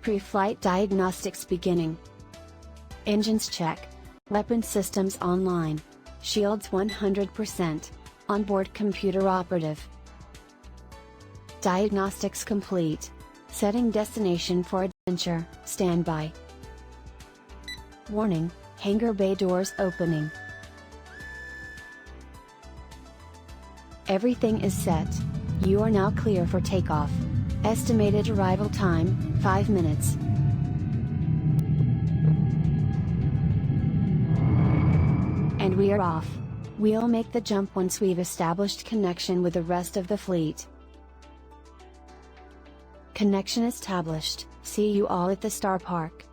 Pre-flight diagnostics beginning. Engines check. Weapon systems online. Shields 100%. Onboard computer operative. Diagnostics complete. Setting destination for adventure, standby. Warning, hangar bay doors opening. Everything is set. You are now clear for takeoff. Estimated arrival time, 5 minutes. And we are off. We'll make the jump once we've established connection with the rest of the fleet. Connection established. See you all at the Star Park.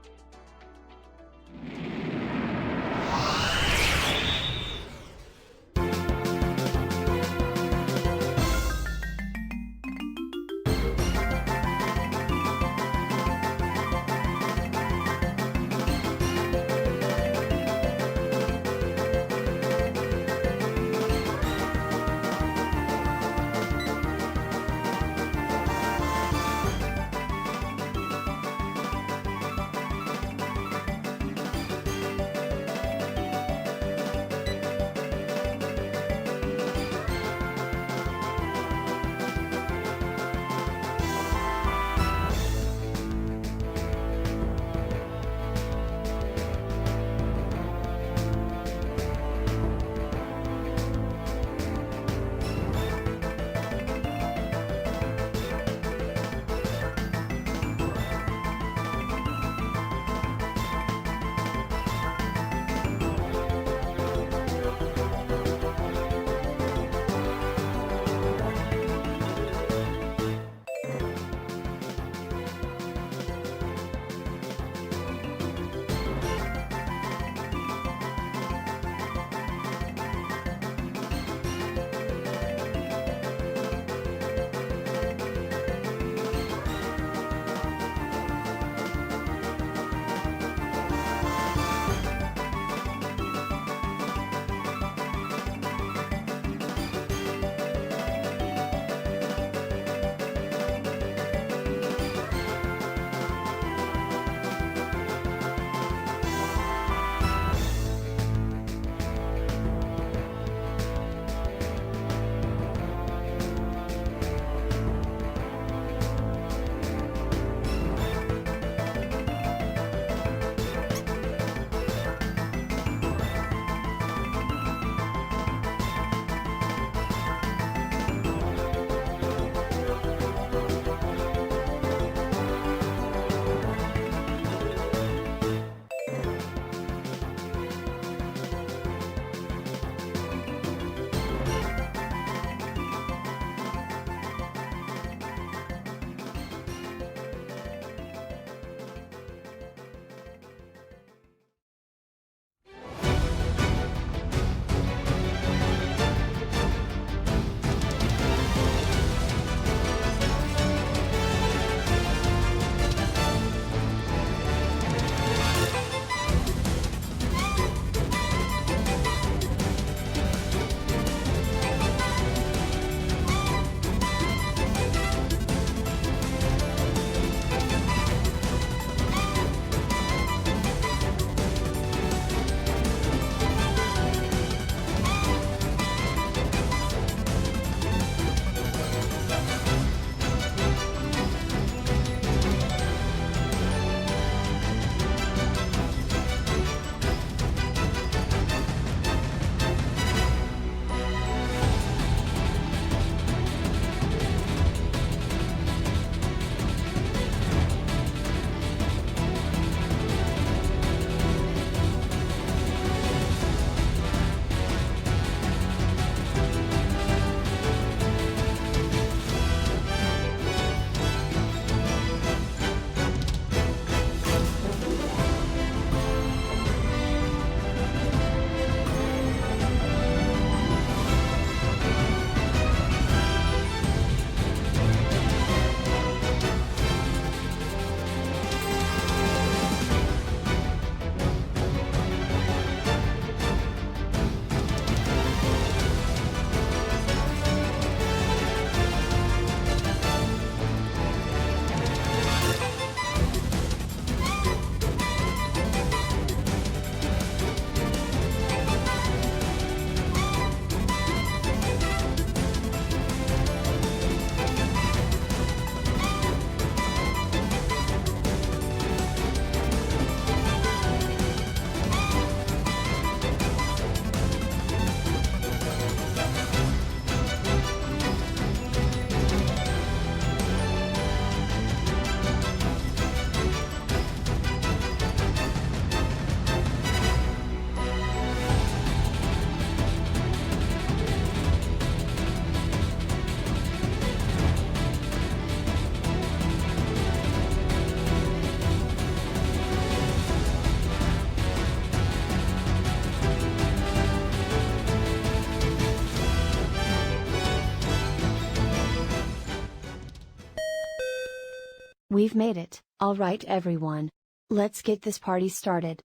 We've made it. All right, everyone. Let's get this party started.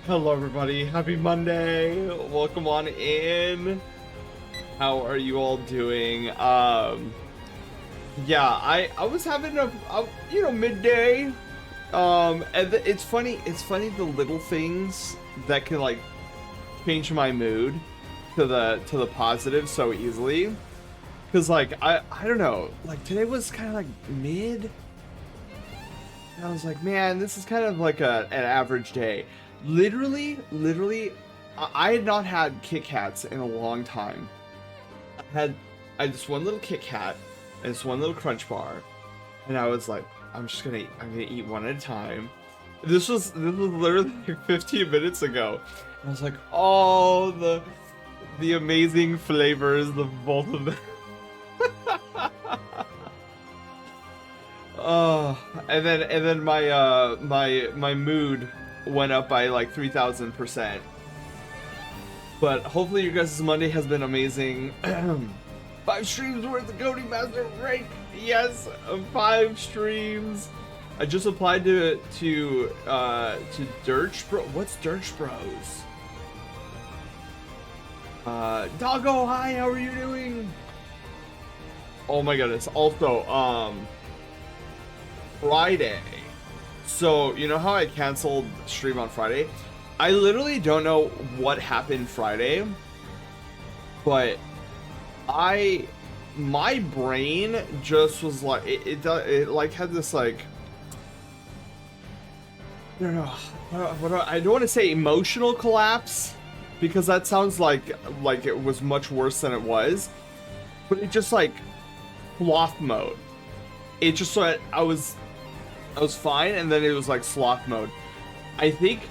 Hello everybody, happy Monday. Welcome on in. How are you all doing? Yeah, I was having a midday. And it's funny the little things that can like change my mood to the positive so easily. Cause like I don't know, like today was kind of like mid. And I was like, man, this is kind of like an average day. Literally, I had not had Kit Kats in a long time. I had just one little Kit Kat and this one little Crunch Bar, and I was like, I'm gonna eat one at a time. This was literally like 15 minutes ago. And I was like, oh, the amazing flavors of both of them. Oh, and then my mood went up by like 3,000%. But hopefully your guys' Monday has been amazing. 5 streams worth of Coding Master rank. Yes, 5 streams. I just applied to Dirge Bro. What's Dirge Bros? Doggo, hi, how are you doing? Oh my goodness. Also, Friday. So, you know how I canceled stream on Friday? I literally don't know what happened Friday, but my brain just was like, it like had this like, I don't know, I don't want to say emotional collapse, because that sounds like it was much worse than it was, but it just like sloth mode. It just so I was fine, and then it was like sloth mode. I think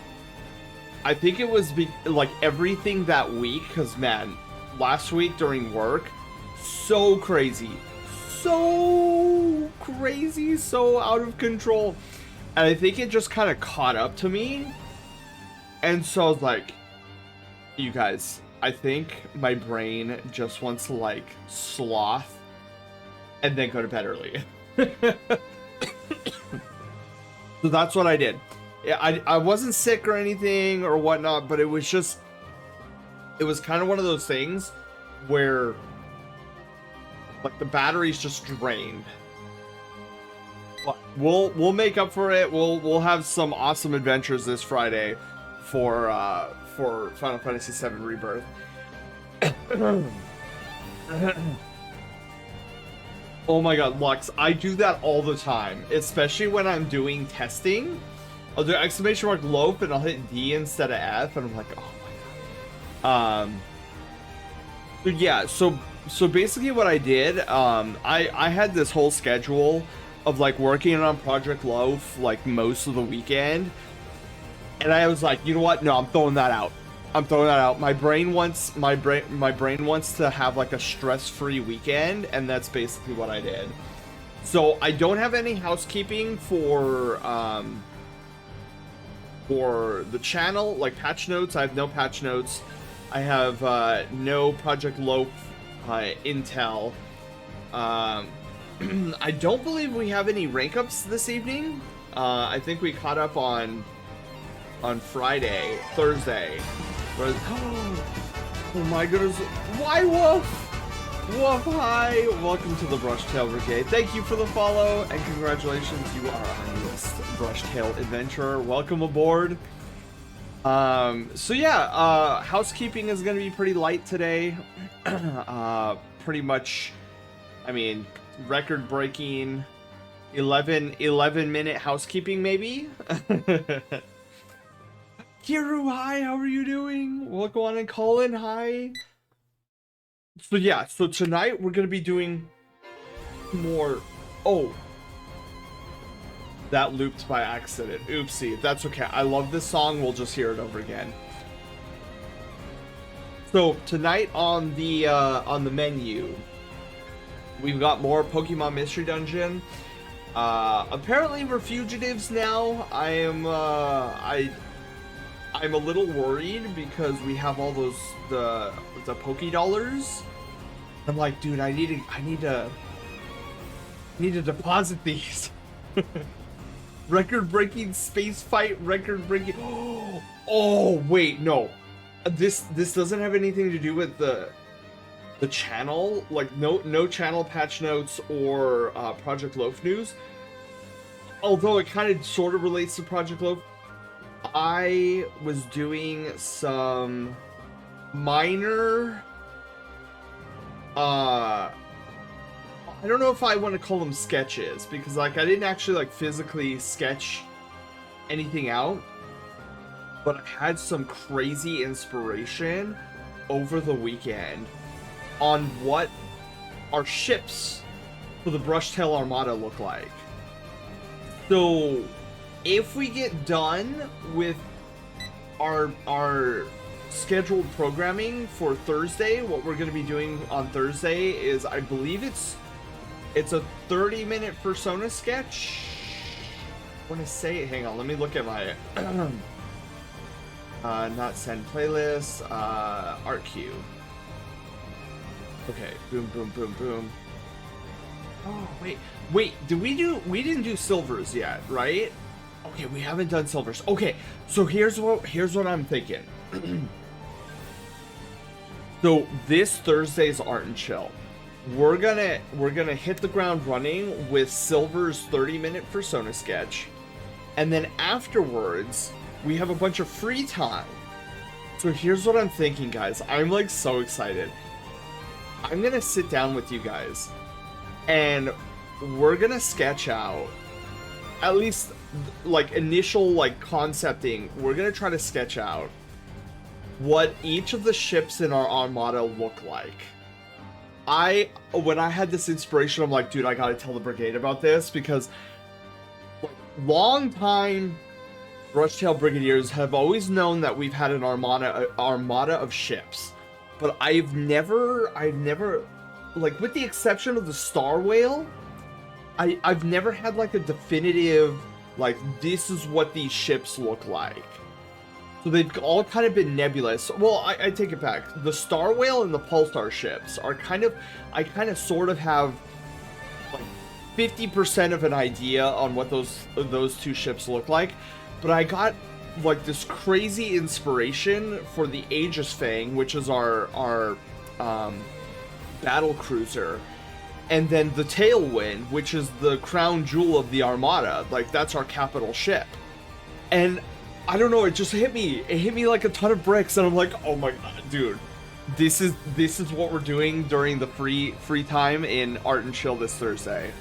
it was like everything that week, because man, last week during work, so crazy, so out of control, and I think it just kind of caught up to me, and so I was like, you guys, I think my brain just wants to like sloth and then go to bed early. So that's what I did. I wasn't sick or anything or whatnot, but it was kind of one of those things where like the battery's just drained. But we'll make up for it. We'll have some awesome adventures this Friday for Final Fantasy VII Rebirth. Oh my god, Lux, I do that all the time, especially when I'm doing testing. I'll do exclamation mark loaf and I'll hit D instead of F, and I'm like, oh my god. But yeah, so basically what I did, I had this whole schedule of like working on Project Loaf like most of the weekend, and I was like, you know what? No, I'm throwing that out. My brain wants to have like a stress-free weekend, and that's basically what I did. So I don't have any housekeeping for the channel, like patch notes. I have no patch notes. I have no Project Loaf intel. I don't believe we have any rank ups this evening. I think we caught up on Thursday. Oh my goodness. Why Wolf? Wolf, hi. Welcome to the Brushtail Brigade. Thank you for the follow, and congratulations, you are our newest Brushtail adventurer. Welcome aboard. So yeah, housekeeping is gonna be pretty light today. Pretty much, I mean, record-breaking 11 minute housekeeping maybe. Kiru, hi, how are you doing? We'll go on and call in, hi. So yeah, so tonight we're gonna be doing more. Oh, that looped by accident. Oopsie, that's okay. I love this song. We'll just hear it over again. So tonight on the menu, we've got more Pokemon Mystery Dungeon. Apparently we're fugitives now. I'm a little worried because we have all those the Poké Dollars. I'm like, dude, I need to deposit these. Record-breaking space fight, record-breaking. Oh wait, no. This doesn't have anything to do with the channel, like no channel patch notes or Project Loaf news. Although it kind of sort of relates to Project Loaf. I was doing some minor I don't know if I want to call them sketches, because like I didn't actually like physically sketch anything out, but I had some crazy inspiration over the weekend on what our ships for the Brushtail Armada look like. So if we get done with our scheduled programming for Thursday, what we're going to be doing on Thursday is, I believe it's a 30-minute persona sketch. I want to say, hang on, let me look at my not send playlist, art queue. Okay, boom, boom, boom, boom. Oh, wait, we didn't do silvers yet, right? Okay, we haven't done silvers. Okay, so here's what I'm thinking. So this Thursday's Art and Chill. We're gonna hit the ground running with Silver's 30-minute persona sketch, and then afterwards we have a bunch of free time. So here's what I'm thinking, guys. I'm like so excited. I'm gonna sit down with you guys, and we're gonna sketch out at least like initial like concepting. We're gonna try to sketch out what each of the ships in our armada look like. When I had this inspiration, I'm like, dude, I gotta tell the brigade about this, because like, long time Brushtail Brigadiers have always known that we've had an armada of ships, but I've never, like, with the exception of the Star Whale, I've never had like a definitive, like, this is what these ships look like. So they've all kind of been nebulous. Well, I take it back. The Star Whale and the Pulsar ships are kind of, I kind of sort of have like 50% of an idea on what those two ships look like. But I got like this crazy inspiration for the Aegis Fang, which is our battle cruiser. And then the Tailwind, which is the crown jewel of the Armada. Like, that's our capital ship. And I don't know, it just hit me. It hit me like a ton of bricks, and I'm like, oh my god, dude. This is what we're doing during the free time in Art and Chill this Thursday.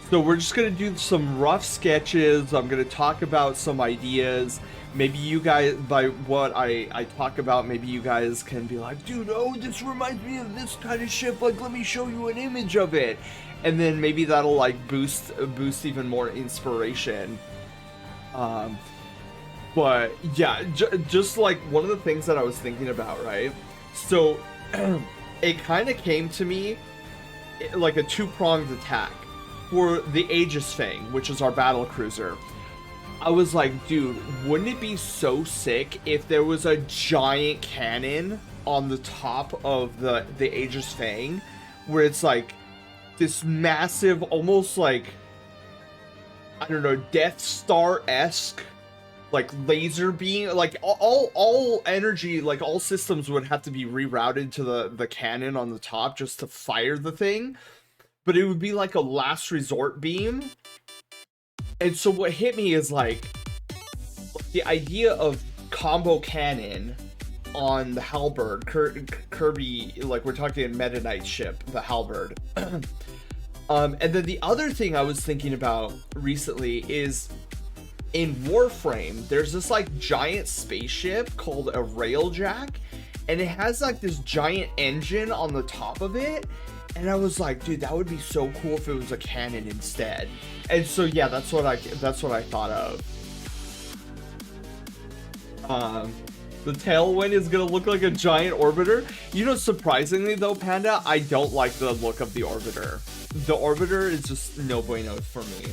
So we're just gonna do some rough sketches. I'm gonna talk about some ideas. Maybe you guys, by what I talk about, maybe you guys can be like, dude, oh, this reminds me of this kind of ship. Like, let me show you an image of it. And then maybe that'll like boost even more inspiration. But yeah, just like one of the things that I was thinking about, right? So it kind of came to me like a two-pronged attack for the Aegis Fang, which is our battle cruiser. I was like, dude, wouldn't it be so sick if there was a giant cannon on the top of the Aegis Fang, where it's like this massive, almost like, I don't know, Death Star-esque like laser beam, like all energy, like all systems would have to be rerouted to the cannon on the top just to fire the thing, but it would be like a last resort beam. And so what hit me is like the idea of combo cannon on the Halberd, Kirby, like we're talking Meta Knight ship, the Halberd. And then the other thing I was thinking about recently is in Warframe, there's this like giant spaceship called a Railjack, and it has like this giant engine on the top of it. And I was like, dude, that would be so cool if it was a cannon instead. And so yeah, that's what I thought of. The tailwind is gonna look like a giant orbiter. You know, surprisingly though, Panda, I don't like the look of the orbiter. The orbiter is just no bueno for me.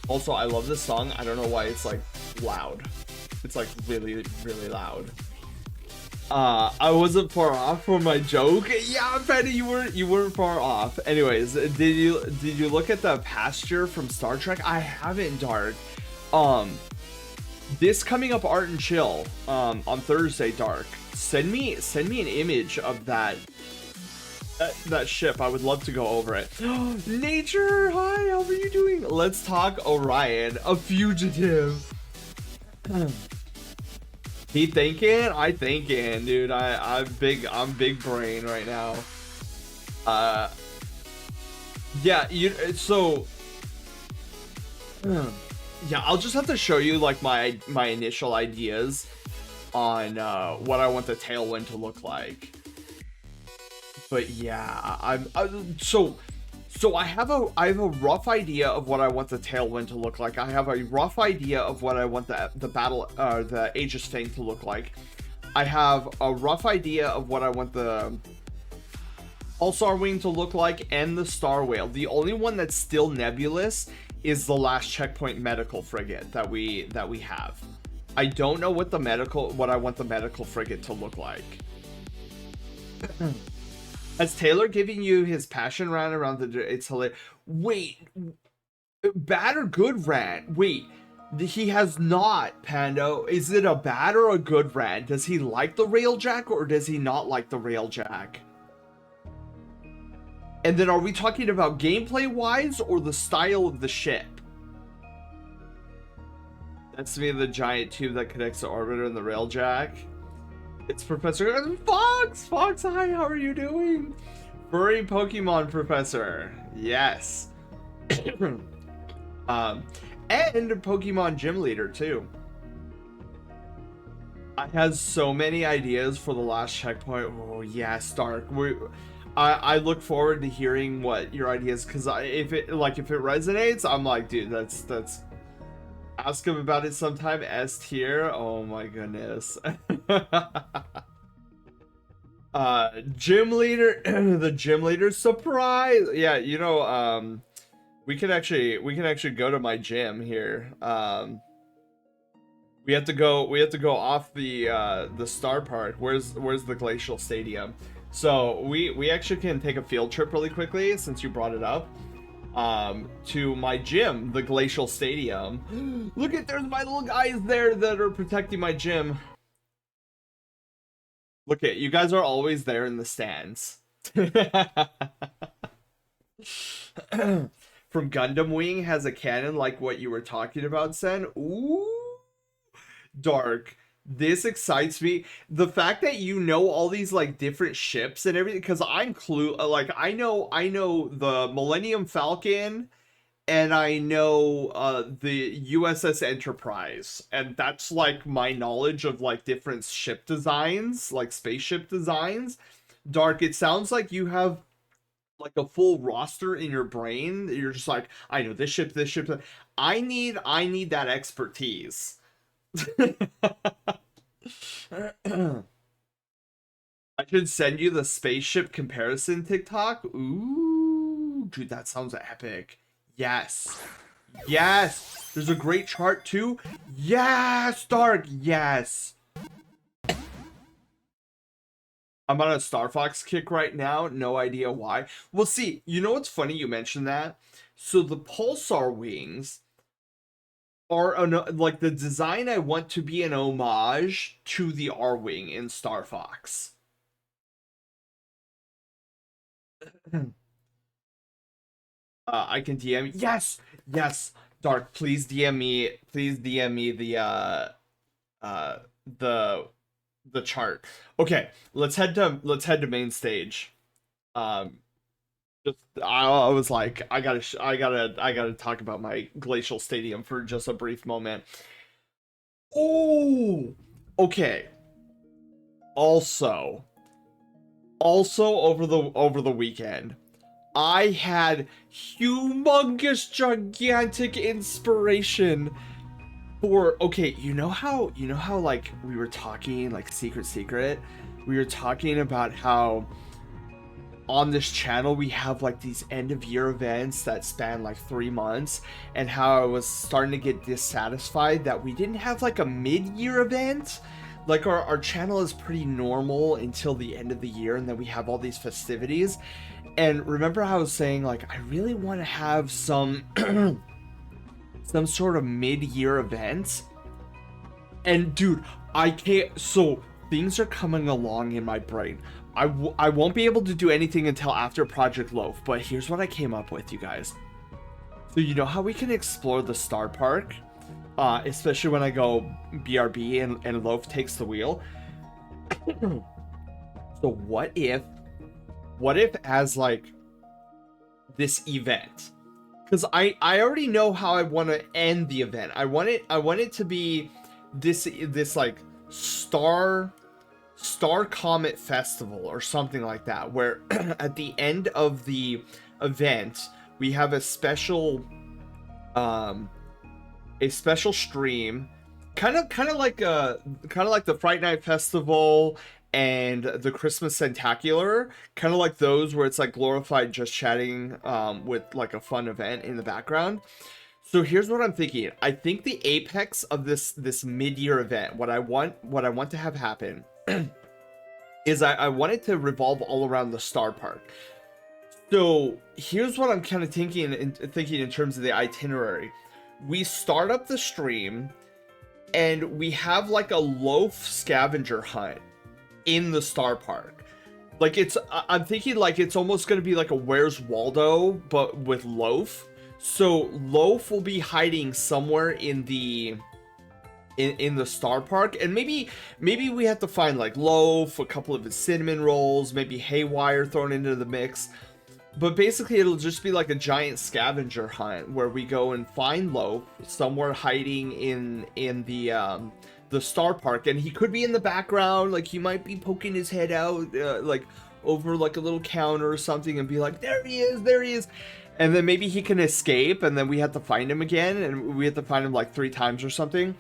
Also, I love this song. I don't know why it's like loud. It's like really, really loud. I wasn't far off from my joke. Yeah, Penny, you weren't far off. Anyways, did you look at the pasture from Star Trek? I haven't, Dark. This coming up Art and Chill on Thursday, Dark. Send me an image of that ship. I would love to go over it. Nature, hi, how are you doing? Let's talk Orion, a fugitive. He thinking? I thinking, dude. I'm big brain right now. Yeah, so yeah, I'll just have to show you like my initial ideas on what I want the tailwind to look like. But yeah, so I have a rough idea of what I want the tailwind to look like. I have a rough idea of what I want the Aegis Fang to look like. I have a rough idea of what I want the Pulsar Wing to look like and the Star Whale. The only one that's still nebulous is the last checkpoint medical frigate that we have. I don't know what I want the medical frigate to look like. Has Taylor giving you his passion rant around it's hilarious. Wait, bad or good rant? Wait, he has not, Pando. Is it a bad or a good rant? Does he like the Railjack or does he not like the Railjack? And then are we talking about gameplay wise or the style of the ship? That's me, the giant tube that connects the orbiter and the Railjack. It's Professor Fox! Fox, hi, how are you doing? Furry Pokemon Professor. Yes. And Pokemon Gym Leader, too. I had so many ideas for the last checkpoint. Oh, yes, Dark. I look forward to hearing what your ideas, because if it resonates, I'm like, dude, that's... Ask him about it sometime. S tier. Oh my goodness. Gym leader. The gym leader surprise. Yeah, you know, we can actually go to my gym here. We have to go off the star part. Where's the Glacial Stadium? So we actually can take a field trip really quickly since you brought it up. To my gym, the Glacial Stadium. Look at, there's my little guys there that are protecting my gym. Look at, you guys are always there in the stands. From Gundam Wing has a cannon like what you were talking about, Sen. Ooh, Dark. This excites me. The fact that you know all these like different ships and everything, because I'm like I know the Millennium Falcon and I know the USS Enterprise, and that's like my knowledge of like different ship designs, like spaceship designs. Dark, it sounds like you have like a full roster in your brain. You're just like, I know this ship, this ship. I need that expertise. I should send you the spaceship comparison TikTok. Ooh, dude, that sounds epic. Yes. Yes. There's a great chart too. Yes, Dark. Yes. I'm on a Star Fox kick right now. No idea why. Well, see, you know what's funny? You mentioned that. So the Pulsar wings are like the design I want to be an homage to the R-Wing in Star Fox. I can DM. Yes, yes, Dark. Please DM me. Please DM me the chart. Okay, let's head to main stage. I was like, I gotta talk about my Glacial Stadium for just a brief moment. Oh, okay. Also, over the weekend, I had humongous, gigantic inspiration for, okay, you know how like we were talking like secret, we were talking about how on this channel we have like these end of year events that span like 3 months, and how I was starting to get dissatisfied that we didn't have like a mid-year event. Like our channel is pretty normal until the end of the year, and then we have all these festivities. And remember how I was saying like I really want to have some some sort of mid-year event. And dude, I can't. So things are coming along in my brain. I won't be able to do anything until after Project Loaf, but here's what I came up with, you guys. So you know how we can explore the Star Park, especially when I go BRB and Loaf takes the wheel. So what if as like this event? Because I already know how I want to end the event. I want it to be this like Star Comet Festival or something like that, where at the end of the event we have a special stream, kind of like the Fright Night Festival and the Christmas Centacular, kind of like those where it's like glorified just chatting with like a fun event in the background. So here's what I'm thinking. I think the apex of this mid-year event, what I want to have happen is I want it to revolve all around the Star Park. So here's what I'm kind of thinking in terms of the itinerary. We start up the stream and we have like a loaf scavenger hunt in the Star Park. Like I'm thinking like it's almost going to be like a Where's Waldo but with Loaf. So Loaf will be hiding somewhere in the Star Park, and maybe we have to find like Loaf, a couple of his cinnamon rolls, maybe Haywire thrown into the mix. But basically it'll just be like a giant scavenger hunt where we go and find Loaf somewhere hiding in the Star Park, and he could be in the background, like he might be poking his head out like over like a little counter or something and be like, there he is. And then maybe he can escape, and then we have to find him again, and we have to find him like 3 times or something.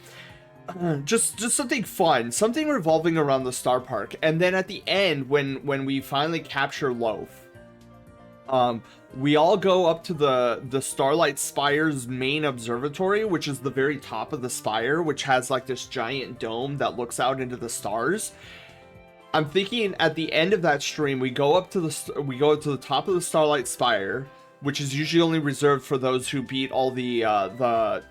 Just something fun, something revolving around the Star Park. And then at the end, when we finally capture Loaf, we all go up to the Starlight Spire's main observatory, which is the very top of the spire, which has like this giant dome that looks out into the stars. I'm thinking at the end of that stream, we go up to the top of the Starlight Spire, which is usually only reserved for those who beat all the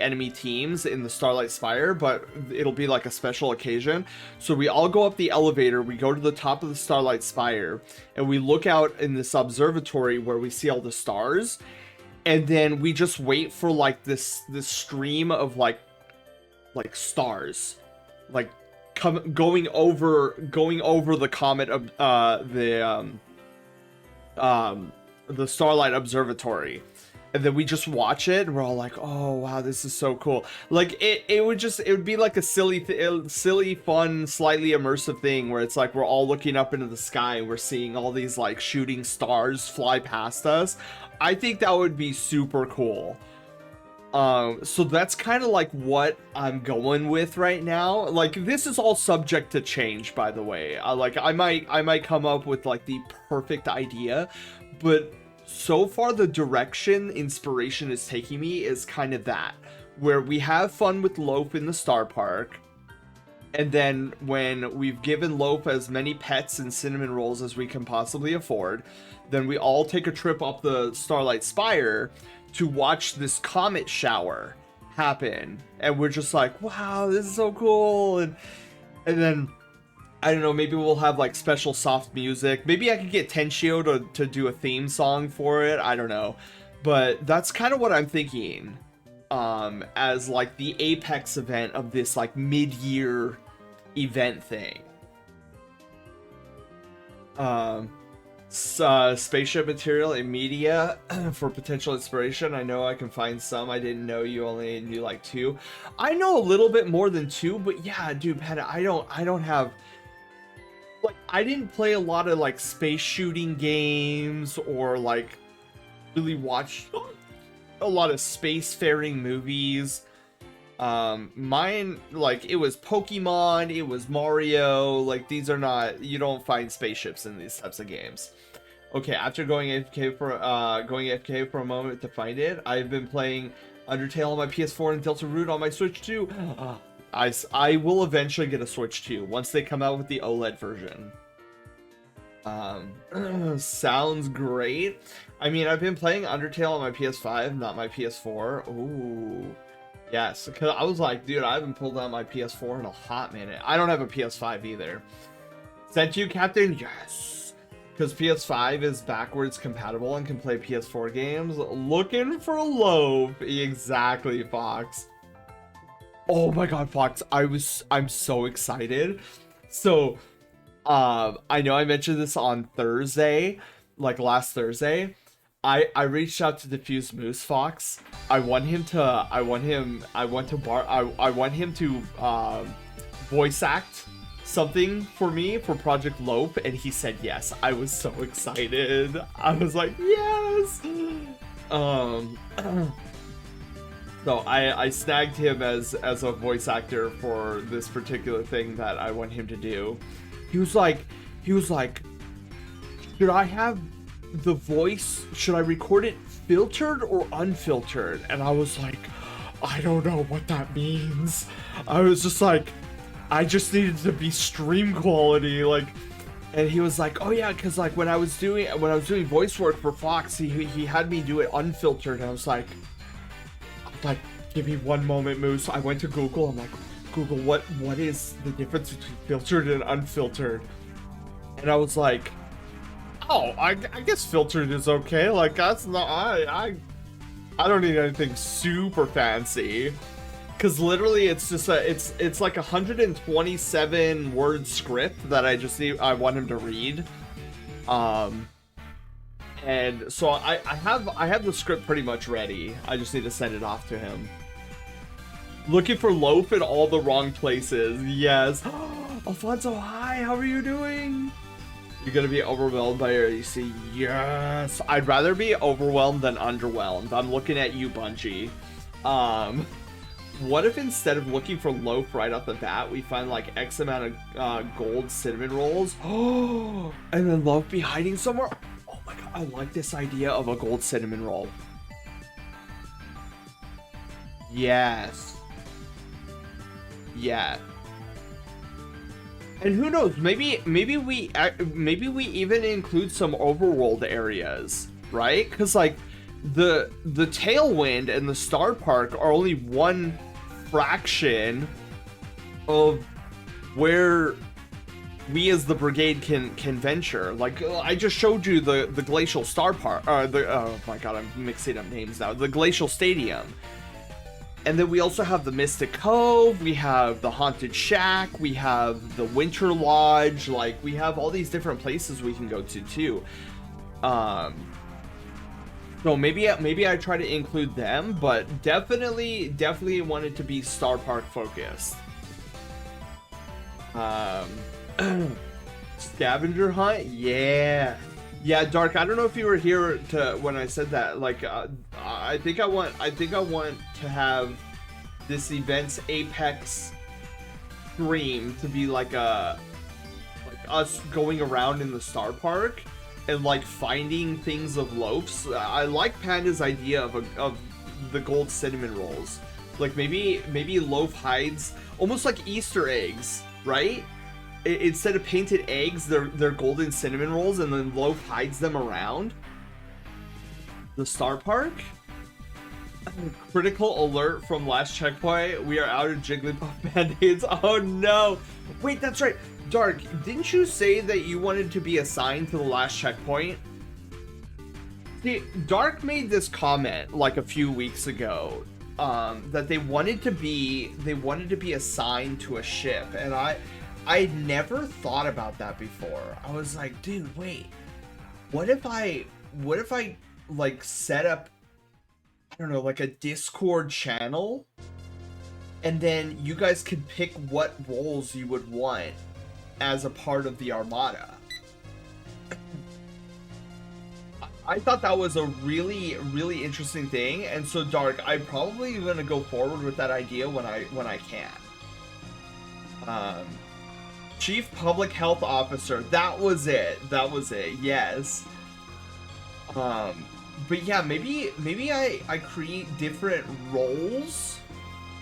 enemy teams in the Starlight Spire, but it'll be like a special occasion. So we all go up the elevator, we go to the top of the Starlight Spire, and we look out in this observatory where we see all the stars, and then we just wait for like this stream of like stars, like going over the comet of the Starlight Observatory. And then we just watch it and we're all like, oh wow, this is so cool. Like it would be like a silly fun, slightly immersive thing where it's like we're all looking up into the sky and we're seeing all these like shooting stars fly past us. I think that would be super cool. So that's kind of like what I'm going with right now. Like this is all subject to change, by the way. Like I might come up with like the perfect idea, but so far the direction inspiration is taking me is kind of that, where we have fun with Loaf in the Star Park, and then when we've given Loaf as many pets and cinnamon rolls as we can possibly afford, then we all take a trip up the Starlight Spire to watch this comet shower happen, and we're just like, wow, this is so cool. And then I don't know, maybe we'll have like special soft music. Maybe I could get Tenshio to do a theme song for it. I don't know. But that's kind of what I'm thinking as like the apex event of this like mid-year event thing. spaceship material in media for potential inspiration. I know I can find some. I didn't know you only knew like 2. I know a little bit more than 2, but yeah, dude, Panda, I don't have, like, I didn't play a lot of like space shooting games or like really watch a lot of spacefaring movies. Mine, like, it was Pokemon, it was Mario, like, these are not, you don't find spaceships in these types of games. Okay, after going AFK for a moment to find it, I've been playing Undertale on my PS4 and Deltarune on my Switch too. I will eventually get a Switch 2 once they come out with the OLED version. Sounds great. I mean, I've been playing Undertale on my PS5, not my PS4. Ooh. Yes, because I was like, dude, I haven't pulled out my PS4 in a hot minute. I don't have a PS5 either. Sent you, Captain? Yes. Because PS5 is backwards compatible and can play PS4 games. Looking for a loaf. Exactly, Fox. Oh my god, Fox. I'm so excited. So, I know I mentioned this on Thursday, like last Thursday. I reached out to Diffuse Moose Fox. I want him to voice act something for me for Project Lope, and he said yes. I was so excited. I was like, yes. So I snagged him as a voice actor for this particular thing that I want him to do. He was like, should I have the voice, should I record it filtered or unfiltered? And I was like, I don't know what that means. I was just like, I just needed to be stream quality, like. And he was like, oh yeah, because like when I was doing voice work for Fox, he had me do it unfiltered, and I was like, give me one moment, Moose. I went to Google. I'm like, Google, what is the difference between filtered and unfiltered? And I was like, oh, I guess filtered is okay. Like, that's not, I don't need anything super fancy. Cause literally it's just it's like 127 word script that I want him to read. And so I have the script pretty much ready. I just need to send it off to him. Looking for loaf in all the wrong places. Yes. Alfonso, hi, how are you doing? You're gonna be overwhelmed by your AC. Yes. I'd rather be overwhelmed than underwhelmed. I'm looking at you, Bungie. What if instead of looking for loaf right off the bat, we find like X amount of gold cinnamon rolls? Oh, and then loaf be hiding somewhere? Oh my god, I like this idea of a gold cinnamon roll. Yes. Yeah. And who knows? Maybe we even include some overworld areas, right? Because like the Tailwind and the Star Park are only one fraction of where we as the brigade can venture. Like I just showed you the Glacial Star Park, oh my god, I'm mixing up names now. The Glacial Stadium. And then we also have the Mystic Cove, we have the Haunted Shack, we have the Winter Lodge, like we have all these different places we can go to too. So maybe I try to include them, but definitely want it to be Star Park focused. Scavenger hunt, yeah. Yeah, Dark, I don't know if you were here when I said that. Like, I think I want to have this event's Apex stream to be like us going around in the Star Park and like finding things of loafs. I like Panda's idea of the gold cinnamon rolls. Like maybe loaf hides almost like Easter eggs, right? Instead of painted eggs, they're golden cinnamon rolls, and then loaf hides them around the Star Park. Critical alert from last checkpoint. We are out of Jigglypuff band-aids. Oh no! Wait, that's right. Dark, didn't you say that you wanted to be assigned to the last checkpoint? See, Dark made this comment like a few weeks ago, that they wanted to be assigned to a ship, and I never thought about that before. I was like, dude, wait. what if I like set up, I don't know, like a Discord channel, and then you guys could pick what roles you would want as a part of the Armada. I thought that was a really, really interesting thing, and so Dark, I'm probably gonna go forward with that idea when I can. Chief Public Health Officer, that was it. Yes. But yeah, maybe I create different roles,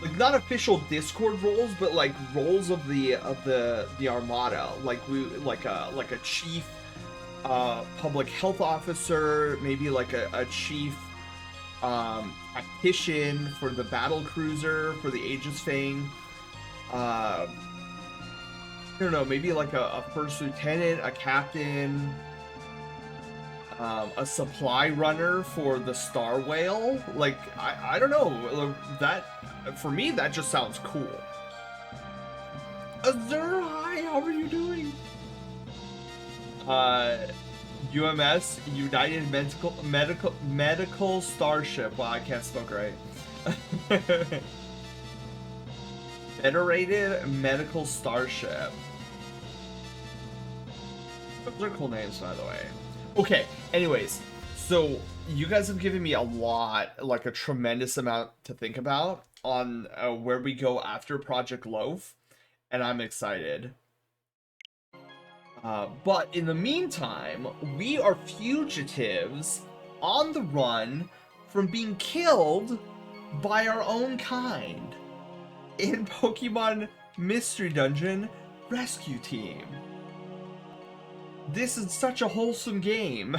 like not official Discord roles, but like roles of the Armada, like a chief public health officer, maybe like a chief tactician for the battle cruiser for the Aegis thing. I don't know, maybe like a first lieutenant, a captain, a supply runner for the Star Whale. Like, I don't know. That, for me, that just sounds cool. Azur, hi, how are you doing? UMS, United Medical Starship. Wow, I can't spoke right. Federated Medical Starship. Those are cool names, by the way. Okay, anyways, so you guys have given me a lot, like a tremendous amount to think about on where we go after Project Loaf, and I'm excited. But in the meantime, we are fugitives on the run from being killed by our own kind in Pokemon Mystery Dungeon Rescue Team. This is such a wholesome game.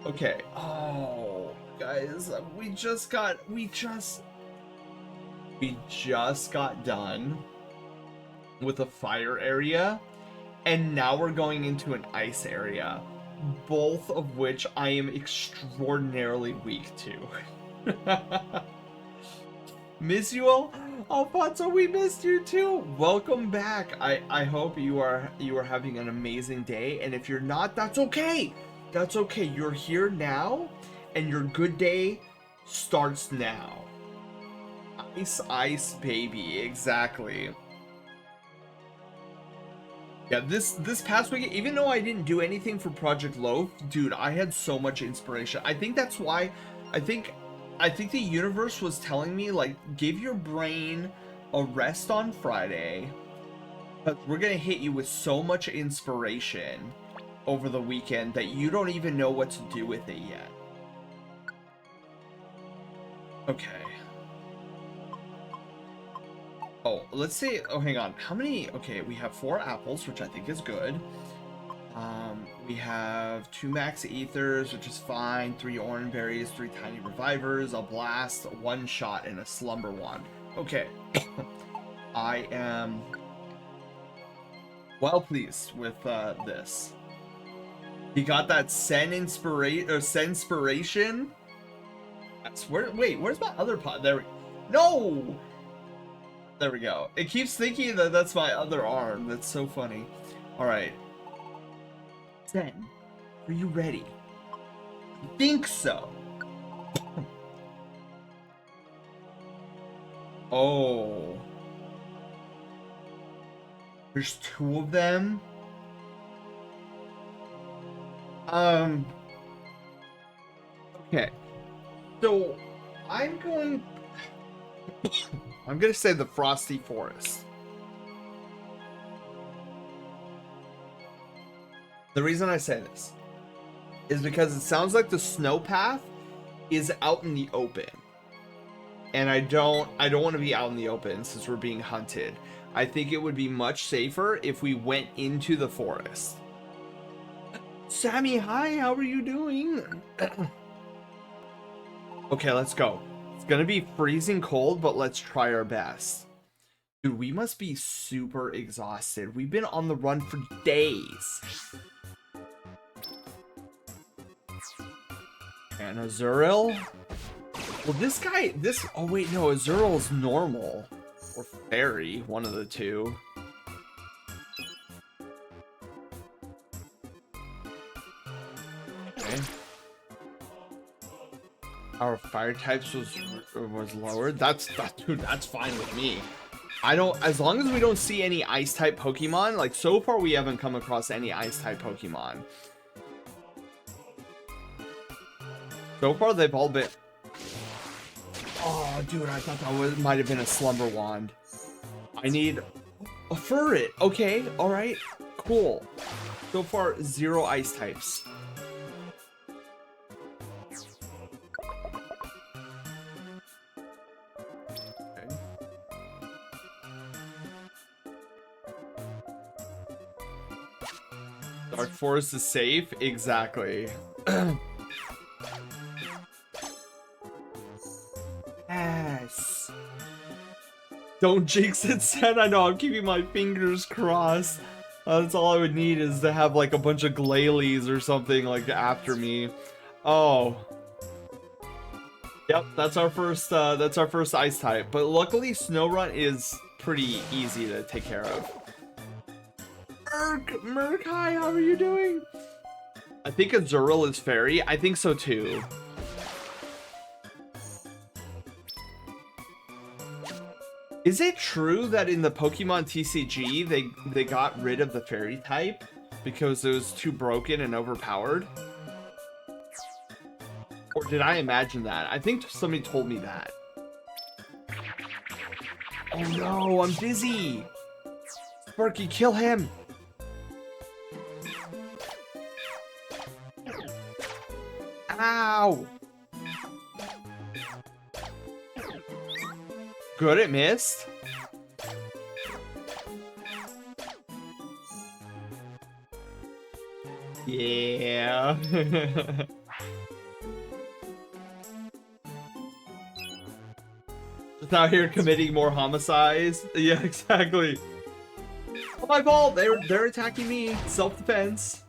Okay. Oh, guys, we just got done with a fire area, and now we're going into an ice area, both of which I am extraordinarily weak to. Miss you all, Alfonso, we missed you too. Welcome back. I hope you are having an amazing day, and if you're not, that's okay. That's okay. You're here now, and your good day starts now. Ice baby, exactly. Yeah, this past week, even though I didn't do anything for Project Loaf, dude, I had so much inspiration. I think that's why I think the universe was telling me, like, give your brain a rest on Friday, but we're gonna hit you with so much inspiration over the weekend that you don't even know what to do with it yet. Okay. Oh, let's see. Oh, hang on. How many? Okay, we have 4 apples, which I think is good. We have 2 max ethers, which is fine. 3 orange berries, 3 tiny revivers, a blast, 1 shot, and a slumber wand. Okay. I am well pleased with this. He got that Senspiration. That's where. Wait, where's my other pot? There we. No. There we go. It keeps thinking that that's my other arm. That's so funny. All right. Zen, are you ready? I think so. Oh. There's 2 of them. Okay. So, I'm going to say the Frosty Forest. The reason I say this is because it sounds like the snow path is out in the open. And I don't want to be out in the open since we're being hunted. I think it would be much safer if we went into the forest. Sammy, hi, how are you doing? Okay, let's go. It's gonna be freezing cold, but let's try our best. Dude, we must be super exhausted. We've been on the run for days. And Azurill? Well, oh wait, no, Azurill's normal. Or fairy, one of the two. Our fire types was lowered. Dude, that's fine with me. I don't, as long as we don't see any ice type Pokemon, like so far we haven't come across any ice type Pokemon. So far they've all been, oh dude, I thought that might have been a Slumber Wand. I need a Furret. Okay, all right, cool. So far 0 ice types. Dark Forest is safe? Exactly. Yes. Don't jinx it, Sen. I know, I'm keeping my fingers crossed. That's all I would need is to have like a bunch of Glalie or something like after me. Oh. Yep, that's our first ice type. But luckily Snorunt is pretty easy to take care of. Merc, hi, how are you doing? I think Azurill is fairy. I think so too. Is it true that in the Pokemon TCG they got rid of the fairy type because it was too broken and overpowered? Or did I imagine that? I think somebody told me that. Oh no, I'm busy. Sparky, kill him. Ow! Good, it missed. Yeah. Just out here committing more homicides. Yeah, exactly. Oh, my fault. They're attacking me. Self-defense.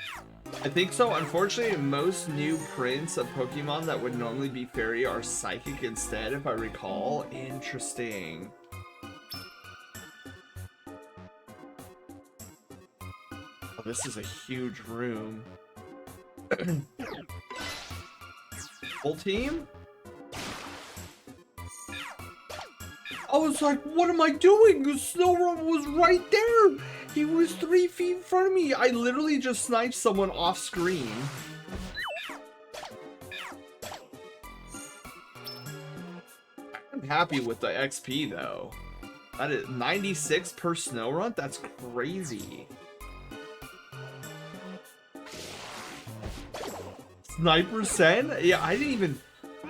I think so. Unfortunately, most new prints of Pokemon that would normally be fairy are psychic instead, if I recall. Interesting. Oh, this is a huge room. Full team? I was like, what am I doing? The Snorunt was right there. He was 3 feet in front of me. I literally just sniped someone off screen. I'm happy with the XP though. That is 96 per Snorunt. That's crazy. Sniper Sen? Yeah, I didn't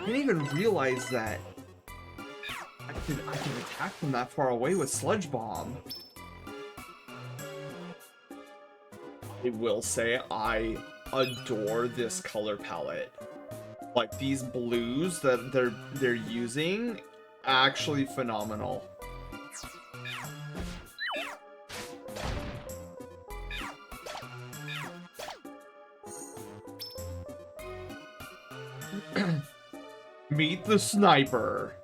even realize that I can attack from that far away with Sludge Bomb. I will say I adore this color palette. Like these blues that they're using, actually phenomenal. Meet the sniper.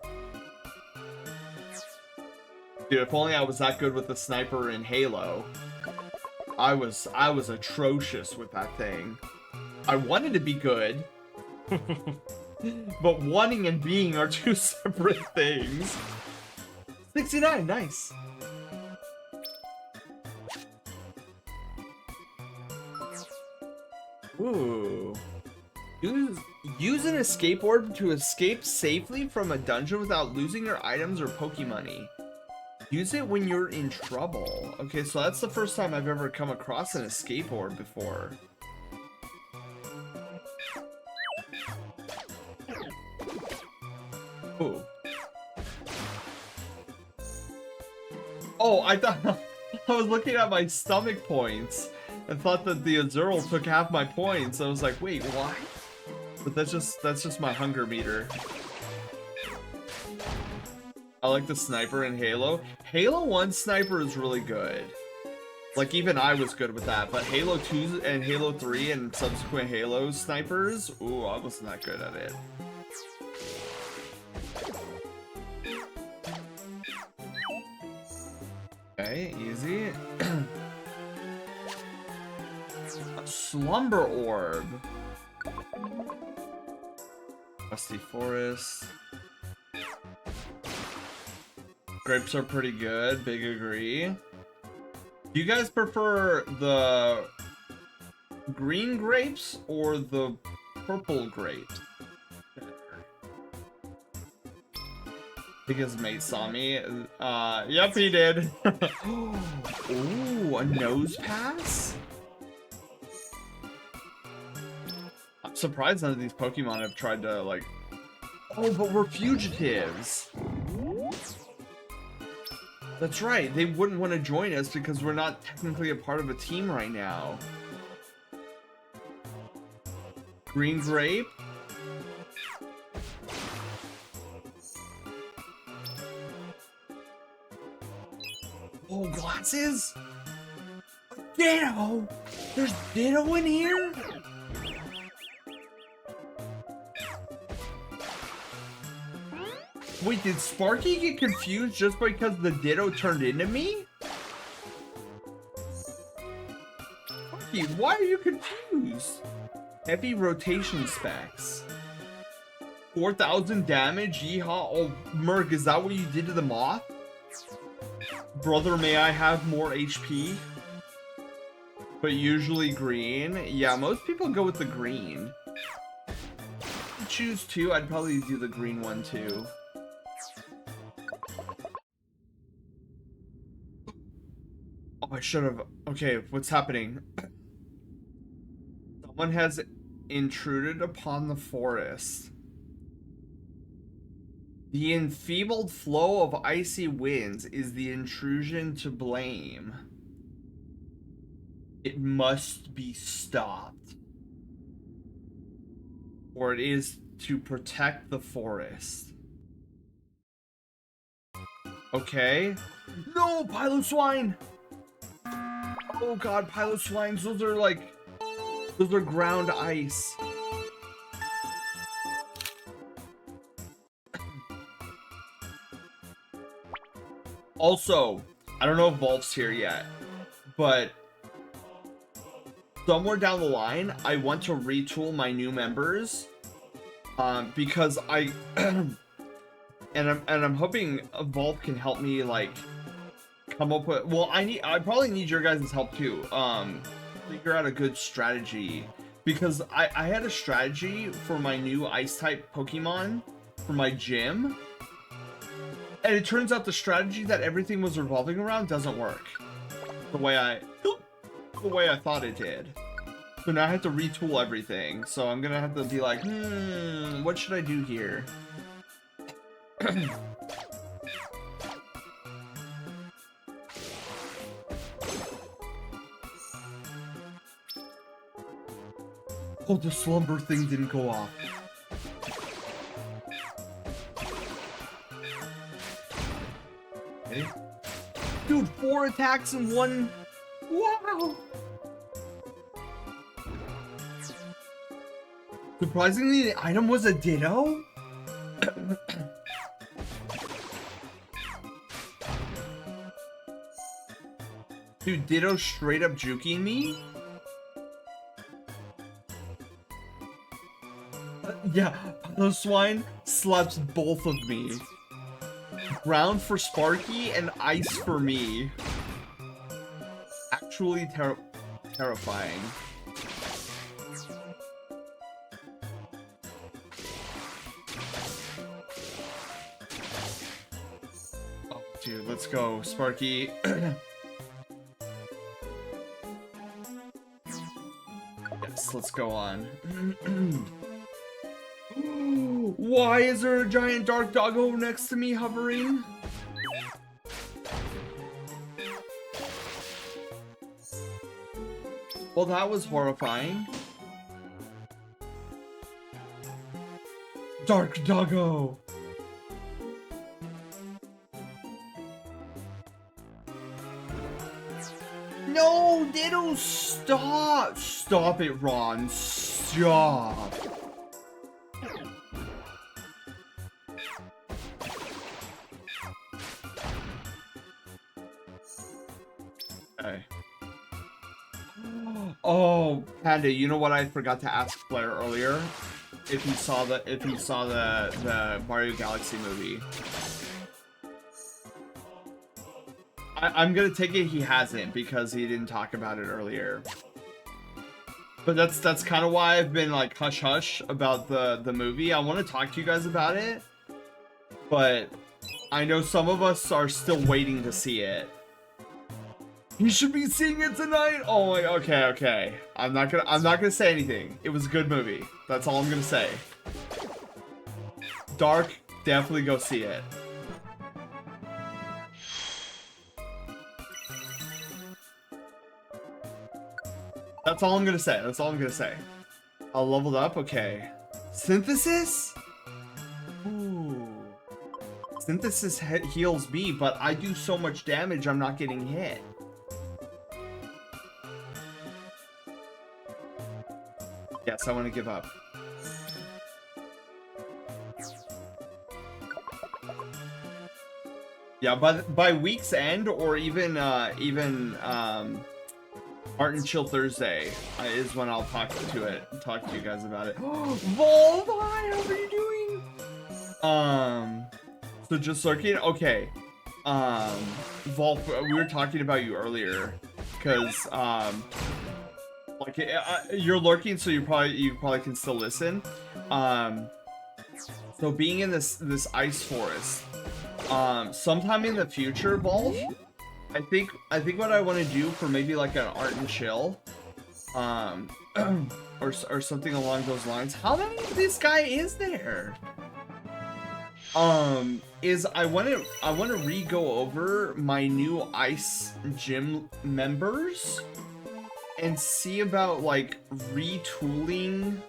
Dude, if only I was that good with the sniper in Halo. I was atrocious with that thing. I wanted to be good. But wanting and being are two separate things. 69, nice. Ooh. Use an escape orb to escape safely from a dungeon without losing your items or Pokemoney. Use it when you're in trouble. Okay, so that's the first time I've ever come across an escape orb before. Ooh. Oh, I thought I was looking at my stomach points and thought that the Azurill took half my points. I was like, wait, what? But that's just my hunger meter. I like the sniper in Halo. Halo 1 sniper is really good. Like, even I was good with that. But Halo 2 and Halo 3 and subsequent Halo snipers, ooh, I wasn't that good at it. Okay, easy. A Slumber Orb. Rusty Forest. Grapes are pretty good. Big agree. Do you guys prefer the green grapes or the purple grapes? I think his mate saw me. Yep, he did. Ooh, a nose pass? I'm surprised none of these Pokemon have tried to, like... Oh, but we're fugitives. That's right, they wouldn't want to join us because we're not technically a part of a team right now. Green grape? Oh, glasses? Ditto! There's Ditto in here? Wait, did Sparky get confused just because the Ditto turned into me? Sparky, why are you confused? Heavy rotation specs. 4,000 damage, yeehaw. Oh, Merc, is that what you did to the moth? Brother, may I have more HP? But usually green. Yeah, most people go with the green. If I choose two, I'd probably do the green one too. Oh, I should have. Okay, what's happening? Someone has intruded upon the forest. The enfeebled flow of icy winds is the intrusion to blame. It must be stopped. Or it is to protect the forest. Okay. No, Piloswine! Oh god, Piloswines, those are like... Those are ground ice. Also, I don't know if Volt's here yet, but somewhere down the line, I want to retool my new members, because I and I'm hoping Volt can help me like come up with. Well, I probably need your guys' help too. Figure out a good strategy, because I had a strategy for my new ice type Pokemon for my gym. And it turns out the strategy that everything was revolving around doesn't work the way I thought it did. So now I have to retool everything. So I'm gonna have to be like, what should I do here? Oh, the slumber thing didn't go off. Okay. Dude, 4 attacks in one. Wow. Surprisingly, the item was a Ditto. Dude, Ditto straight up juking me. Yeah, the swine slaps both of me. Ground for Sparky and ice for me. Actually terrifying. Oh, dude, let's go, Sparky. Yes, let's go on. Why is there a giant dark doggo next to me hovering? Well, that was horrifying. Dark doggo! No, Ditto, stop! Stop it, Ron. Stop. Okay. Oh, Panda, you know what I forgot to ask Blair earlier? if he saw the Mario Galaxy movie. I'm gonna take it he hasn't because he didn't talk about it earlier. But that's kind of why I've been like hush hush about the movie. I want to talk to you guys about it, but I know some of us are still waiting to see it. You should be seeing it tonight. Oh my, okay. I'm not gonna say anything. It was a good movie. That's all I'm gonna say. Dark, definitely go see it. That's all I'm gonna say. That's all I'm gonna say. I leveled up. Okay. Synthesis? Ooh. Synthesis heals me, but I do so much damage I'm not getting hit. Yes, I want to give up. Yeah, by week's end, or even Art and Chill Thursday is when I'll talk to you guys about it. Volv, hi, how are you doing? So just lurking. Okay. Volv, we were talking about you earlier, because like you're lurking, so you probably can still listen. So being in this ice forest, sometime in the future, Volv, I think what I want to do for maybe like an Art and Chill, or something along those lines. How many of this guy is there? Is I want to re-go over my new ice gym members and see about like retooling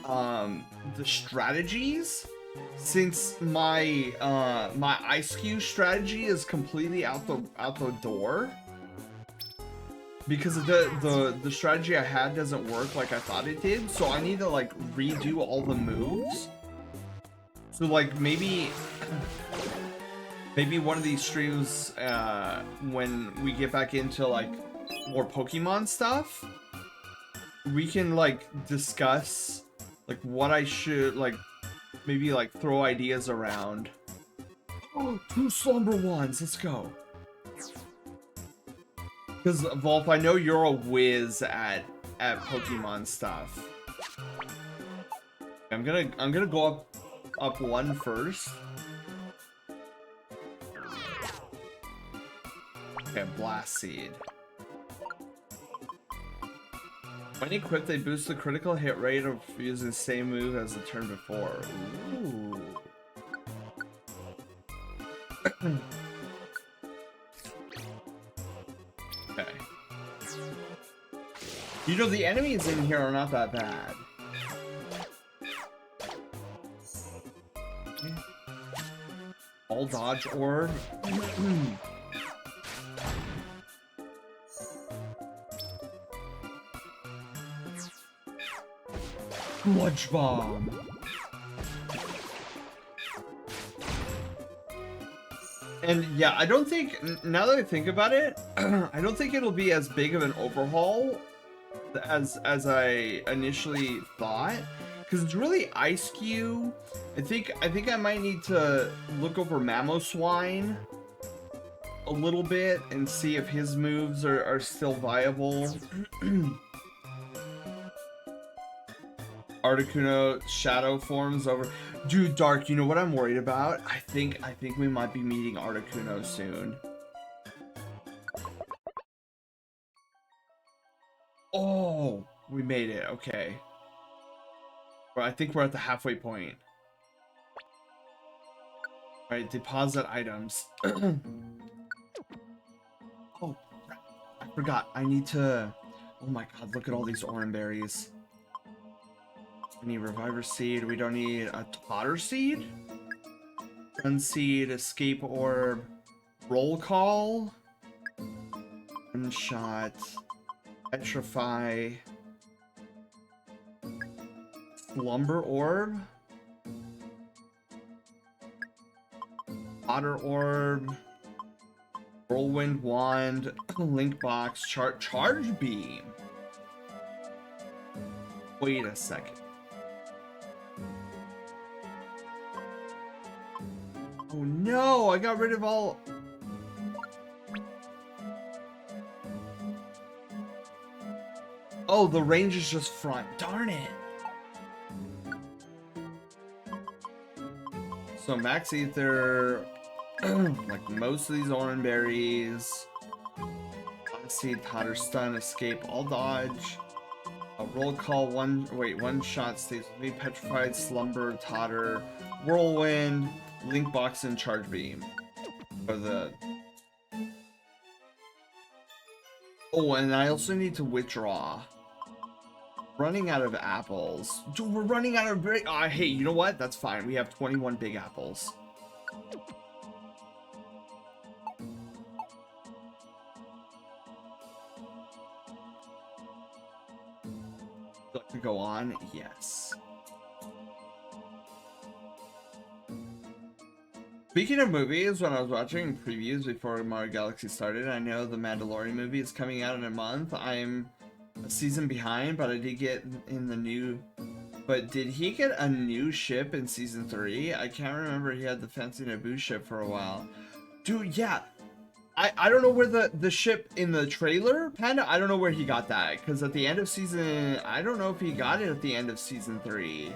the strategies, since my my ice cube strategy is completely out the door because the strategy I had doesn't work like I thought it did. So I need to like redo all the moves. So like maybe one of these streams, when we get back into like more Pokemon stuff, we can like discuss like what I should like, maybe like throw ideas around. Oh, 2 slumber ones, let's go. Because Volp, I know you're a whiz at Pokemon stuff. I'm gonna go up one first. Okay, Blast Seed. When equipped, they boost the critical hit rate of using the same move as the turn before. Ooh. Okay. You know, the enemies in here are not that bad. Okay. All dodge orb. Sludge bomb. And yeah, I don't think, now that I think about it, I don't think it'll be as big of an overhaul as I initially thought, because it's really Ice Cube. I think I might need to look over Mamoswine a little bit and see if his moves are still viable. Articuno shadow forms over. Dude, Dark, you know what I'm worried about? I think we might be meeting Articuno soon. Oh, we made it. Okay. Well, I think we're at the halfway point. All right, deposit items. Oh, I forgot. I need to. Oh my God! Look at all these orange berries. We need Reviver Seed. We don't need a Totter Seed. Gun Seed, Escape Orb, Roll Call, One Shot, Petrify, Slumber Orb, Otter Orb, Whirlwind Wand, Link Box, Charge Beam. Wait a second. Oh no, I got rid of all... Oh, the range is just front. Darn it. So max ether, like most of these orange berries. Seed, Totter, stun, escape, all dodge. A roll call, one shot stays with me. Petrified, slumber, totter, whirlwind, link box, and charge beam. For the... Oh, and I also need to withdraw. Running out of apples. Dude, we're running out of... hey, you know what? That's fine. We have 21 big apples. Would you like to go on? Yes. Speaking of movies, when I was watching previews before Mario Galaxy started, I know the Mandalorian movie is coming out in a month. I'm a season behind, but I did get in the new... But did he get a new ship in season 3? I can't remember. He had the fancy Naboo ship for a while. Dude, yeah. I don't know where the ship in the trailer, Panda, I don't know where he got that. Because at the end of season... I don't know if he got it at the end of season 3.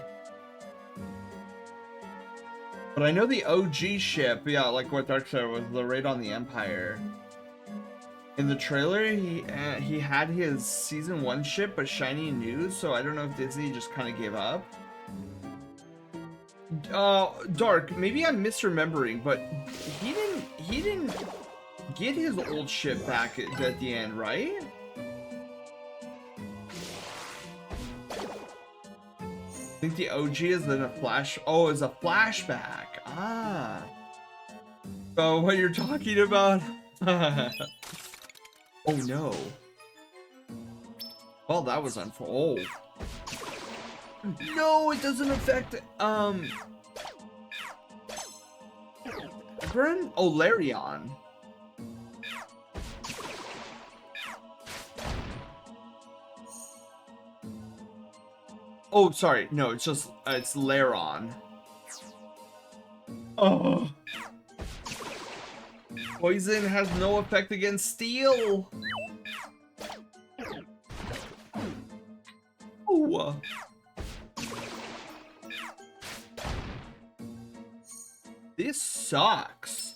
But I know the OG ship, yeah, like what Dark said, was the raid on the Empire. In the trailer, he had his season 1 ship, but shiny and new, so I don't know if Disney just kind of gave up. Dark, maybe I'm misremembering, but he didn't get his old ship back at the end, right? I think the OG is then a flash. Oh, it's a flashback. Ah. So what you're talking about? Oh no. Well, that was unfold. Oh. No, it doesn't affect Everin? Oh, Larion. Oh, sorry. No, it's just it's Laron. Oh. Poison has no effect against steel. Oh. This sucks.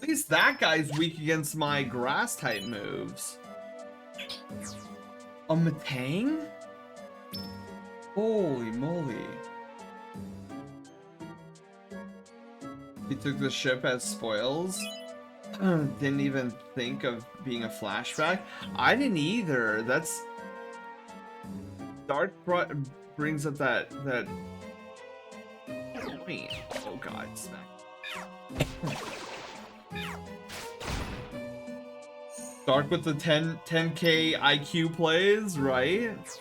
At least that guy's weak against my grass type moves. A Matang? Holy moly. He took the ship as spoils. Didn't even think of being a flashback. I didn't either. That's... Dark brings up that... Wait. Oh god, smack. Dark with the 10k IQ plays, right?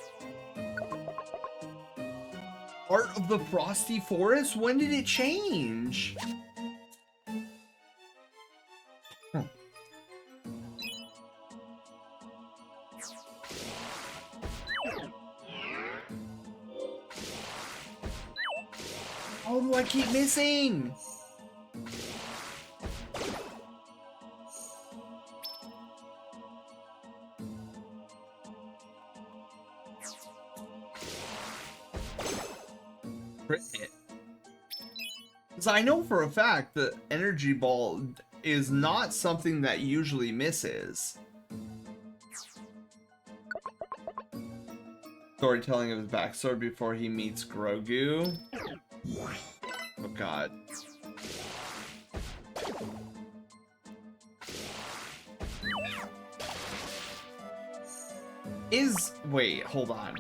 Art of the Frosty Forest? When did it change? Huh. Oh, do I keep missing? Because I know for a fact that Energy Ball is not something that usually misses. Storytelling of his backstory before he meets Grogu. Oh god. Wait, hold on.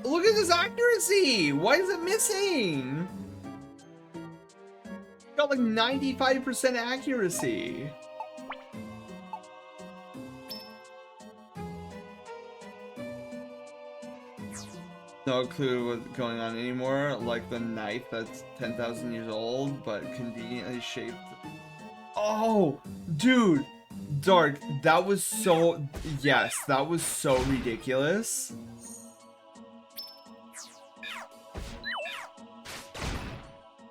Look at this accuracy! Why is it missing? Got like 95% accuracy. No clue what's going on anymore. Like the knife that's 10,000 years old, but conveniently shaped. Oh, dude, Dark. That was so. Yes, that was so ridiculous.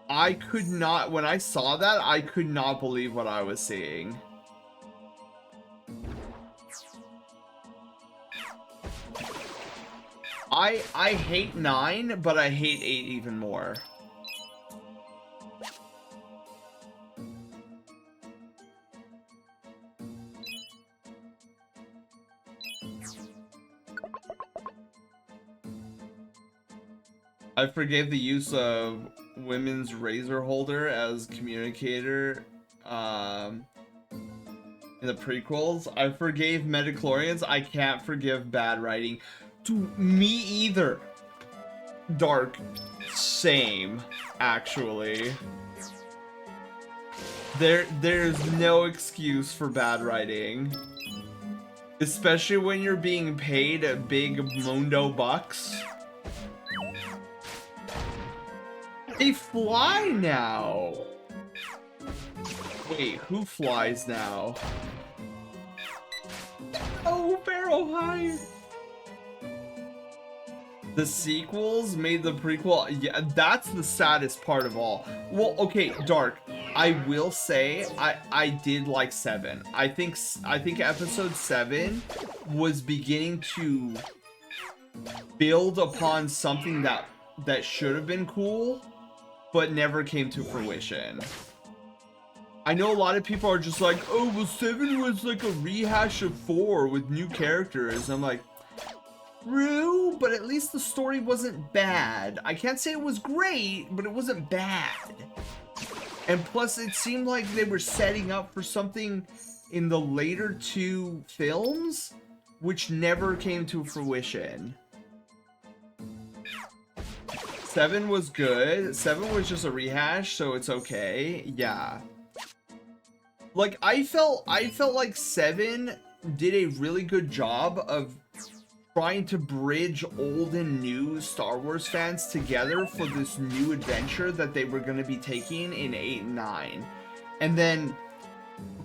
I could not. When I saw that, I could not believe what I was seeing. I hate 9, but I hate 8 even more. I forgave the use of women's razor holder as communicator in the prequels. I forgave metachlorians. I can't forgive bad writing. To me either. Dark. Same, actually. There's no excuse for bad writing. Especially when you're being paid a big mundo bucks. They fly now! Wait, who flies now? Oh, Barrel High! The sequels made the prequel. Yeah, that's the saddest part of all. Well, okay, Dark. I will say I did like 7. I think episode 7 was beginning to build upon something that should have been cool, but never came to fruition. I know a lot of people are just like, oh, well, 7 was like a rehash of 4 with new characters. I'm like, true, but at least the story wasn't bad. I can't say it was great, but it wasn't bad. And plus, it seemed like they were setting up for something in the later 2 films, which never came to fruition. 7 was good. 7 was just a rehash, so it's okay. Yeah. Like, I felt like 7 did a really good job of trying to bridge old and new Star Wars fans together for this new adventure that they were going to be taking in 8 and 9. And then,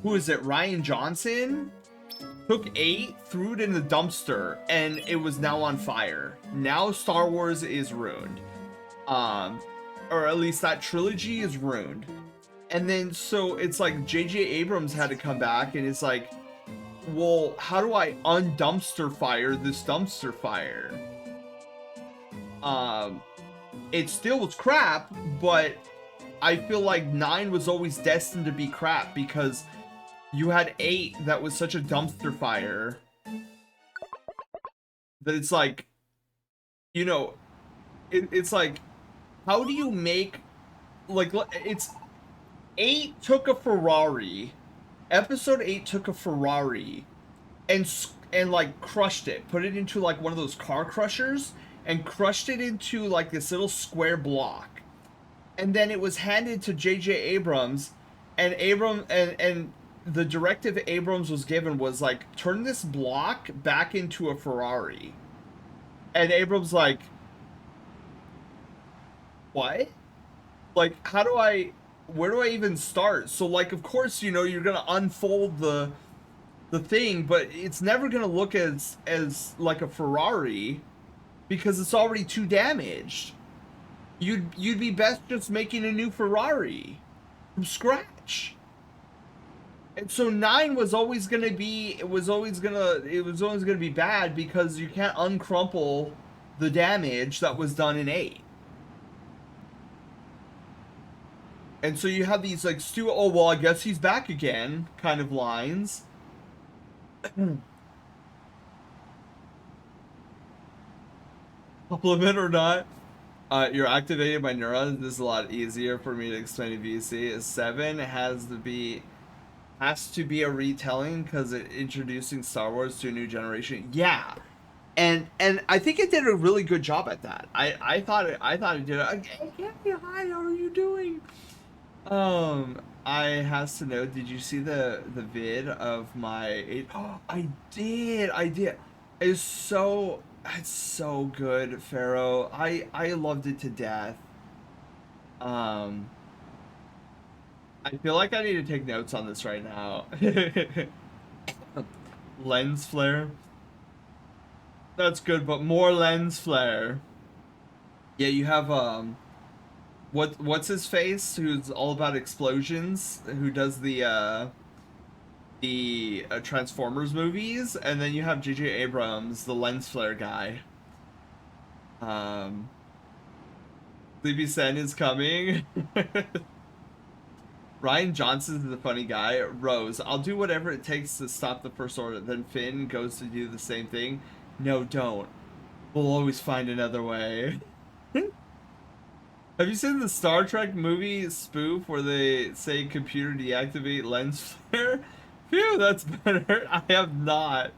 who is it? Rian Johnson took 8, threw it in the dumpster, and it was now on fire. Now Star Wars is ruined. Or at least that trilogy is ruined. And then, so it's like J.J. Abrams had to come back, and it's like, well, how do I undumpster fire this dumpster fire? It still was crap, but I feel like 9 was always destined to be crap because you had 8 that was such a dumpster fire that it's like, you know, it's like, how do you make, like, it's 8 took a Ferrari. Episode 8 took a Ferrari and like crushed it, put it into like one of those car crushers and crushed it into like this little square block. And then it was handed to J.J. Abrams, and and the directive Abrams was given was like, turn this block back into a Ferrari. And Abrams like, what? Like, where do I even start? So like, of course, you know, you're gonna unfold the thing, but it's never gonna look as like a Ferrari because it's already too damaged. You'd be best just making a new Ferrari from scratch. And so 9 was always gonna be bad because you can't uncrumple the damage that was done in 8. And so you have these like oh well, I guess he's back again kind of lines. Compliment or not, you're activating my neurons. This is a lot easier for me to explain to VC. 7 has to be a retelling because it introducing Star Wars to a new generation. Yeah, and I think it did a really good job at that. I thought it did. Hi, how are you doing? I has to know, did you see the vid of my 8? Oh, I did. It's so It's so good, Pharaoh. I loved it to death. Um, I feel like I need to take notes on this right now. Lens flare. That's good, but more lens flare. Yeah, you have what's his face? Who's all about explosions? Who does the Transformers movies? And then you have J.J. Abrams, the lens flare guy. Um, Sleepy Sen is coming. Ryan Johnson is a funny guy. Rose, I'll do whatever it takes to stop the First Order. Then Finn goes to do the same thing. No, don't. We'll always find another way. Have you seen the Star Trek movie spoof where they say computer deactivate lens flare? Phew, that's better. I have not.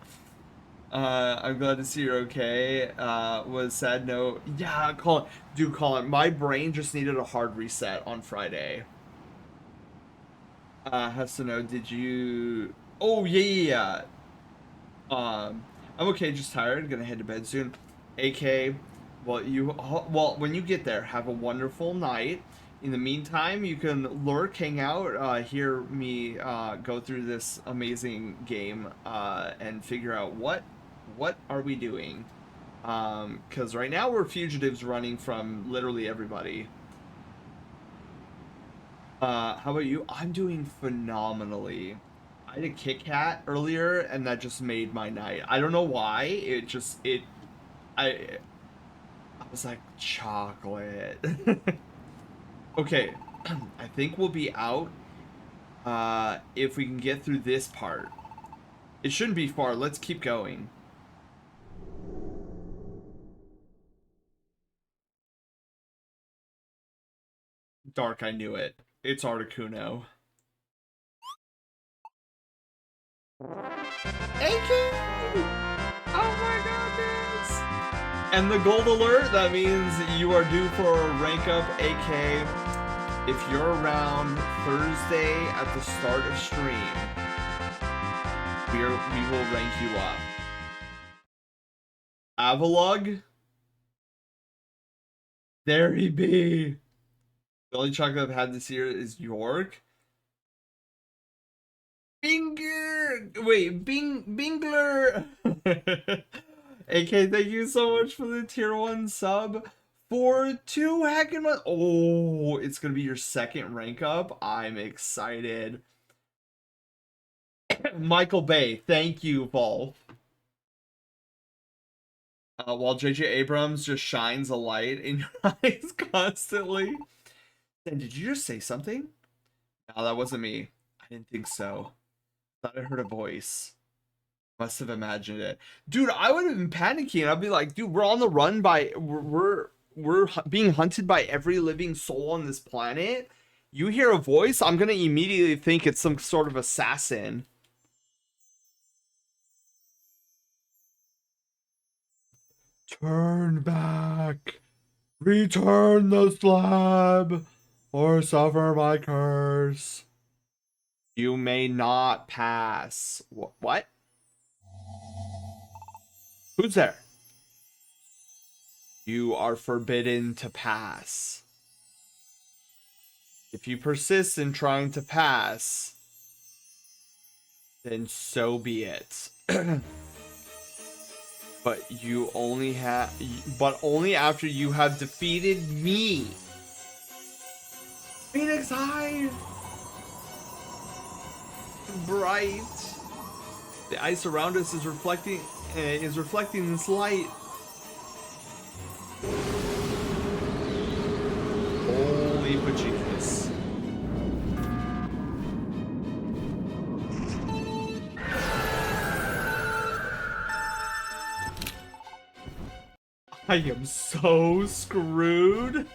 I'm glad to see you're okay. Was sad note. Yeah, Colin. Dude, Colin, my brain just needed a hard reset on Friday. Has to know, did you... Oh, yeah, yeah, yeah. I'm okay, just tired. Gonna head to bed soon. AK, well, when you get there, have a wonderful night. In the meantime, you can lurk, hang out, hear me go through this amazing game, and figure out what are we doing. Because right now we're fugitives running from literally everybody. How about you? I'm doing phenomenally. I had a Kit Kat earlier, and that just made my night. I don't know why. I was like, chocolate. Okay, I think we'll be out, if we can get through this part. It shouldn't be far. Let's keep going. Dark, I knew it. It's Articuno. AK! Oh my goodness! And the gold alert, that means you are due for a rank up, AK. If you're around Thursday at the start of stream, we will rank you up. Avalog? There he be. The only chocolate I've had this year is York. Binger! Wait, Bingler! AK, thank you so much for the tier 1 sub. For 2 heckin' months. Oh, it's gonna be your second rank up. I'm excited. Michael Bay, thank you, Paul. While J.J. Abrams just shines a light in your eyes constantly. Then did you just say something? No, that wasn't me. I didn't think so. Thought I heard a voice. Must have imagined it. Dude, I would have been panicking. I'd be like, dude, we're on the run by... We're being hunted by every living soul on this planet. You hear a voice, I'm gonna immediately think it's some sort of assassin. Turn back. Return the slab, or suffer my curse. You may not pass. What? Who's there? You are forbidden to pass. If you persist in trying to pass, then so be it. But you only only after you have defeated me. Phoenix High! Bright. The ice around us is reflecting this light. Holy bejesus. I am so screwed.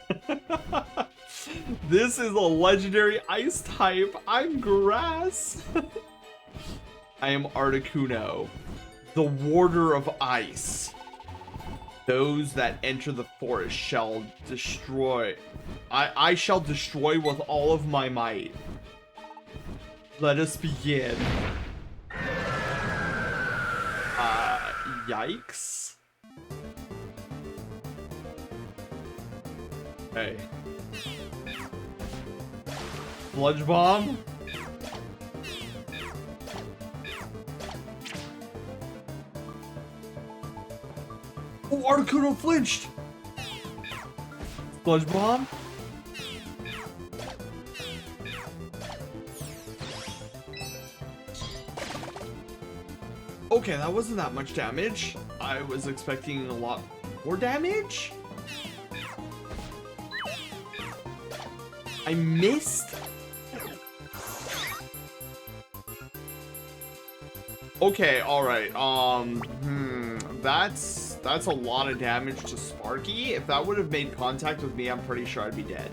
This is a legendary ice type. I'm grass. I am Articuno, the warder of ice. Those that enter the forest shall destroy. I shall destroy with all of my might. Let us begin. Yikes. Okay. Sludge bomb. Oh, Articuno flinched. Sludge bomb. Okay, that wasn't that much damage. I was expecting a lot more damage. I missed. Okay, all right. That's a lot of damage to Sparky. If that would have made contact with me, I'm pretty sure I'd be dead.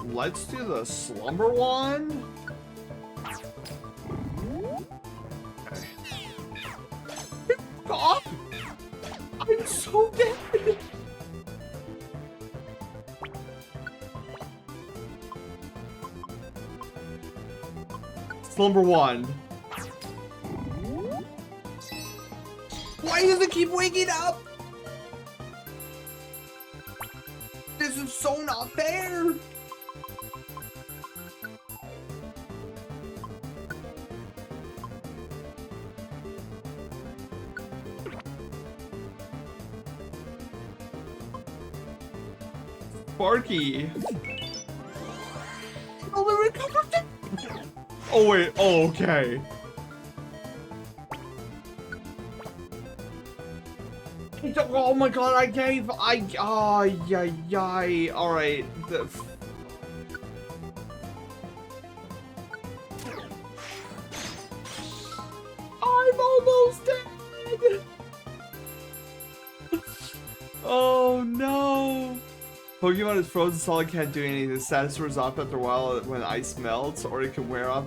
Let's do the slumber one. Okay. God, I'm so dead. Slumber one. Why does it keep waking up? This is so not fair. Sparky. Oh wait, oh okay. Oh my god, I gave, alright. I'm almost dead! Oh no! Pokemon is frozen solid, can't do anything. The status wears off after a while when ice melts, or it can wear off.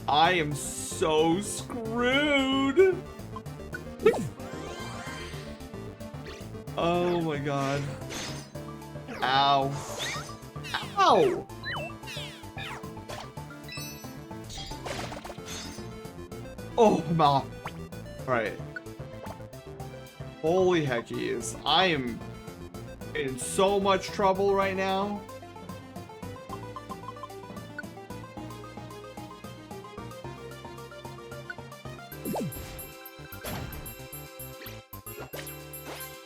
I am so screwed! Oh my god. Ow. Ow! Oh, I'm off. Alright. Holy heckies. I am in so much trouble right now.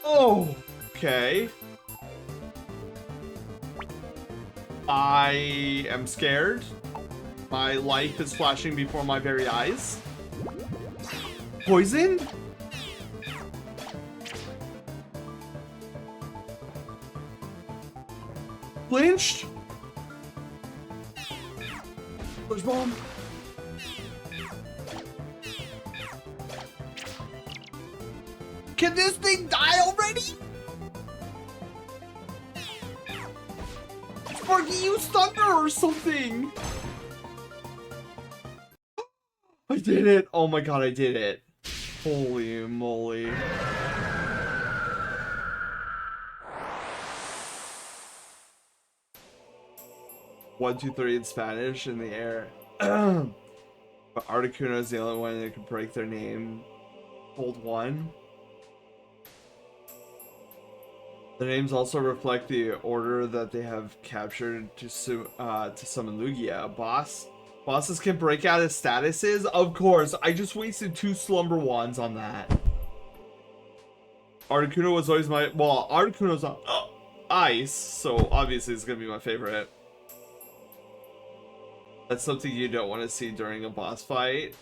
Oh, okay. I am scared. My life is flashing before my very eyes. Poison? Flinched? Push bomb? Can this thing die already? Sparky, use thunder or something! I did it! Oh my god, I did it. Holy moly. One, two, three in Spanish in the air. But Articuno is the only one that can break their name. Hold one. The names also reflect the order that they have captured to summon Lugia. Bosses can break out of statuses? Of course, I just wasted 2 slumber wands on that. Articuno was always my... Well, Articuno's on ice, so obviously it's gonna be my favorite. That's something you don't want to see during a boss fight.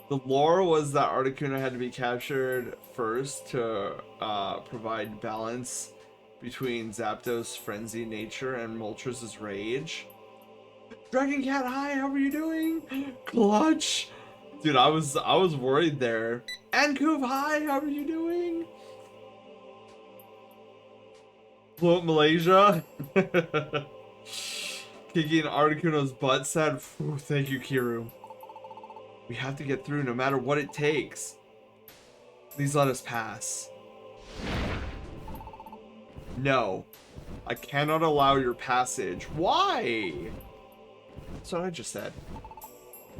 The lore was that Articuno had to be captured first to provide balance between Zapdos' frenzy nature and Moltres' rage. Dragon Cat, hi, how are you doing? Clutch! Dude, I was worried there. Ankuv, hi, how are you doing? Blow up Malaysia. Kicking Articuno's butt sad. Thank you, Kiru. We have to get through no matter what it takes. Please let us pass. No. I cannot allow your passage. Why? That's what I just said.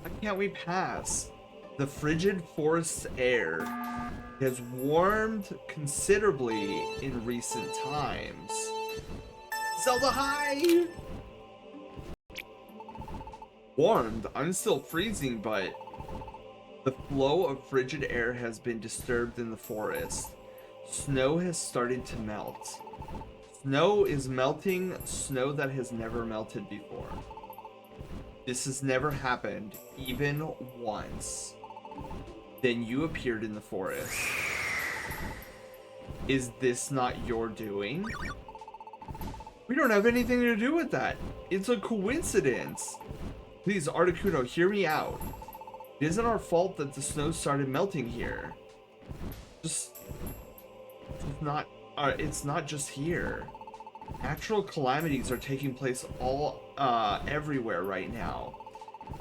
Why can't we pass? The frigid forest air has warmed considerably in recent times. Zelda high! Warmed? I'm still freezing, but the flow of frigid air has been disturbed in the forest. Snow has started to melt. Snow is melting, snow that has never melted before. This has never happened, even once. Then you appeared in the forest. Is this not your doing? We don't have anything to do with that. It's a coincidence. Please, Articuno, hear me out. It isn't our fault that the snow started melting here. It's not just here. Natural calamities are taking place everywhere right now.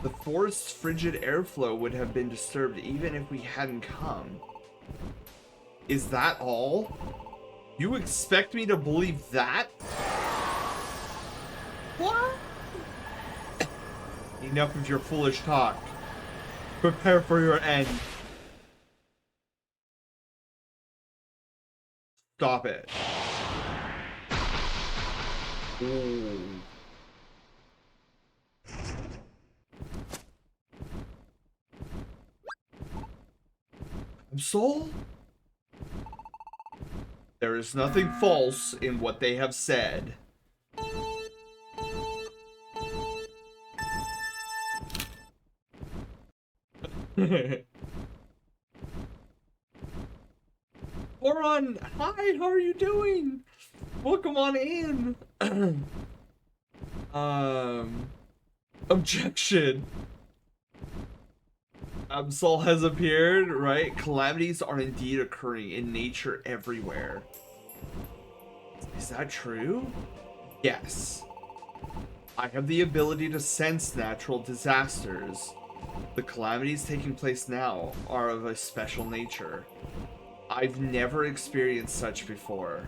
The forest's frigid airflow would have been disturbed even if we hadn't come. Is that all? You expect me to believe that? What? Enough of your foolish talk. Prepare for your end. Stop it. Ooh. Soul? There is nothing false in what they have said. Boron, hi, how are you doing? Welcome on in. Objection. Absol has appeared, right? Calamities are indeed occurring in nature everywhere. Is that true? Yes. I have the ability to sense natural disasters. The calamities taking place now are of a special nature. I've never experienced such before.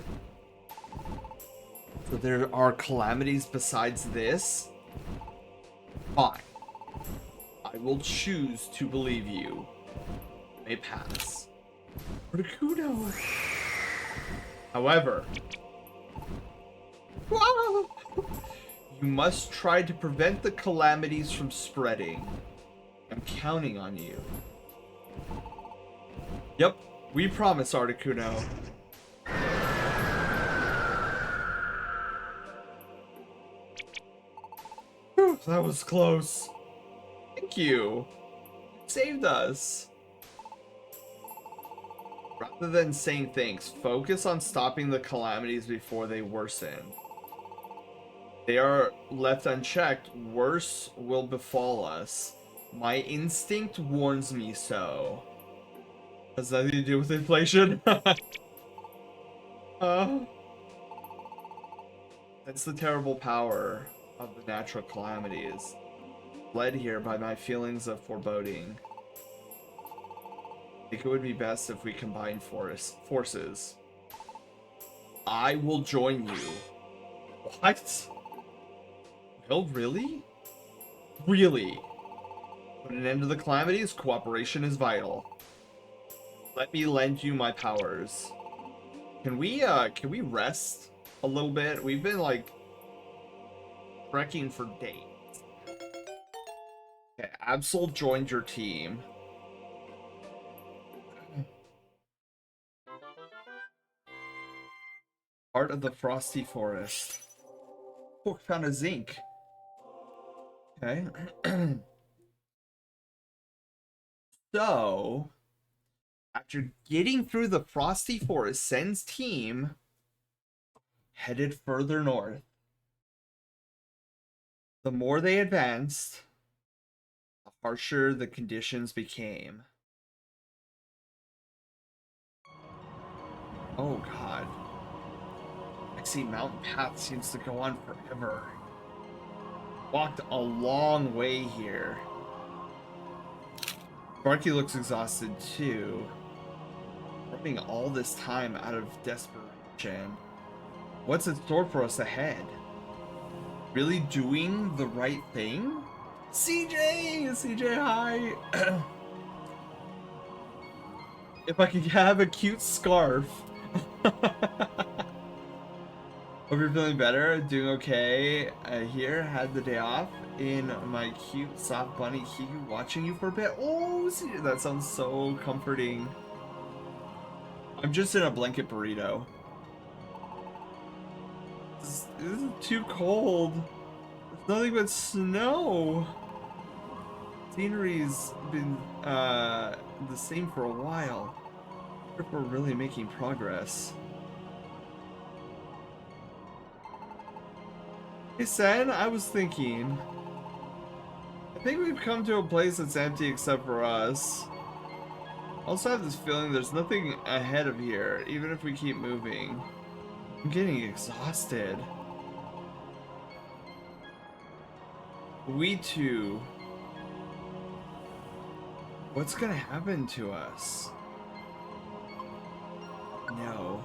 So there are calamities besides this? Fine. I will choose to believe you. May pass. Rakudo. However, you must try to prevent the calamities from spreading. I'm counting on you. Yep, we promise, Articuno. Whew, that was close. Thank you. You saved us. Rather than saying thanks, focus on stopping the calamities before they worsen. They are left unchecked, worse will befall us. My instinct warns me so. Has nothing to do with inflation? That's the terrible power of the natural calamities. Led here by my feelings of foreboding. I think it would be best if we combine forces. I will join you. What? Well, really? Really? Put an end to the calamities, cooperation is vital. Let me lend you my powers. Can we rest a little bit? We've been, like, trekking for days. Okay, Absol joined your team. Part of the frosty forest. Oh, found a zinc. Okay. So, after getting through the frosty forest, Sen's team headed further north. The more they advanced, the harsher the conditions became. Oh god. I see mountain path seems to go on forever. Walked a long way here. Sparky looks exhausted too. Running all this time out of desperation. What's in store for us ahead? Really doing the right thing? CJ! CJ, hi! If I could have a cute scarf. Hope you're feeling better. Doing okay. Here, had the day off in my cute soft bunny Kiku watching you for a bit. Oh, see, that sounds so comforting. I'm just in a blanket burrito. This is too cold. There's nothing but snow. Scenery's been the same for a while. I wonder if we're really making progress. Hey Sen, I was thinking. I think we've come to a place that's empty except for us. I also have this feeling there's nothing ahead of here, even if we keep moving. I'm getting exhausted. We too. What's gonna happen to us? No.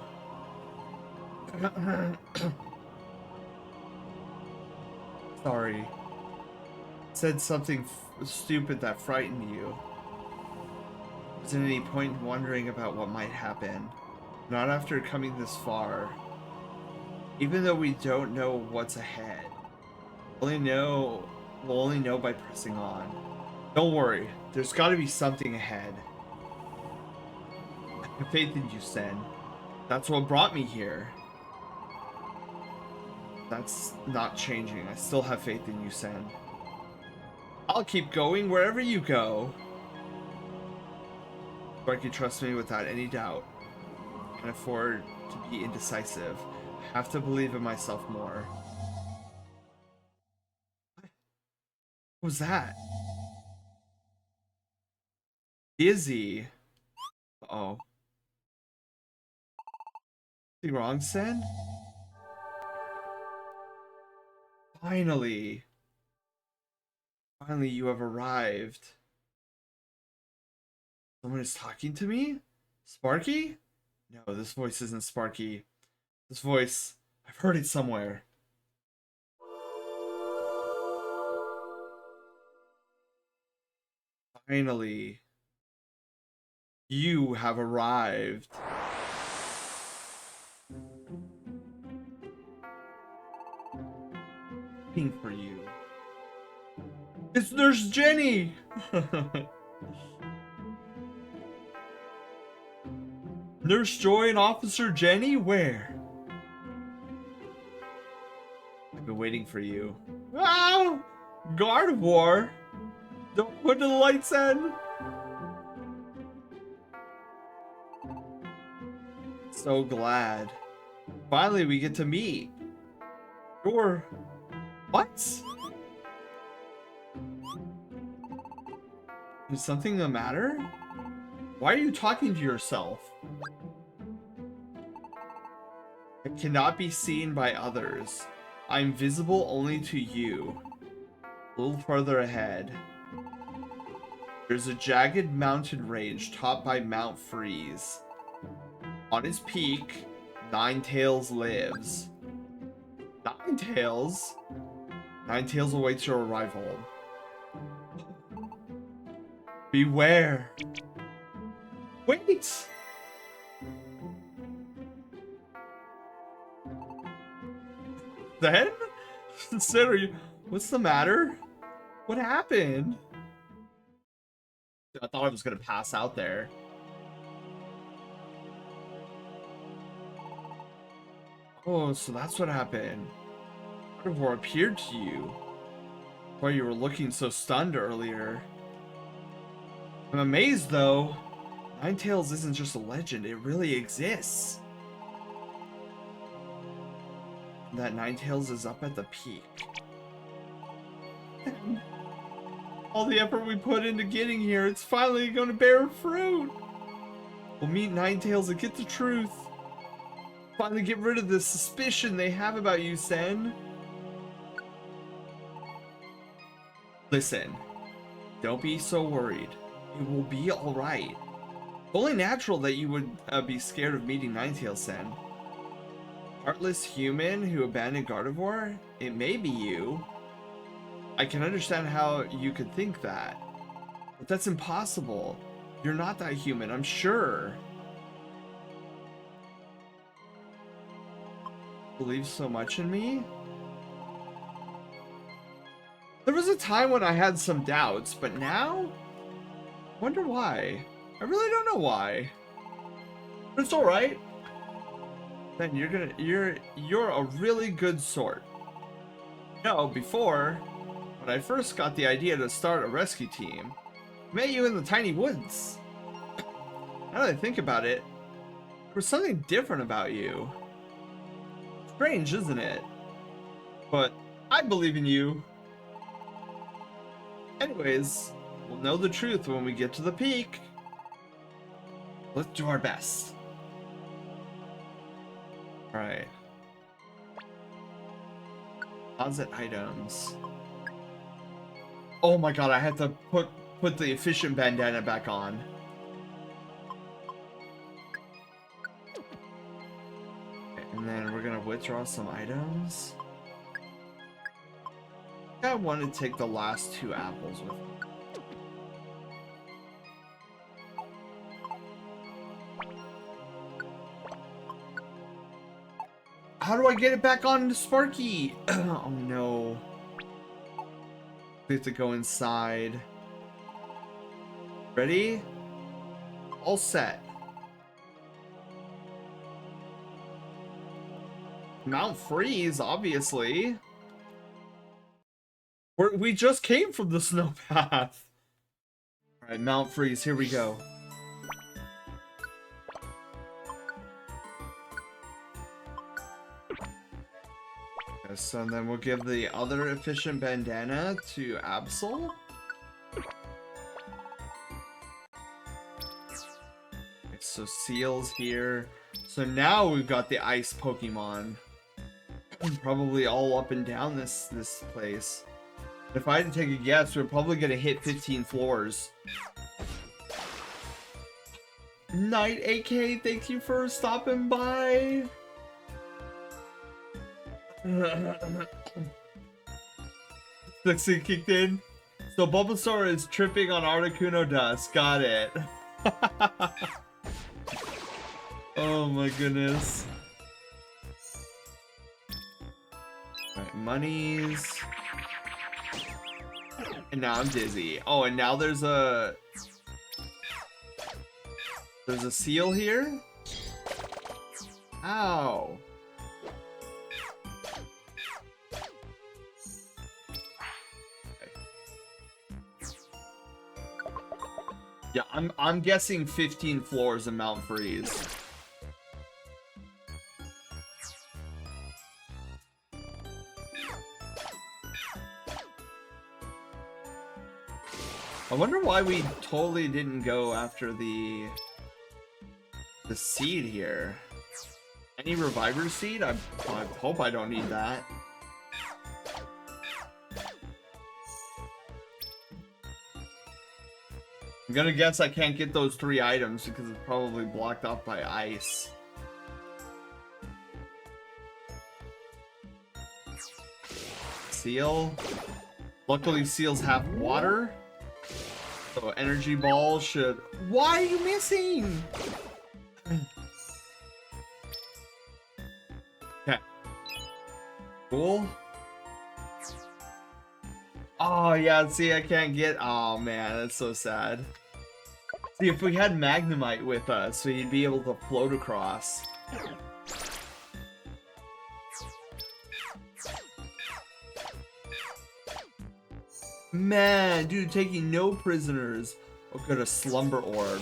Sorry. Said something stupid that frightened you. Isn't any point in wondering about what might happen? Not after coming this far. Even though we don't know what's ahead. We'll only know by pressing on. Don't worry, there's gotta be something ahead. I have faith in you, Sen. That's what brought me here. That's not changing. I still have faith in you, Sen. I'll keep going wherever you go. But you trust me without any doubt. I can afford to be indecisive. I have to believe in myself more. What was that? Dizzy. Uh-oh. Anything wrong, Sen? Finally. Finally, you have arrived. Someone is talking to me? Sparky? No, this voice isn't Sparky. This voice, I've heard it somewhere. Finally, you have arrived. Waiting for you. It's Nurse Jenny! Nurse Joy and Officer Jenny? Where? I've been waiting for you. Ah! Gardevoir! Don't put the lights in! So glad. Finally, we get to meet. Sure. What? Is something the matter? Why are you talking to yourself? I cannot be seen by others. I'm visible only to you. A little further ahead. There's a jagged mountain range topped by Mount Freeze. On its peak, Ninetales lives. Ninetales? Ninetales awaits your arrival. Beware. Wait! Then? Consider what's the matter? What happened? I thought I was gonna pass out there. Oh, so that's what happened. Gardevoir appeared to you. Why you were looking so stunned earlier. I'm amazed though. Ninetales isn't just a legend, it really exists. That Ninetales is up at the peak. All the effort we put into getting here, it's finally gonna bear fruit. We'll meet Ninetales and get the truth. Finally get rid of the suspicion they have about you, Sen. Listen, don't be so worried. It will be alright. It's only natural that you would be scared of meeting Ninetales, Sen. Heartless human who abandoned Gardevoir? It may be you. I can understand how you could think that. But that's impossible. You're not that human, I'm sure. Believe so much in me? There was a time when I had some doubts, but now? I wonder why. I really don't know why. But it's alright. Then you're a really good sort. No, before, when I first got the idea to start a rescue team, I met you in the tiny woods. Now that I think about it, there was something different about you. Strange, isn't it? But I believe in you. Anyways, we'll know the truth when we get to the peak. Let's do our best. Alright. Deposit items. Oh my god, I had to put the efficient bandana back on. And then we're gonna withdraw some items. I want to take the last 2 apples with me. How do I get it back on to Sparky? Oh no. We have to go inside. Ready? All set. Mount Freeze, obviously. We just came from the snow path. Alright, Mount Freeze, here we go. So then we'll give the other efficient bandana to Absol. So Seal's here. So now we've got the ice Pokemon. Probably all up and down this place. If I had to take a guess, we're probably gonna hit 15 floors. Night AK, thank you for stopping by. Dixie kicked in. So Bulbasaur is tripping on Articuno dust. Got it. Oh my goodness. Alright, monies. And now I'm dizzy. Oh, and now there's a seal here? Ow. Yeah, I'm guessing 15 floors in Mount Freeze. I wonder why we totally didn't go after the seed here. Any reviver seed? I hope I don't need that. I'm gonna guess I can't get those 3 items because it's probably blocked off by ice. Seal. Luckily, seals have water. So energy ball should... Why are you missing? Okay. Cool. Oh, yeah, see, I can't get... Oh, man, that's so sad. See, if we had Magnemite with us, so you'd be able to float across. Man, dude, taking no prisoners. Oh, good, a Slumber Orb.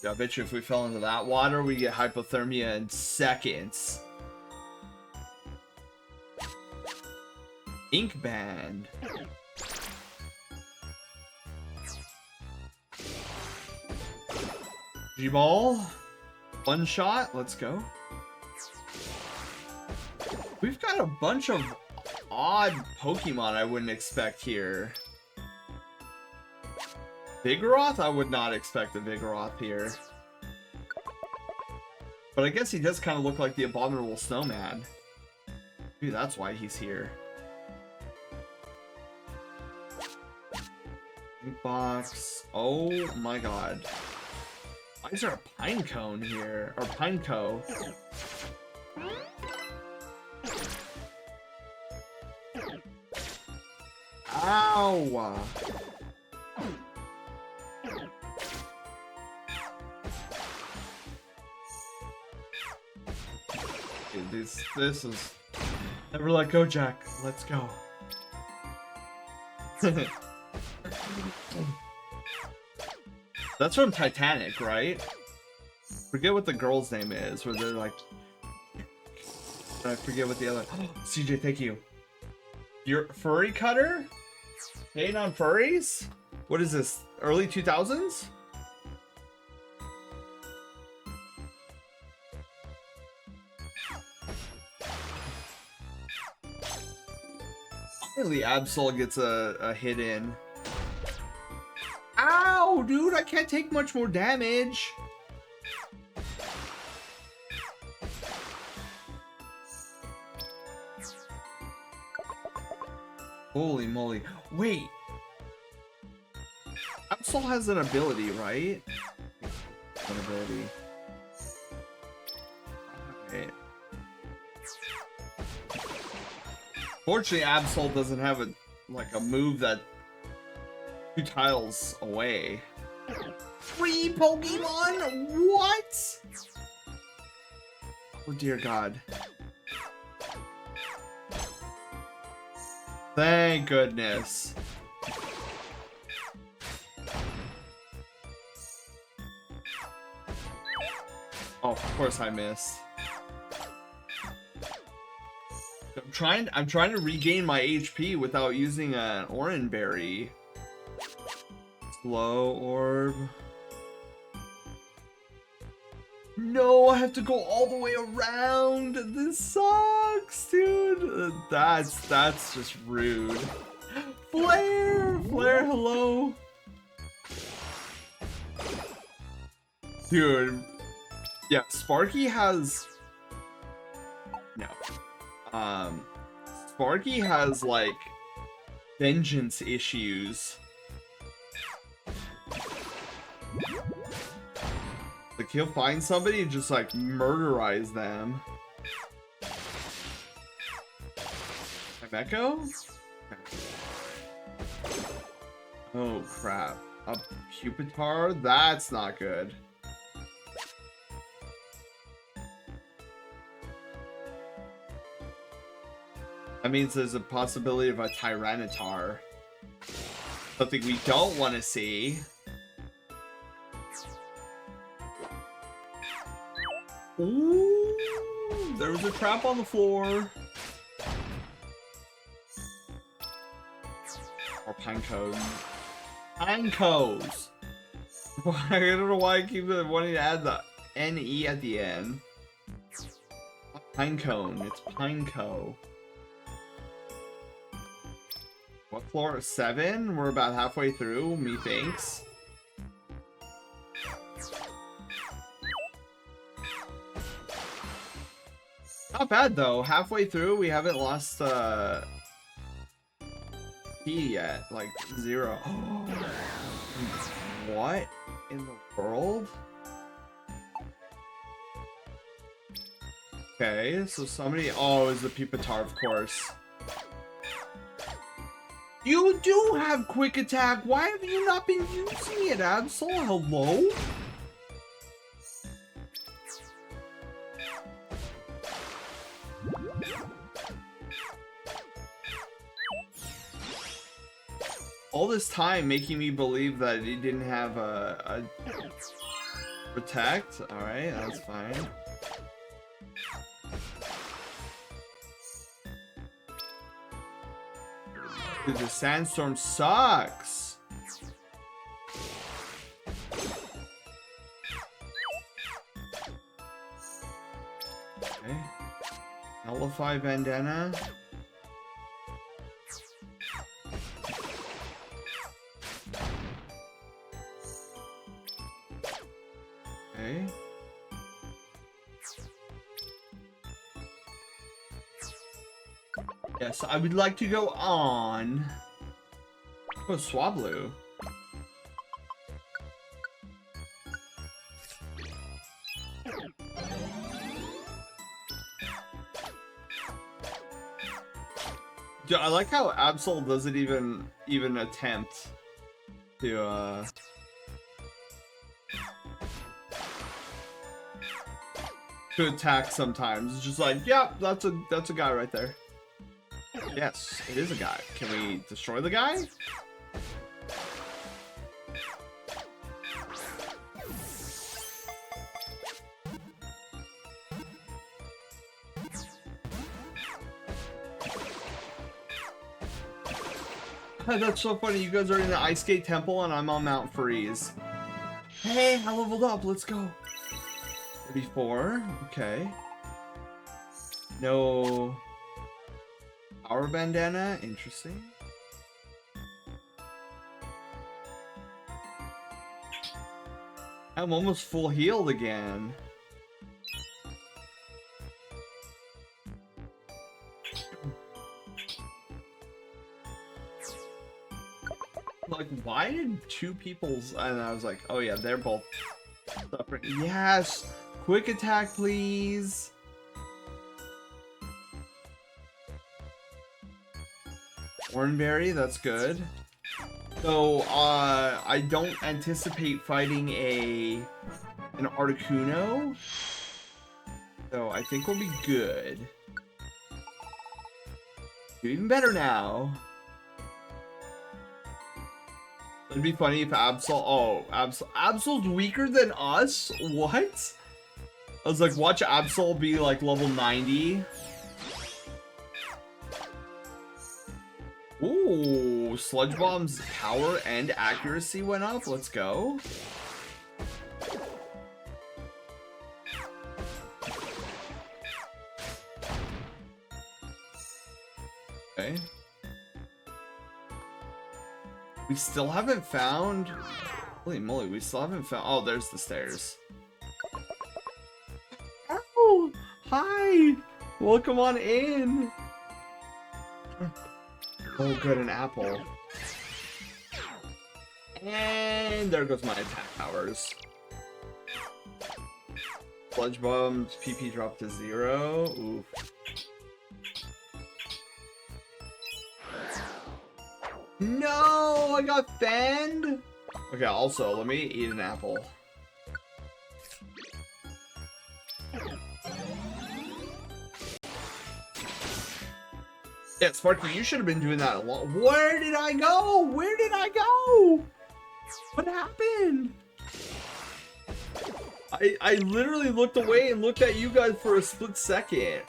Yeah, I bet you if we fell into that water, we get hypothermia in seconds. Ink Band. G-Ball. One shot, let's go. We've got a bunch of odd Pokemon I wouldn't expect here. Vigoroth? I would not expect a Vigoroth here. But I guess he does kind of look like the Abominable Snowman. Maybe that's why he's here. Box. Oh my god. Why is there a pine cone here? Or pine co? Ow! Dude, this is... Never let go, Jack. Let's go. That's from Titanic, right? Forget what the girl's name is, where they're like... I forget what the other... CJ, thank you. Your furry cutter? Hating on furries? What is this? Early 2000s? Finally, Absol gets a hit in. Ow, dude, I can't take much more damage. Holy moly. Wait. Absol has an ability, right? An ability. Okay. Fortunately, Absol doesn't have a move that 2 tiles away. 3 Pokemon? What? Oh dear God. Thank goodness. Oh, of course I missed. I'm trying to regain my HP without using an Oran Berry. Slow orb. No, I have to go all the way around. This sucks, dude. That's just rude. Flare, hello. Dude. Yeah, Sparky has... No. Sparky has, like, vengeance issues. Like, he'll find somebody and just, like, murderize them. My Meko? Okay. Oh, crap. A Pupitar? That's not good. That means there's a possibility of a Tyranitar. Something we don't want to see. Ooh, there was a trap on the floor. Or Pineco's. Pineco's! I don't know why I keep wanting to add the NE at the end. Pinecone, it's Pineco. What floor? 7? We're about halfway through, methinks. Not bad though. Halfway through, we haven't lost key yet. Like 0. What in the world? Okay, so somebody. Oh, it's the Pupitar, of course. You do have quick attack. Why have you not been using it, Absol? Hello? All this time making me believe that he didn't have a protect. Alright, that's fine. Dude, the sandstorm sucks. Okay. Nullify bandana. Okay. Yes, I would like to go on. Oh, Swablu. Dude, I like how Absol doesn't even attempt to attack sometimes. It's just like, yeah, that's a guy right there. Yes, it is a guy. Can we destroy the guy? That's so funny. You guys are in the Ice Skate Temple and I'm on Mount Freeze. Hey, I leveled up. Let's go. 34. Okay. No power bandana. Interesting. I'm almost full healed again. Like, why did two people's... And I was like, oh yeah, they're both suffering. Yes! Quick attack, please! Oranberry, that's good. So, I don't anticipate fighting an Articuno. So, I think we'll be good. Even better now. It'd be funny if Absol... Oh, Absol's weaker than us? What? I was like, watch Absol be like level 90. Ooh, Sludge Bomb's power and accuracy went up. Let's go. Okay. We still haven't found... Holy moly, we still haven't found... Oh, there's the stairs. Oh, hi! Welcome on in! Oh, good, an apple. And there goes my attack powers. Sludge Bomb's PP dropped to 0. Oof. No, I got fanned. Okay, also, let me eat an apple. Yeah, Sparky, you should have been doing that a lot. Where did I go? Where did I go? What happened? I literally looked away and looked at you guys for a split second.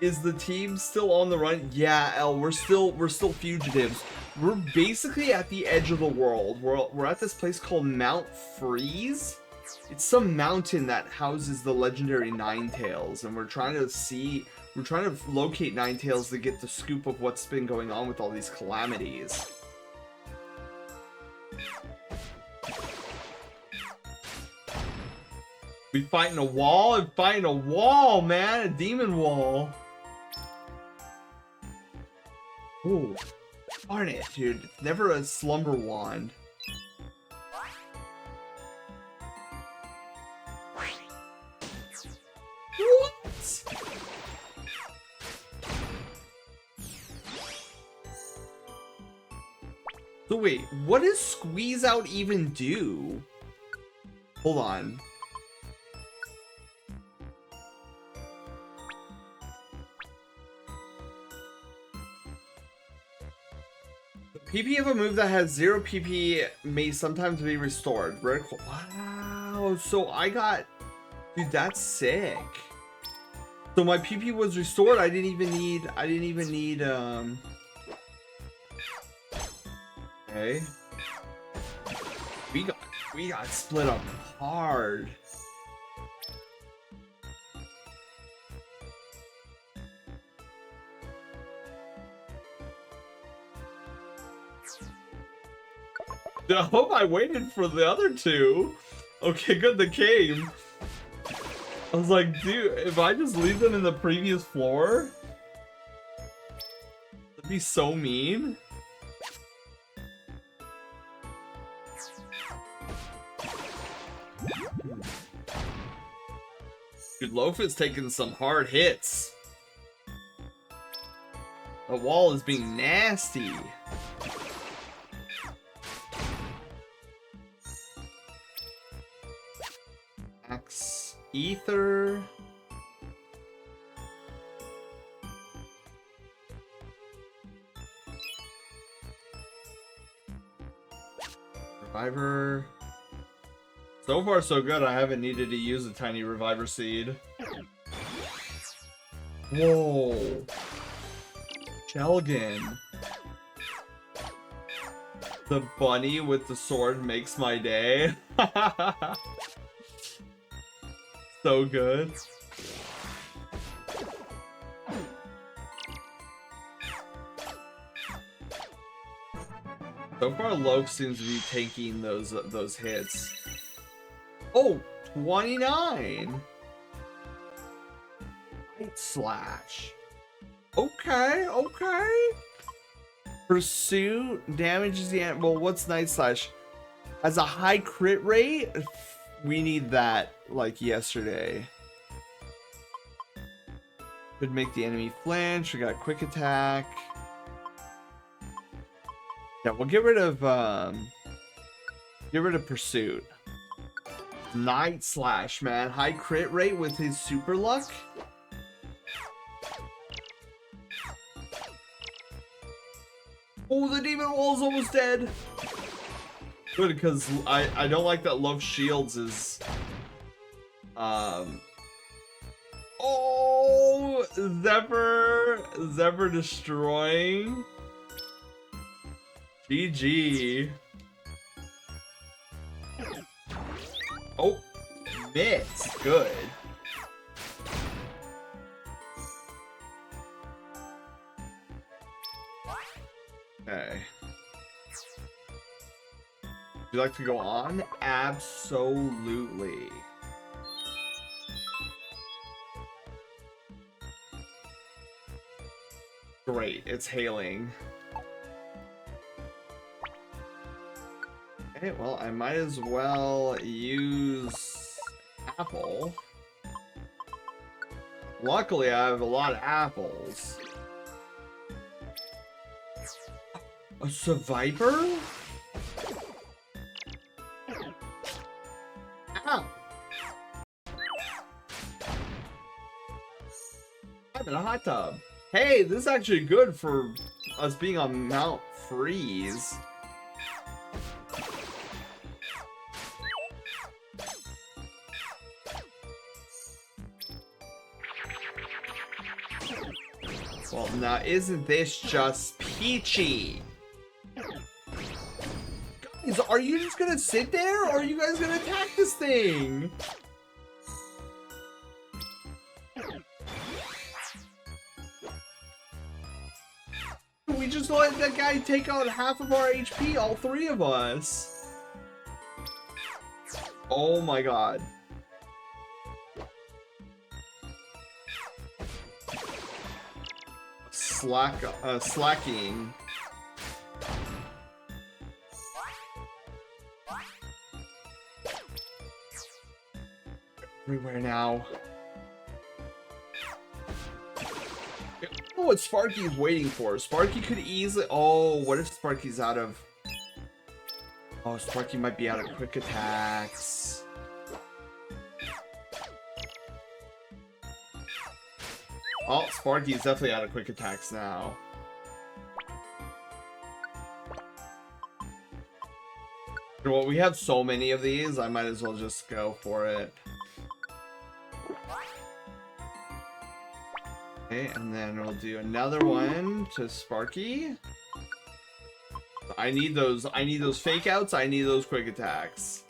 Is the team still on the run? Yeah, El, we're still fugitives. We're basically at the edge of the world. We're at this place called Mount Freeze. It's some mountain that houses the legendary Ninetales, and we're trying to locate Ninetales to get the scoop of what's been going on with all these calamities. We fighting a wall? I'm fighting a wall, man! A demon wall! Ooh. Darn it, dude. It's never a slumber wand. What? So wait, what does squeeze out even do? Hold on. PP of a move that has 0 PP may sometimes be restored. Very cool. Wow, so I got... Dude, that's sick. So my PP was restored. I didn't even need, Okay. We got split up hard. I hope I waited for the other two. Okay, good, they came. I was like, dude, if I just leave them in the previous floor, that'd be so mean. Dude, Loaf is taking some hard hits. The wall is being nasty. Max Ether. Reviver. So far, so good. I haven't needed to use a tiny reviver seed. Whoa. Shelgin. The bunny with the sword makes my day. So good. So far, Loaf seems to be taking those hits. Oh, 29. Light slash. Okay, okay. Pursuit damages the ant. Well, what's Night Slash? Has a high crit rate? We need that like yesterday. Could make the enemy flinch. We got quick attack. Yeah, we'll get rid of pursuit. Night Slash, man. High crit rate with his super luck. Oh, the demon wall's almost dead. Good, because I don't like that Love Shields is oh, Zephyr destroying. GG. Oh, miss. Good. Okay. Would you like to go on? Absolutely. Great, it's hailing. Okay, well, I might as well use apple. Luckily, I have a lot of apples. A survivor? Ow! I'm in a hot tub. Hey, this is actually good for us being on Mount Freeze. Well, now isn't this just peachy? Guys, are you just gonna sit there, or are you guys gonna attack this thing? We just let that guy take out half of our HP, all three of us. Oh my god. Slacking. Everywhere now. Oh, what Sparky's waiting for. Sparky could easily... Oh, what if Sparky's out of... Oh, Sparky might be out of quick attacks. Oh, Sparky is definitely out of quick attacks now. Well, we have so many of these, I might as well just go for it. Okay, and then we'll do another one to Sparky. I need those fake outs, I need those quick attacks.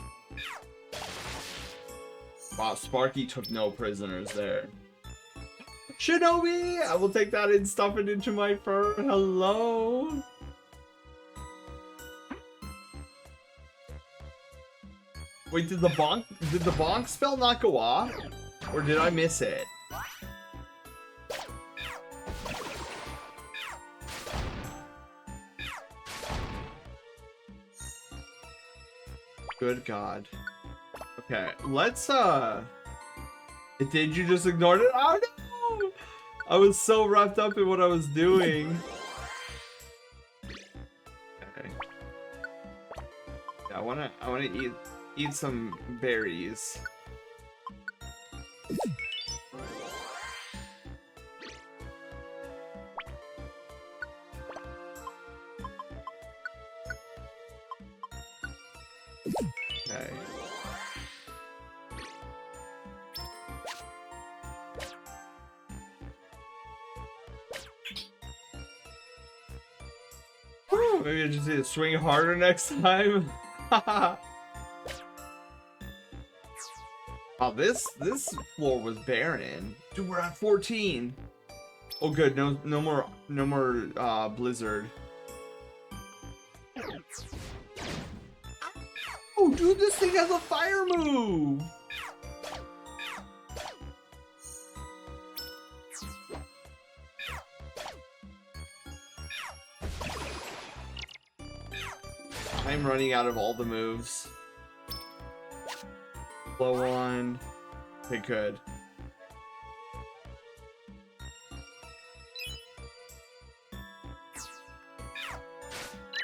Wow, Sparky took no prisoners there. Shinobi! I will take that and stuff it into my fur. Hello? Wait, did the bonk spell not go off? Or did I miss it? Good God. Okay, let's Did you just ignore it? Oh no! I was so wrapped up in what I was doing. Okay. Yeah, I wanna eat some berries. Okay. Whew, maybe I just need to swing harder next time. Oh, this floor was barren. Dude, we're at 14. Oh, good. No more blizzard. Oh, dude, this thing has a fire move. I'm running out of all the moves. Blow one. Okay, good.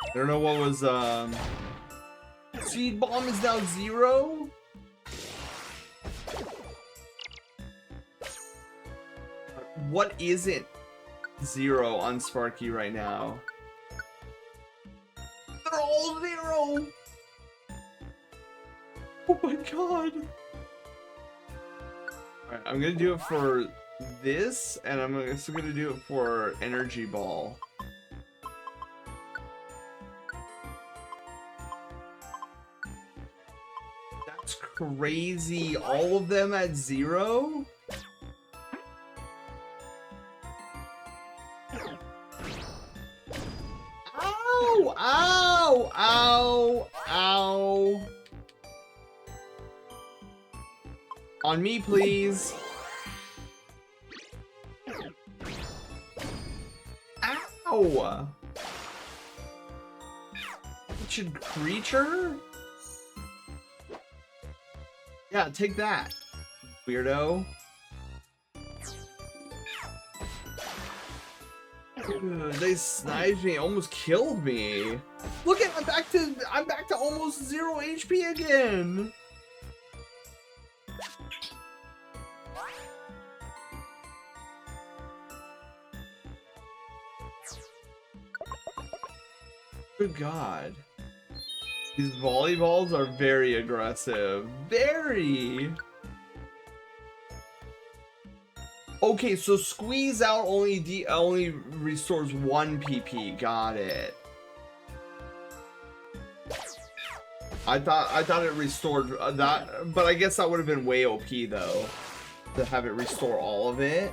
I don't know what was, Seed Bomb is now 0? What isn't 0 on Sparky right now? They're all 0! Oh my god! Alright, I'm gonna do it for this, and I'm also gonna do it for Energy Ball. That's crazy. All of them at 0? Ow! Ow! Ow! Ow! On me, please. Ow! Wretched creature? Yeah, take that, weirdo. Dude, they sniped me, almost killed me. Look at, I'm back to almost 0 HP again. Good God. These volleyballs are very aggressive. Very! Okay, so squeeze out only restores 1 PP. Got it. I thought it restored that, but I guess that would have been way OP though, to have it restore all of it.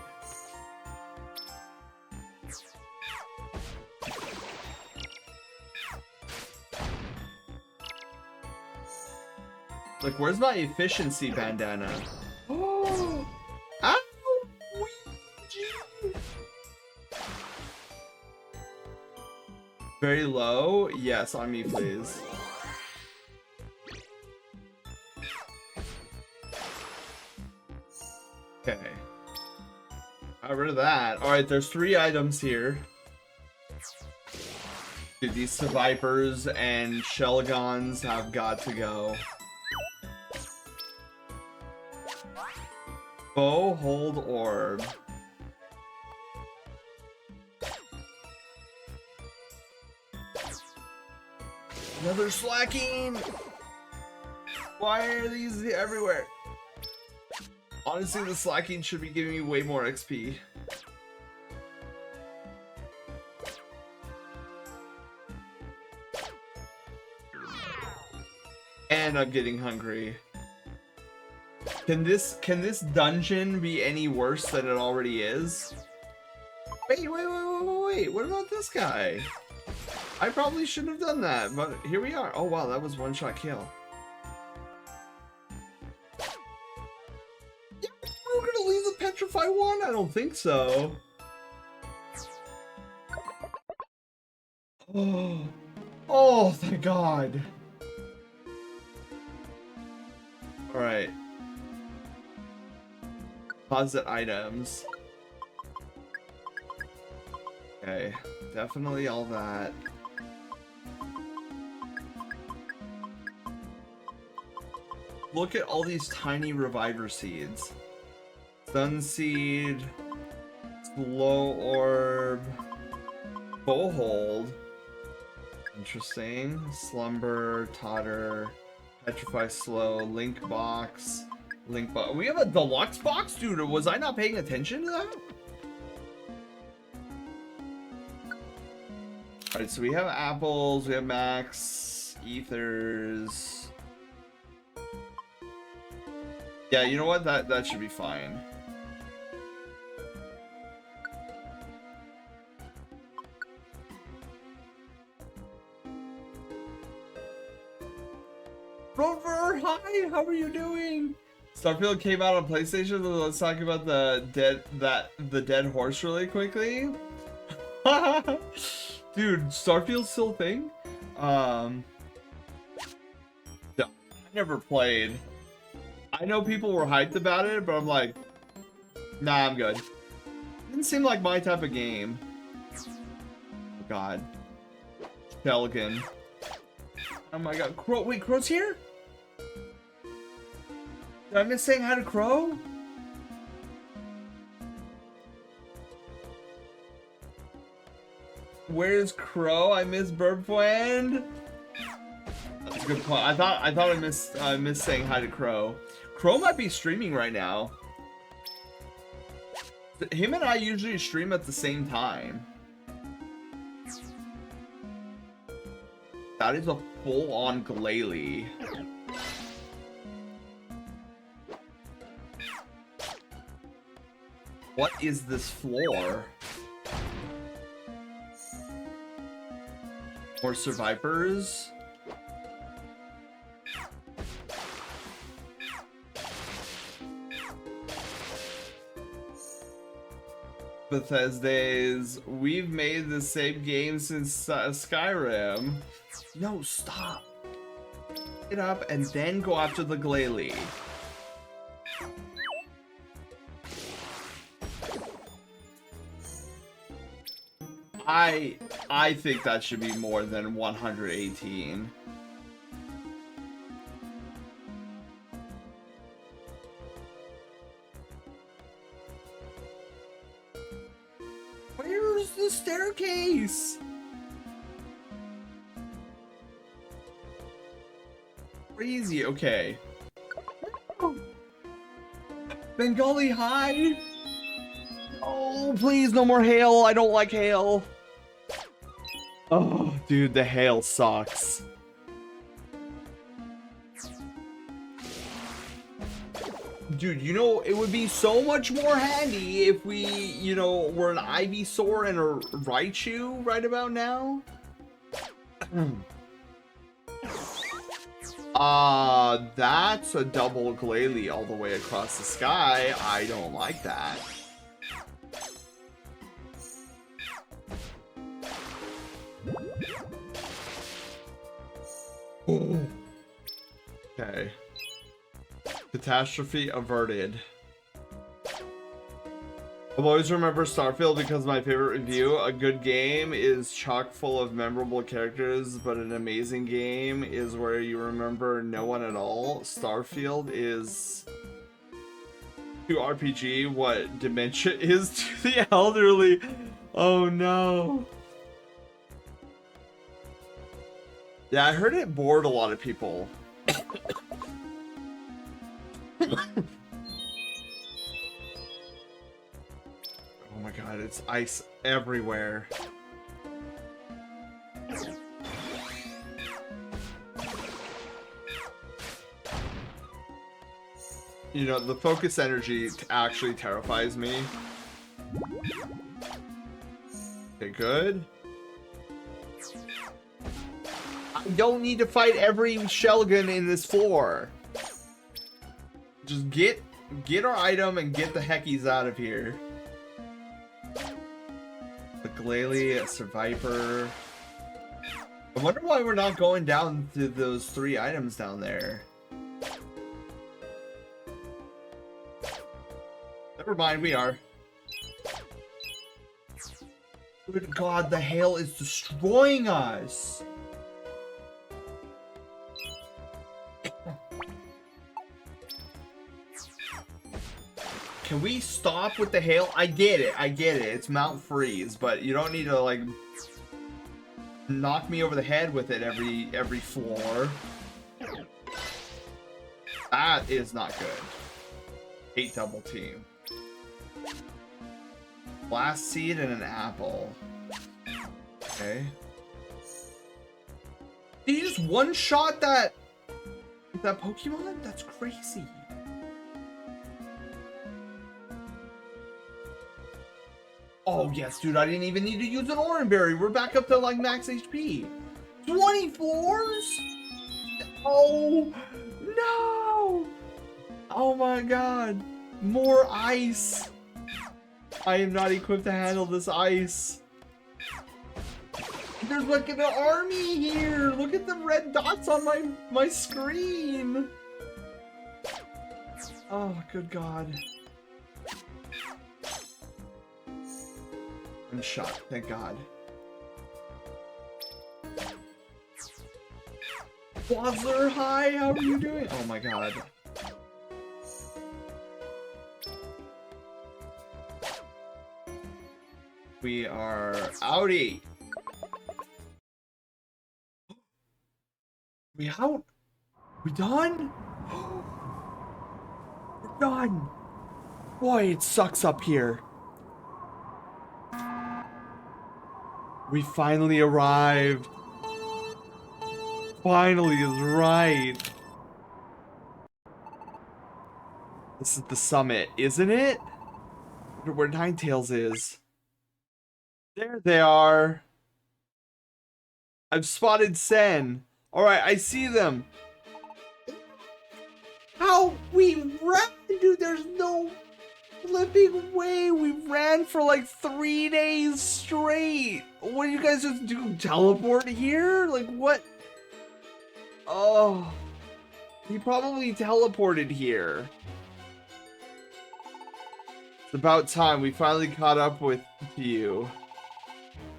Like, where's my efficiency bandana? Oh! Ow! Ouija! Very low? Yes, on me, please. Okay. Got rid of that. Alright, there's 3 items here. Dude, these Vipers and Shellgons have got to go. Bow, hold, orb. Another slacking! Why are these everywhere? Honestly, the slacking should be giving me way more XP. And I'm getting hungry. Can this dungeon be any worse than it already is? Wait, what about this guy? I probably shouldn't have done that, but here we are. Oh wow, that was one-shot kill. Yeah, we're gonna leave the Petrify one? I don't think so. Oh, oh, thank God. All right. Deposit items. Okay, definitely all that. Look at all these tiny reviver seeds. Sun seed, slow orb, bowhold. Interesting. Slumber, totter, petrify slow, link box, link box. We have a deluxe box, dude. Was I not paying attention to that? All right, so we have apples, we have max, ethers. Yeah, you know what? That should be fine. Rover, hi, how are you doing? Starfield came out on PlayStation. Let's talk about the dead horse really quickly. Dude, Starfield's still a thing. I never played. I know people were hyped about it, but I'm like, nah, I'm good. Didn't seem like my type of game. Oh God, Pelican. Oh my God, Crow. Wait, Crow's here? Did I miss saying hi to Crow? Where's Crow? I miss Birdfriend. That's a good point. I thought I missed saying hi to Crow. Crow might be streaming right now. Him and I usually stream at the same time. That is a full-on Glalie. What is this floor? More survivors? Bethesda's, we've made the same game since Skyrim. No, stop. Get up and then go after the Glalie. I think that should be more than 118. Where's the staircase? Crazy, okay. Bengali, hi! Oh, please, no more hail. I don't like hail. Oh, dude, the hail sucks. Dude, you know, it would be so much more handy if we, you know, were an Ivysaur and a Raichu right about now. That's a double Glalie all the way across the sky. I don't like that. Okay. Catastrophe averted. I'll always remember Starfield because my favorite review. A good game is chock full of memorable characters, but an amazing game is where you remember no one at all. Starfield is to RPG what dementia is to the elderly. Oh no. Yeah, I heard it bored a lot of people. Oh my God, it's ice everywhere. You know, the focus energy actually terrifies me. Okay, good. I don't need to fight every Shelgon in this floor. Just get our item and get the heckies out of here. The Glalie, a Survivor. I wonder why we're not going down to those 3 items down there. Never mind, we are. Good God, the hail is destroying us. Can we stop with the hail? I get it. It's Mount Freeze, but you don't need to like knock me over the head with it every floor. That is not good. Hate double team. Blast seed and an apple. Okay. Did you just one-shot that Pokemon? That's crazy. Oh yes, dude, I didn't even need to use an Orange Berry. We're back up to like max HP. 24s? Oh no! Oh my god. More ice. I am not equipped to handle this ice. There's like an army here. Look at the red dots on my screen. Oh, good god. I'm shot, thank god. Wazzler, hi, how are you doing? Oh my god. We are outie. We out? We done? We're done. Boy, it sucks up here. We finally arrived. Finally is right. This is the summit, isn't it? I wonder where Ninetales is. There they are. I've spotted Sen. Alright, I see them. How we ran, dude, there's no flipping way. We ran for like 3 days straight. What do you guys just do? Teleport here? Like what? Oh, he probably teleported here. It's about time we finally caught up with you.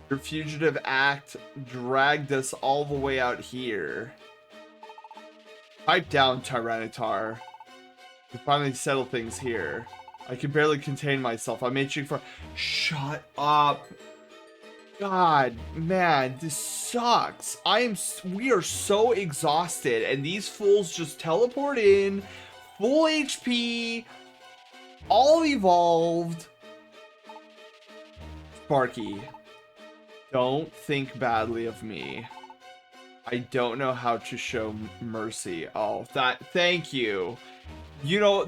Your fugitive act dragged us all the way out here. Pipe down, Tyranitar. We finally settle things here. I can barely contain myself. I'm itching for... Shut up. God, man, this sucks. We are so exhausted, and these fools just teleport in, full HP, all evolved. Sparky, don't think badly of me. I don't know how to show mercy. Oh, thank you. You know,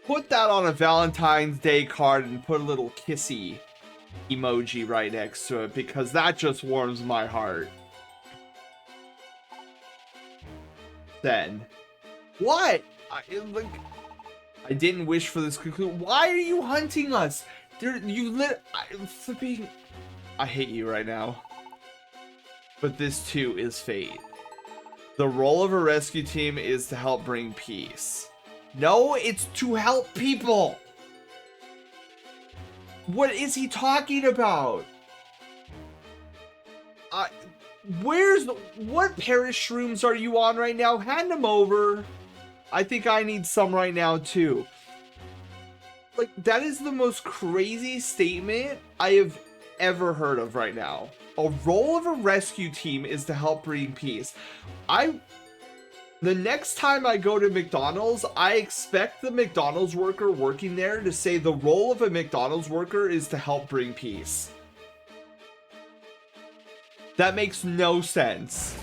put that on a Valentine's Day card and put a little kissy emoji right next to it, because that just warms my heart. Then what? I didn't wish for this conclusion. Why are you hunting us? I hate you right now. But this too is fate. The role of a rescue team is to help bring peace. No, it's to help people. What is he talking about? What Parish shrooms are you on right now? Hand them over. I think I need some right now too. Like, that is the most crazy statement I have ever heard of right now. A role of a rescue team is to help bring peace. The next time I go to McDonald's, I expect the McDonald's worker working there to say the role of a McDonald's worker is to help bring peace. That makes no sense.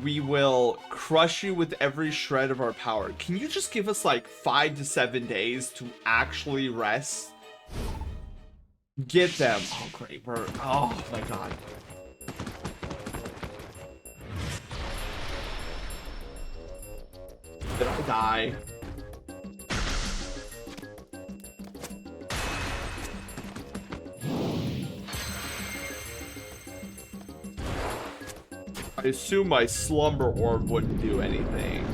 We will crush you with every shred of our power. Can you just give us like 5 to 7 days to actually rest? Get them. Oh, great. Oh my god. Did I die? I assume my slumber orb wouldn't do anything.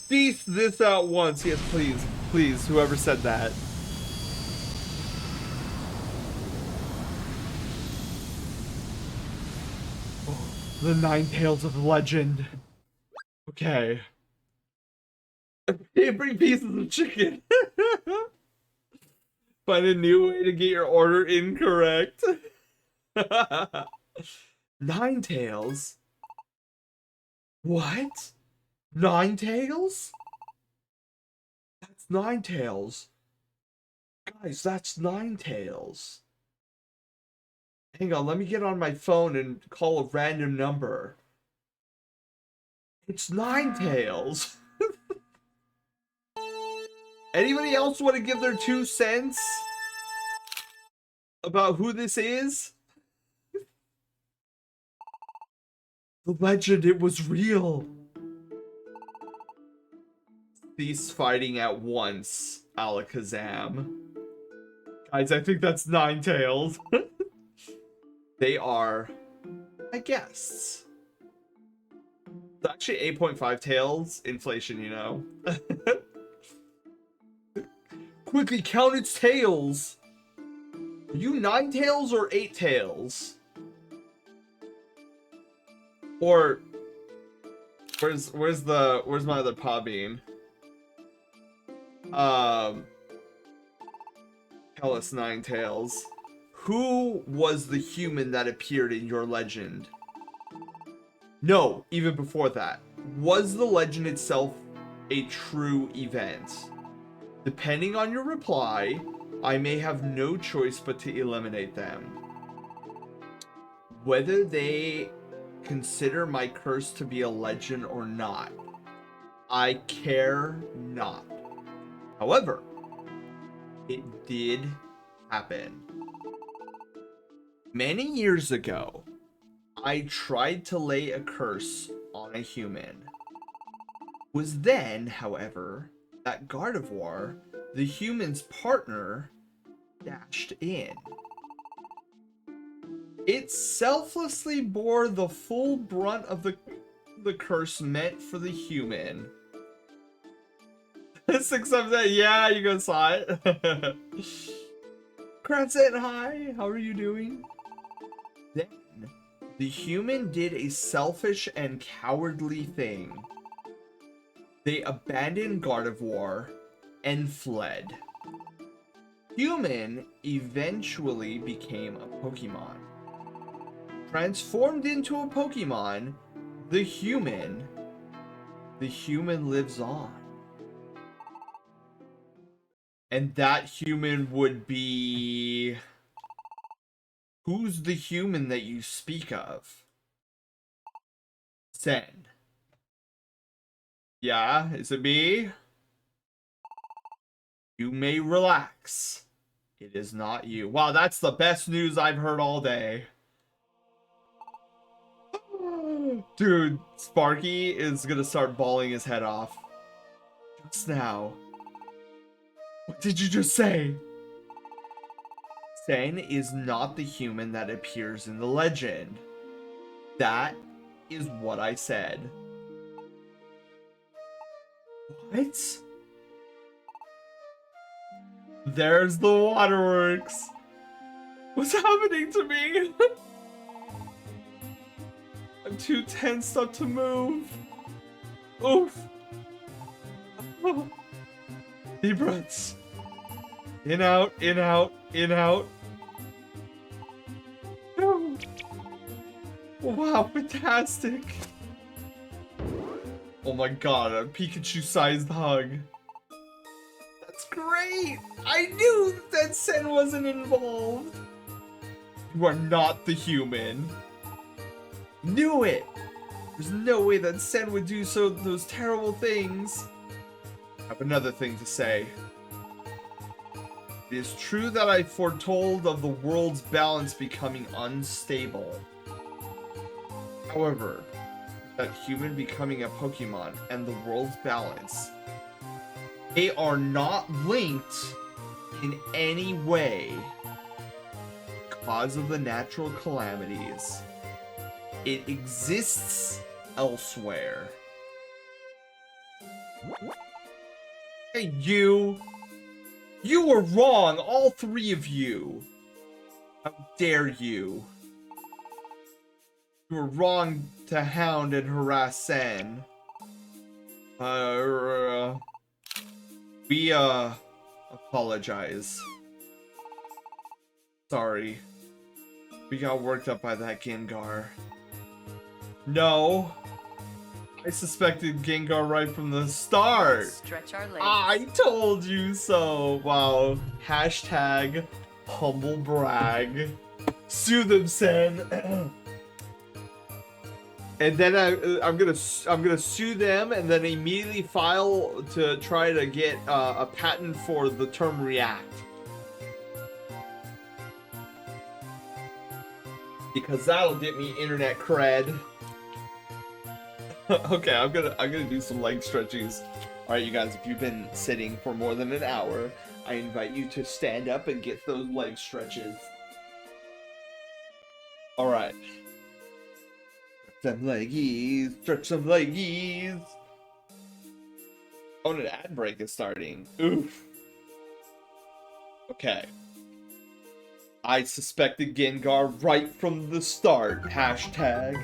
Cease this at once. Yes, please. Please, whoever said that. Oh, the Nine Tails of Legend. Okay. Bring pieces of chicken. Find a new way to get your order incorrect. Nine Tails? What? Nine Tails? That's Nine Tails. Guys, that's Nine Tails. Hang on, let me get on my phone and call a random number. It's Nine Tails. Anybody else want to give their 2 cents about who this is? The legend, it was real. Cease fighting at once, Alakazam. Guys, I think that's Nine Tails. They are my guests. It's actually 8.5 tails inflation, you know. Quickly count its tails. Are you 9 tails or 8 tails? Or where's my other paw bean? Tell us, Nine Tails. Who was the human that appeared in your legend? No, even before that. Was the legend itself a true event? Depending on your reply, I may have no choice but to eliminate them. Whether they consider my curse to be a legend or not, I care not. However, it did happen. Many years ago, I tried to lay a curse on a human. Was then, however, that Gardevoir, the human's partner, dashed in. It selflessly bore the full brunt of the curse meant for the human. 6 times that, yeah, you guys saw it. Crescent, hi, how are you doing? Then, the human did a selfish and cowardly thing. They abandoned Gardevoir and fled. Human eventually became a Pokemon. Transformed into a Pokemon, the human lives on. And that human would be... Who's the human that you speak of? Sen. Yeah, is it me? You may relax. It is not you. Wow, that's the best news I've heard all day. Dude, Sparky is gonna start bawling his head off. Just now. What did you just say? Sen is not the human that appears in the legend. That is what I said. What? There's the waterworks. What's happening to me? I'm too tensed up to move. Oof. Oh. Deep breaths. In, out, in, out, in, out. Oh. Wow, fantastic. Oh my god, a Pikachu-sized hug. That's great! I knew that Sen wasn't involved. You are not the human. Knew it! There's no way that Sen would do those terrible things. I have another thing to say. It is true that I foretold of the world's balance becoming unstable. However, that human becoming a Pokemon and the world's balance, they are not linked in any way because of the natural calamities. It exists elsewhere. Hey, you! You were wrong, all three of you! How dare you! You were wrong to hound and harass Sen. We apologize. Sorry. We got worked up by that Gengar. No! I suspected Gengar right from the start! Stretch our legs. I told you so! Wow. Hashtag humble brag. Sue them, Sen. And then I'm gonna sue them, and then immediately file to try to get a patent for the term react, because that'll get me internet cred. Okay, I'm gonna do some leg stretches. All right, you guys, if you've been sitting for more than an hour, I invite you to stand up and get those leg stretches. All right. Some leggies, stretch some leggies. Oh, an ad break is starting. Oof. Okay. I suspected Gengar right from the start. Hashtag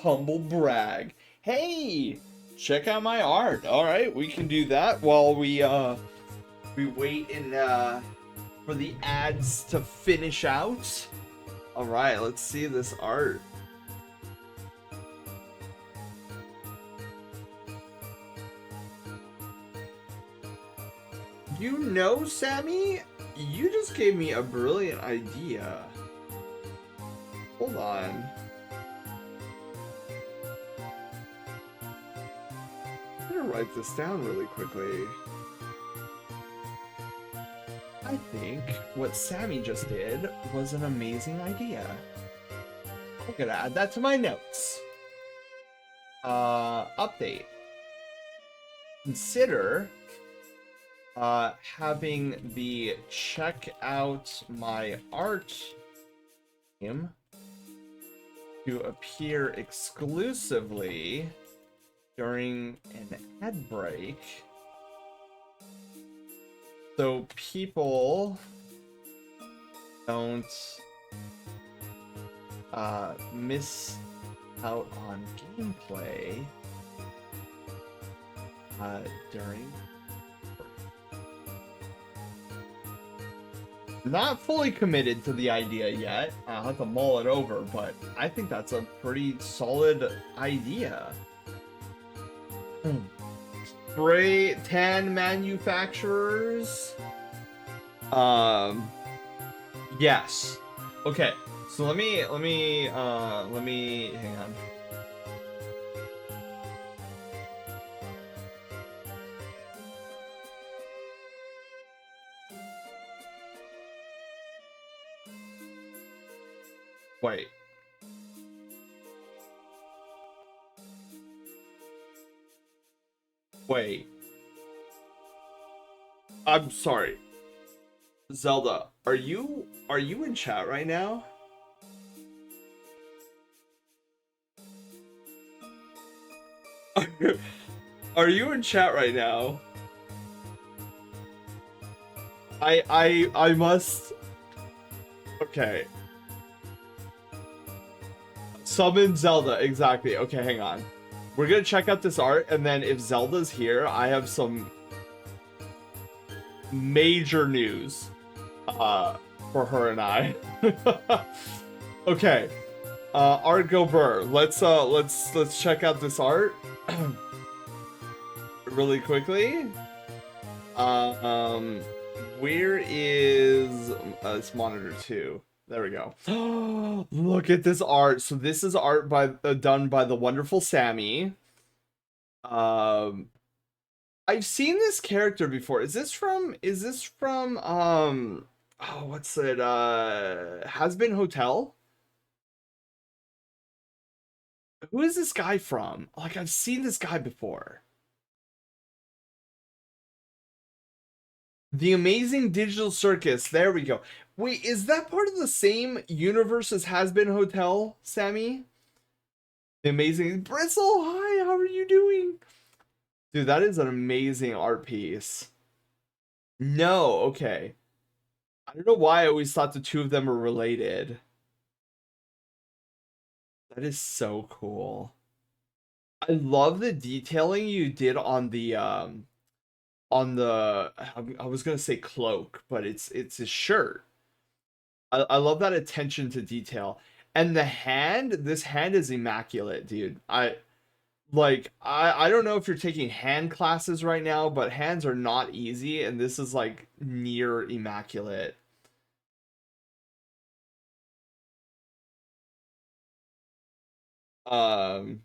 humble brag. Hey, check out my art. All right, we can do that while we wait for the ads to finish out. All right, let's see this art. You know, Sammy, you just gave me a brilliant idea. Hold on. I'm gonna write this down really quickly. I think what Sammy just did was an amazing idea. I'm gonna add that to my notes. Update. Consider having the check out my art him to appear exclusively during an ad break, so people don't miss out on gameplay during. Not fully committed to the idea yet. I'll have to mull it over, but I think that's a pretty solid idea. Spray tan manufacturers. Yes. Okay. So let me hang on. Wait. Wait. I'm sorry. Zelda, are you in chat right now? Are you in chat right now? I must. Okay. Summon Zelda, exactly. Okay, hang on. We're gonna check out this art, and then if Zelda's here, I have some major news for her and I. Okay. Art go Burr. Let's check out this art really quickly. Where is it's monitor 2? There we go. Look at this art. So this is art by done by the wonderful Sammy. I've seen this character before. Is this from oh, what's it? Has Been Hotel? Who is this guy from? Like, I've seen this guy before. The Amazing Digital Circus. There we go. Wait, is that part of the same universe as Has Been Hotel, Sammy? The Amazing Bristle, hi, how are you doing? Dude, that is an amazing art piece. No, okay. I don't know why I always thought the two of them were related. That is so cool. I love the detailing you did on the I was gonna say cloak, but it's his shirt. I love that attention to detail. And the hand, this hand is immaculate, dude. I don't know if you're taking hand classes right now, but hands are not easy, and this is like near immaculate. Um,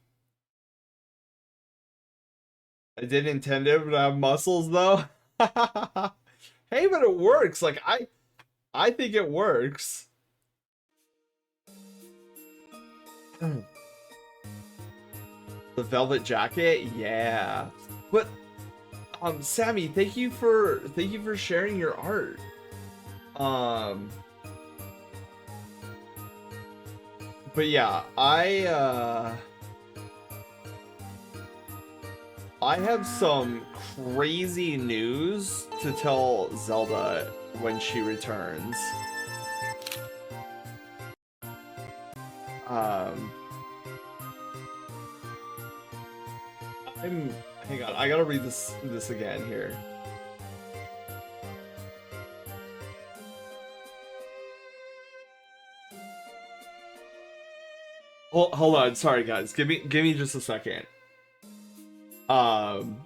I didn't intend it to have muscles though. Hey, but it works. Like I think it works. The velvet jacket, yeah. But Sammy, thank you for sharing your art. Um, but yeah, I have some crazy news to tell Zelda when she returns. Um, hang on, I gotta read this again here. Hold on, sorry guys. Give me just a second. Um,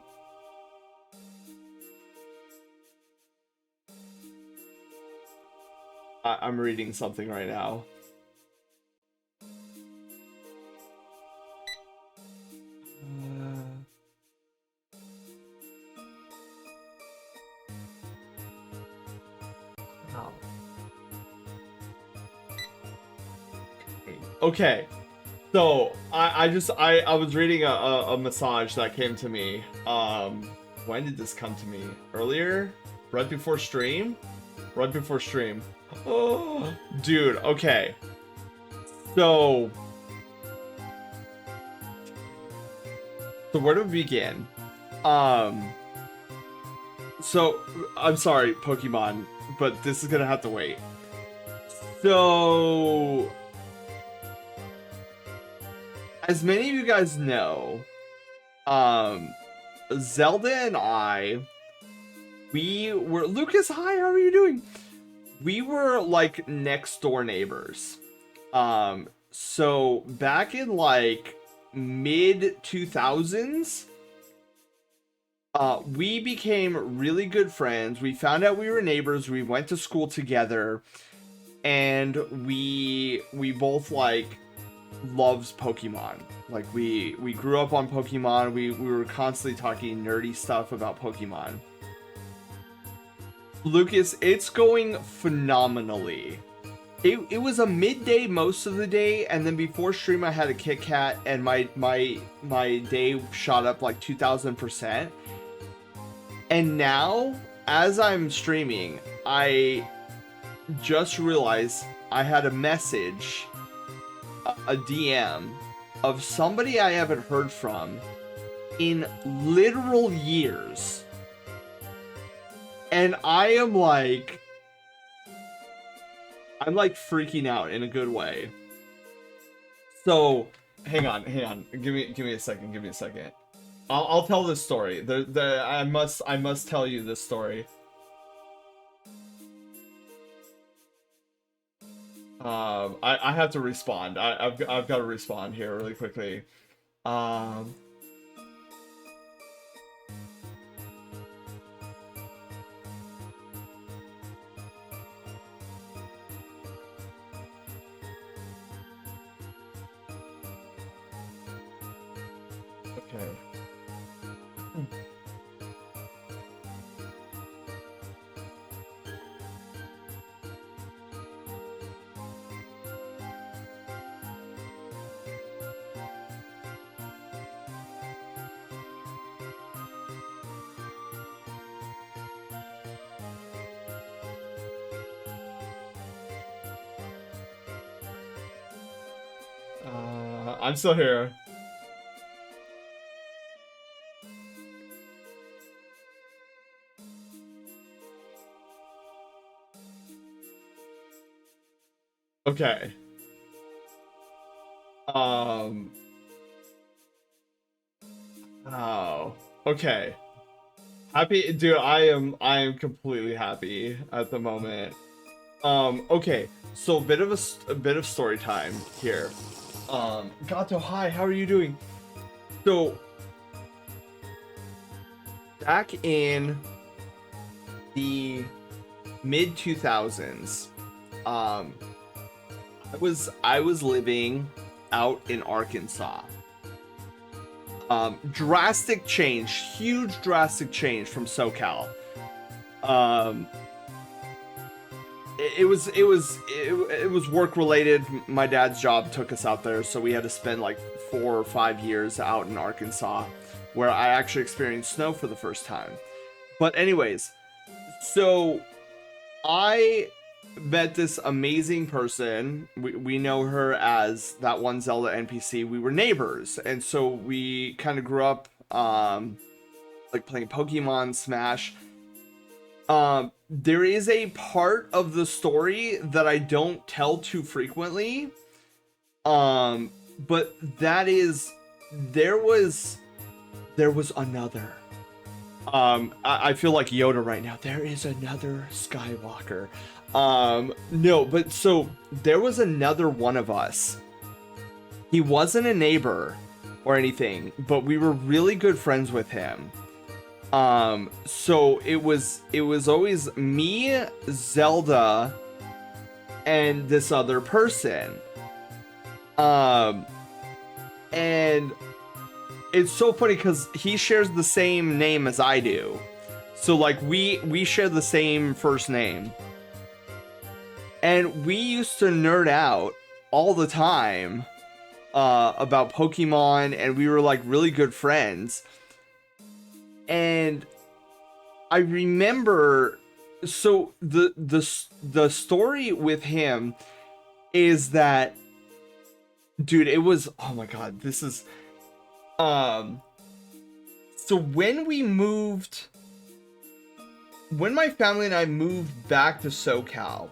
I'm reading something right now. Oh. Okay. So I was reading a massage that came to me. When did this come to me? Earlier? Right before stream? Right before stream. Oh, dude, okay. So where do we begin? Um so I'm sorry, Pokemon, but this is gonna have to wait. So as many of you guys know, um Zelda and we were Lucas, hi, how are you doing? We were like next door neighbors. So back in like mid 2000s, we became really good friends. We found out we were neighbors. We went to school together, and we both like loves Pokemon. Like we grew up on Pokemon. We were constantly talking nerdy stuff about Pokemon. Lucas, it's going phenomenally. It was a midday most of the day, and then before stream I had a Kit Kat, and my day shot up like 2000%. And now, as I'm streaming, I just realized I had a message, a DM of somebody I haven't heard from in literal years. And I'm like freaking out in a good way. So, hang on. Give me a second. Give me a second. I'll tell this story. I must tell you this story. I have to respond. I've got to respond here really quickly. Um, okay. I'm still here. Okay. Um. Oh. Okay. Happy, dude. I am completely happy at the moment. Okay. So a bit of story time here. Gato, hi. How are you doing? So back in the mid 2000s, um, I was living out in Arkansas. Drastic change, huge drastic change from SoCal. Um, it was work related. My dad's job took us out there, so we had to spend like 4 or 5 years out in Arkansas, where I actually experienced snow for the first time. But anyways, so I met this amazing person. We know her as that one Zelda NPC. We were neighbors, and so we kind of grew up like playing Pokemon Smash. There is a part of the story that I don't tell too frequently. But that is there was another. I feel like Yoda right now. There is another Skywalker. No, but so there was another one of us. He wasn't a neighbor or anything, but we were really good friends with him. So it was always me, Zelda, and this other person. Um, and it's so funny because he shares the same name as I do. So like we share the same first name. And we used to nerd out all the time about Pokemon, and we were like really good friends. And I remember, so the story with him is that, dude, it was, oh my god, this is um so when my family and I moved back to SoCal,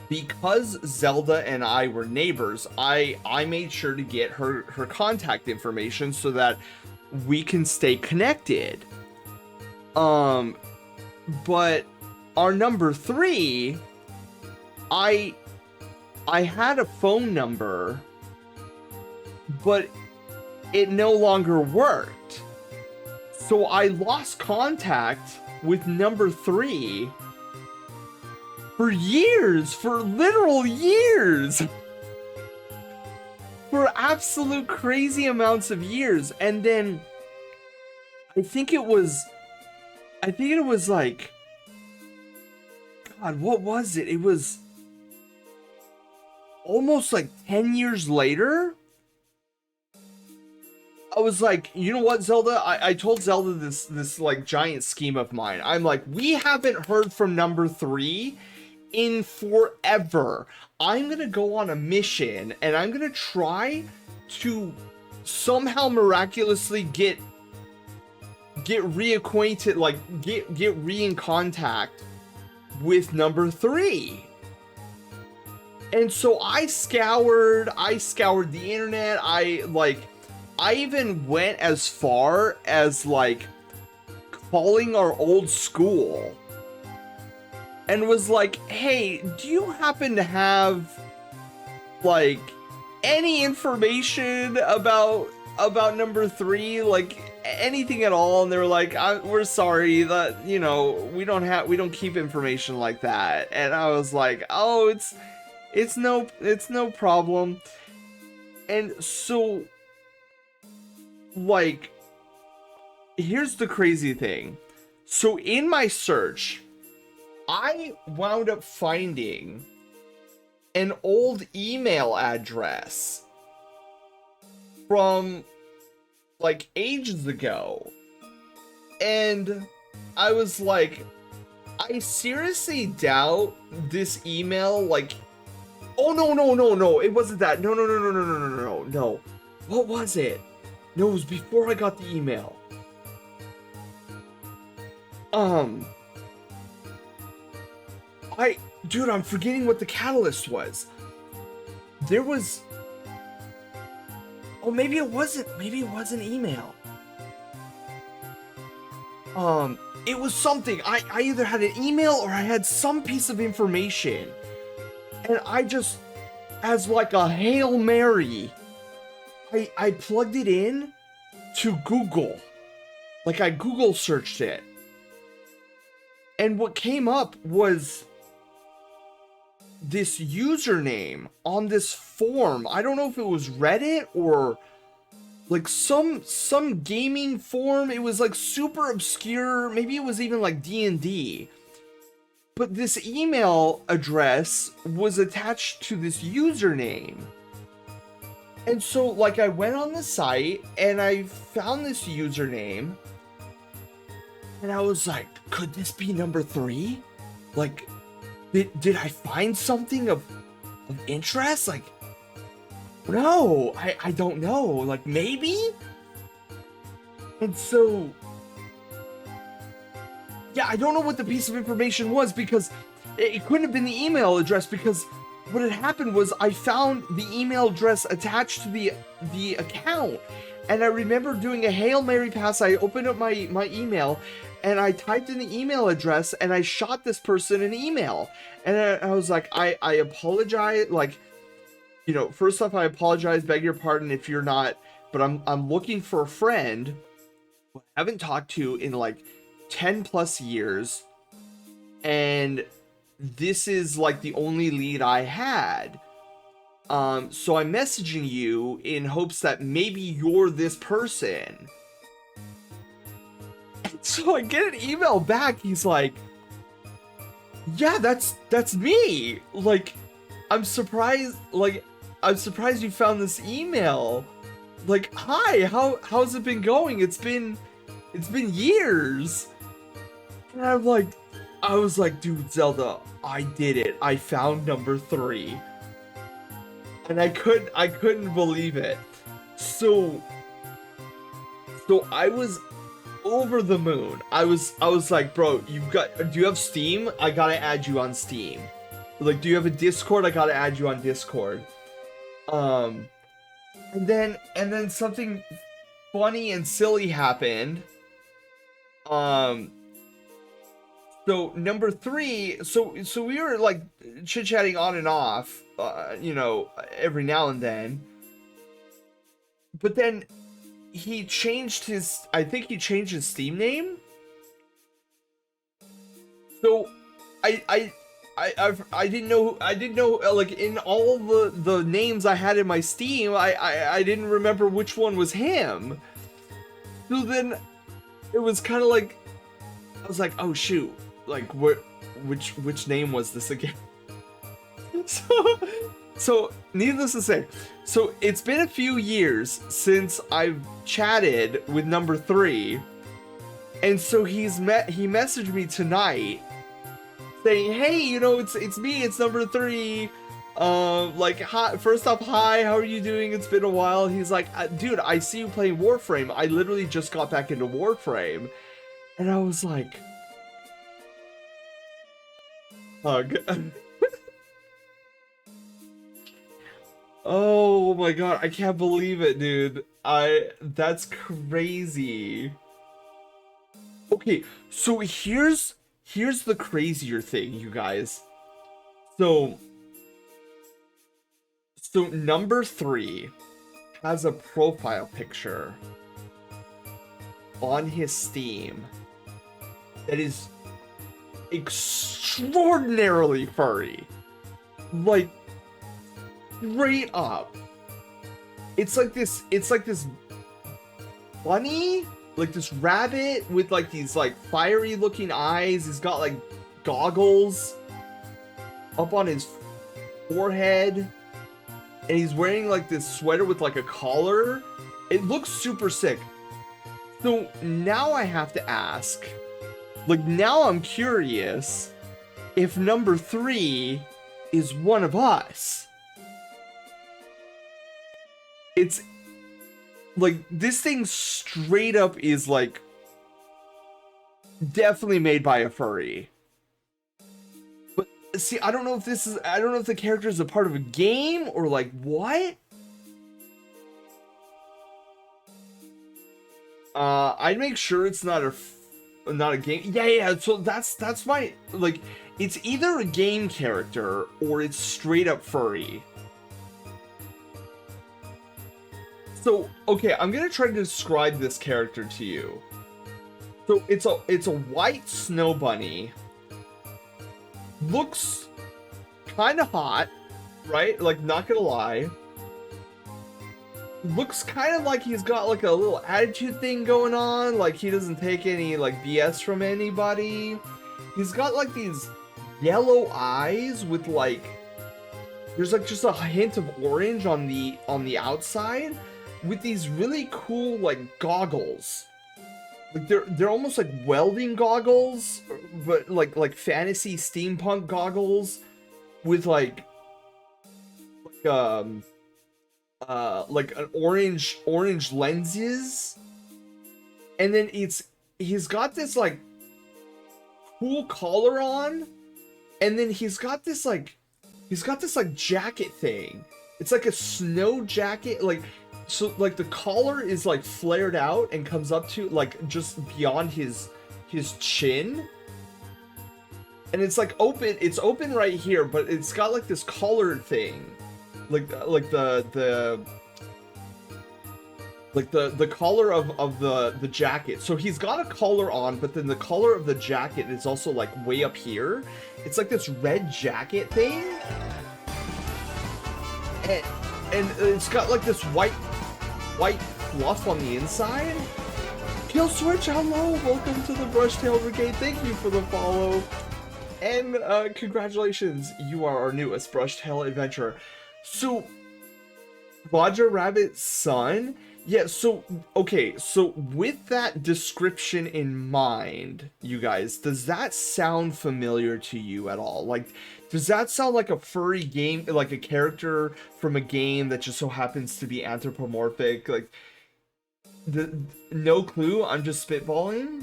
because Zelda and I were neighbors, I made sure to get her contact information so that we can stay connected. But our number three, I had a phone number, but it no longer worked. So I lost contact with number three for years, for literal years. For absolute crazy amounts of years. And then I think it was like, God, what was it? It was almost like 10 years later. I was like, you know what, Zelda? I told Zelda this like giant scheme of mine. I'm like, we haven't heard from number three in forever. I'm gonna go on a mission and I'm gonna try to somehow miraculously get reacquainted, like get re in contact with number three. And so I scoured the internet. I even went as far as like calling our old school and was like, hey, do you happen to have like any information about number 3, like anything at all? And they were like, we're sorry that, you know, we don't keep information like that. And I was like, oh, it's no problem. And so, like, here's the crazy thing. So in my search, I wound up finding an old email address from like ages ago. And I was like, I seriously doubt this email, like, oh no, it wasn't that. No. What was it? No, it was before I got the email. Dude, I'm forgetting what the catalyst was. there was, oh, maybe it wasn't email. It was something. I either had an email or I had some piece of information. And I just, as like a Hail Mary, I plugged it in to Google. Like I Google searched it. And what came up was this username on this form. I don't know if it was Reddit or like some gaming forum. It was like super obscure. Maybe it was even like D&D. But this email address was attached to this username. And so like I went on the site and I found this username and I was like, could this be number 3? Like, did I find something of interest? Like, no, I don't know. Like, maybe? And so, yeah, I don't know what the piece of information was because it couldn't have been the email address, because what had happened was I found the email address attached to the account. And I remember doing a Hail Mary pass. I opened up my email and I typed in the email address and I shot this person an email. And I was like, I apologize. Like, you know, first off, I apologize, beg your pardon if you're not, but I'm looking for a friend who I haven't talked to in like 10 plus years. And this is like the only lead I had. So I'm messaging you in hopes that maybe you're this person. And so I get an email back. He's like, yeah, that's me. Like, I'm surprised you found this email. Like, hi, how's it been going? It's been years. And I was like, dude, Zelda, I did it. I found number 3. And I couldn't believe it. So I was over the moon. I was like, bro, do you have Steam? I gotta add you on Steam. Like, do you have a Discord? I gotta add you on Discord. And then something funny and silly happened. So number 3, so we were like chit-chatting on and off, you know, every now and then. But then he changed his, I think he changed his Steam name. So I didn't know, like, in all the names I had in my Steam, I didn't remember which one was him. So then it was kind of like, I was like, oh shoot, like, which name was this again? So needless to say, so it's been a few years since I've chatted with number 3, and so he messaged me tonight saying, hey, you know, it's me, it's number 3. Like, hi, first off, hi, how are you doing? It's been a while. He's like, dude, I see you playing Warframe. I literally just got back into Warframe. And I was like, hug. Oh my god, I can't believe it, dude. That's crazy. Okay, so here's the crazier thing, you guys. So number 3 has a profile picture on his Steam that is extraordinarily furry. Like, straight up. It's like this bunny, like this rabbit with like these like fiery looking eyes. He's got like goggles up on his forehead, and he's wearing like this sweater with like a collar. It looks super sick. So now I have to ask, like, now I'm curious if number 3 is one of us. It's like, this thing straight up is like definitely made by a furry. But see, I don't know if this is, I don't know if the character is a part of a game or like what. I'd make sure it's not a game. Yeah, yeah. So that's my like. It's either a game character or it's straight up furry. So okay, I'm gonna try to describe this character to you. So it's a white snow bunny. Looks kind of hot, right? Like, not gonna lie. Looks kind of like he's got like a little attitude thing going on. Like he doesn't take any like BS from anybody. He's got like these yellow eyes with like, there's like just a hint of orange on the outside, with these really cool like goggles. Like they're almost like welding goggles, but like fantasy steampunk goggles with like like an orange lenses. And then he's got this like cool collar on, and then he's got this like jacket thing. It's like a snow jacket, like, so like the collar is like flared out and comes up to like just beyond his chin, and it's like open, it's open right here, but it's got like this collared thing, like the collar of the jacket. So he's got a collar on, but then the collar of the jacket is also like way up here. It's like this red jacket thing, and it's got like this white fluff on the inside. Kill Switch, hello, welcome to the Brushtail Brigade. Thank you for the follow, and congratulations, you are our newest Brushtail adventurer. So Roger Rabbit's son. Yeah, so, okay, so with that description in mind, you guys, does that sound familiar to you at all? Like, does that sound like a furry game, like a character from a game that just so happens to be anthropomorphic? Like, no clue, I'm just spitballing?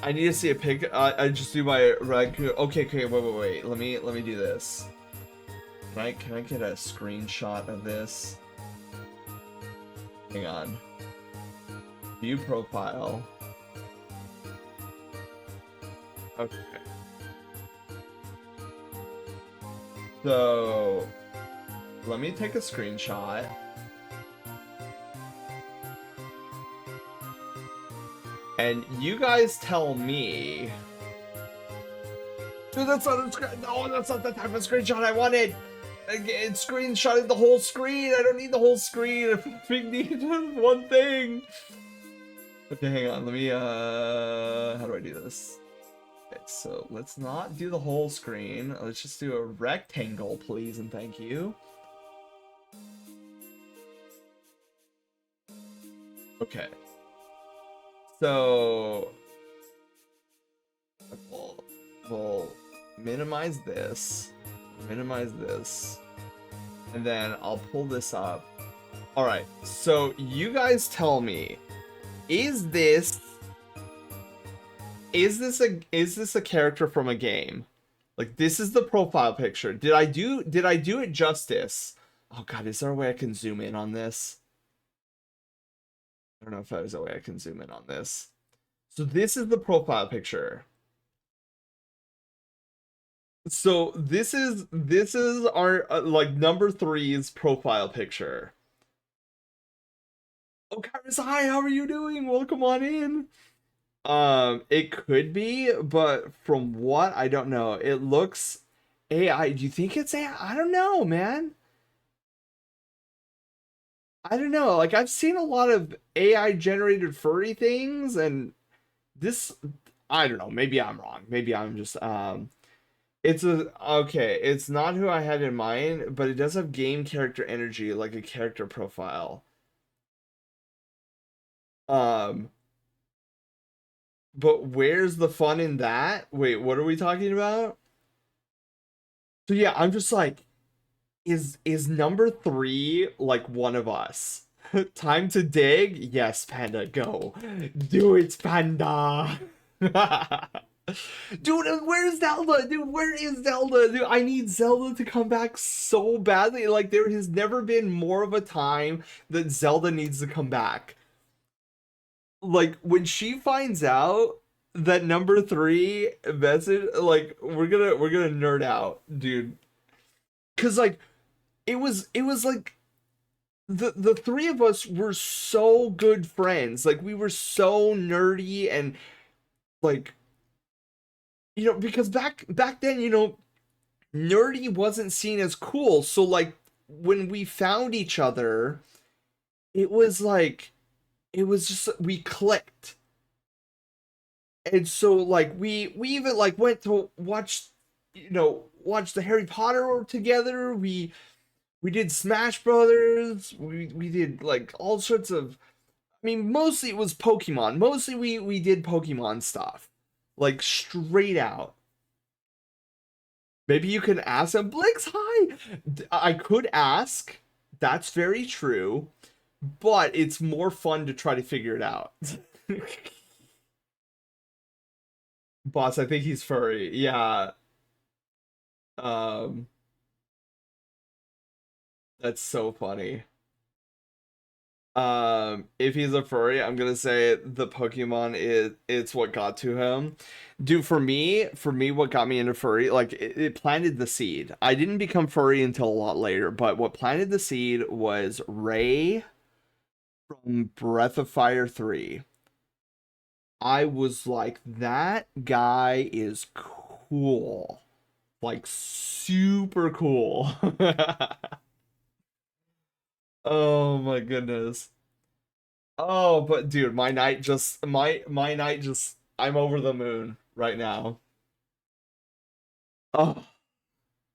I need to see a pic. I just do my okay, wait, let me do this. Can I get a screenshot of this? Hang on. View profile. Okay. So, let me take a screenshot. And you guys tell me. Dude, that's not a screen. No, that's not the type of screenshot I wanted. It screenshotted the whole screen. I don't need the whole screen. I need one thing. Okay, hang on. Let me, how do I do this? Okay, so let's not do the whole screen. Let's just do a rectangle, please, and thank you. Okay. So, we'll minimize this. Minimize this, and then I'll pull this up. All right, so you guys tell me, is this a character from a game? Like, this is the profile picture. Did I do it justice? Oh god, is there a way I can zoom in on this? I don't know if there's a way I can zoom in on this. So this is the profile picture. So this is our like number 3's profile picture. Oh, Karis, hi, how are you doing? Welcome on in. It could be, but from what, I don't know. It looks AI. Do you think it's AI? I don't know, man. I don't know. Like, I've seen a lot of AI generated furry things, and this, I don't know. Maybe I'm wrong. Maybe I'm just okay, it's not who I had in mind, but it does have game character energy, like a character profile. Um, but where's the fun in that? Wait, what are we talking about? So yeah, I'm just like, is number 3 like one of us? Time to dig? Yes, Panda, go. Do it, Panda. Dude, where's Zelda? Dude, where is Zelda? Dude, I need Zelda to come back so badly. Like, there has never been more of a time that Zelda needs to come back. Like, when she finds out that number 3 message, like, we're gonna nerd out, dude. Cause like it was like the three of us were so good friends. Like, we were so nerdy and like, because back then, nerdy wasn't seen as cool. So like when we found each other, it was like it was just we clicked. And so like we even like went to watch the Harry Potter together. We did Smash Brothers. We did like all sorts of, I mean, mostly it was Pokemon. Mostly we did Pokemon stuff. Like straight out. Maybe you can ask him, Blix, hi. I could ask. That's very true. But it's more fun to try to figure it out. Boss, I think he's furry. Yeah. Um, that's so funny. If he's a furry, I'm gonna say the Pokemon is it's what got to him. Dude, for me, what got me into furry, like it planted the seed. I didn't become furry until a lot later, but what planted the seed was Ray from Breath of Fire 3. I was like, that guy is cool. Like super cool. Oh my goodness. Oh, but dude, my night just I'm over the moon right now. Oh,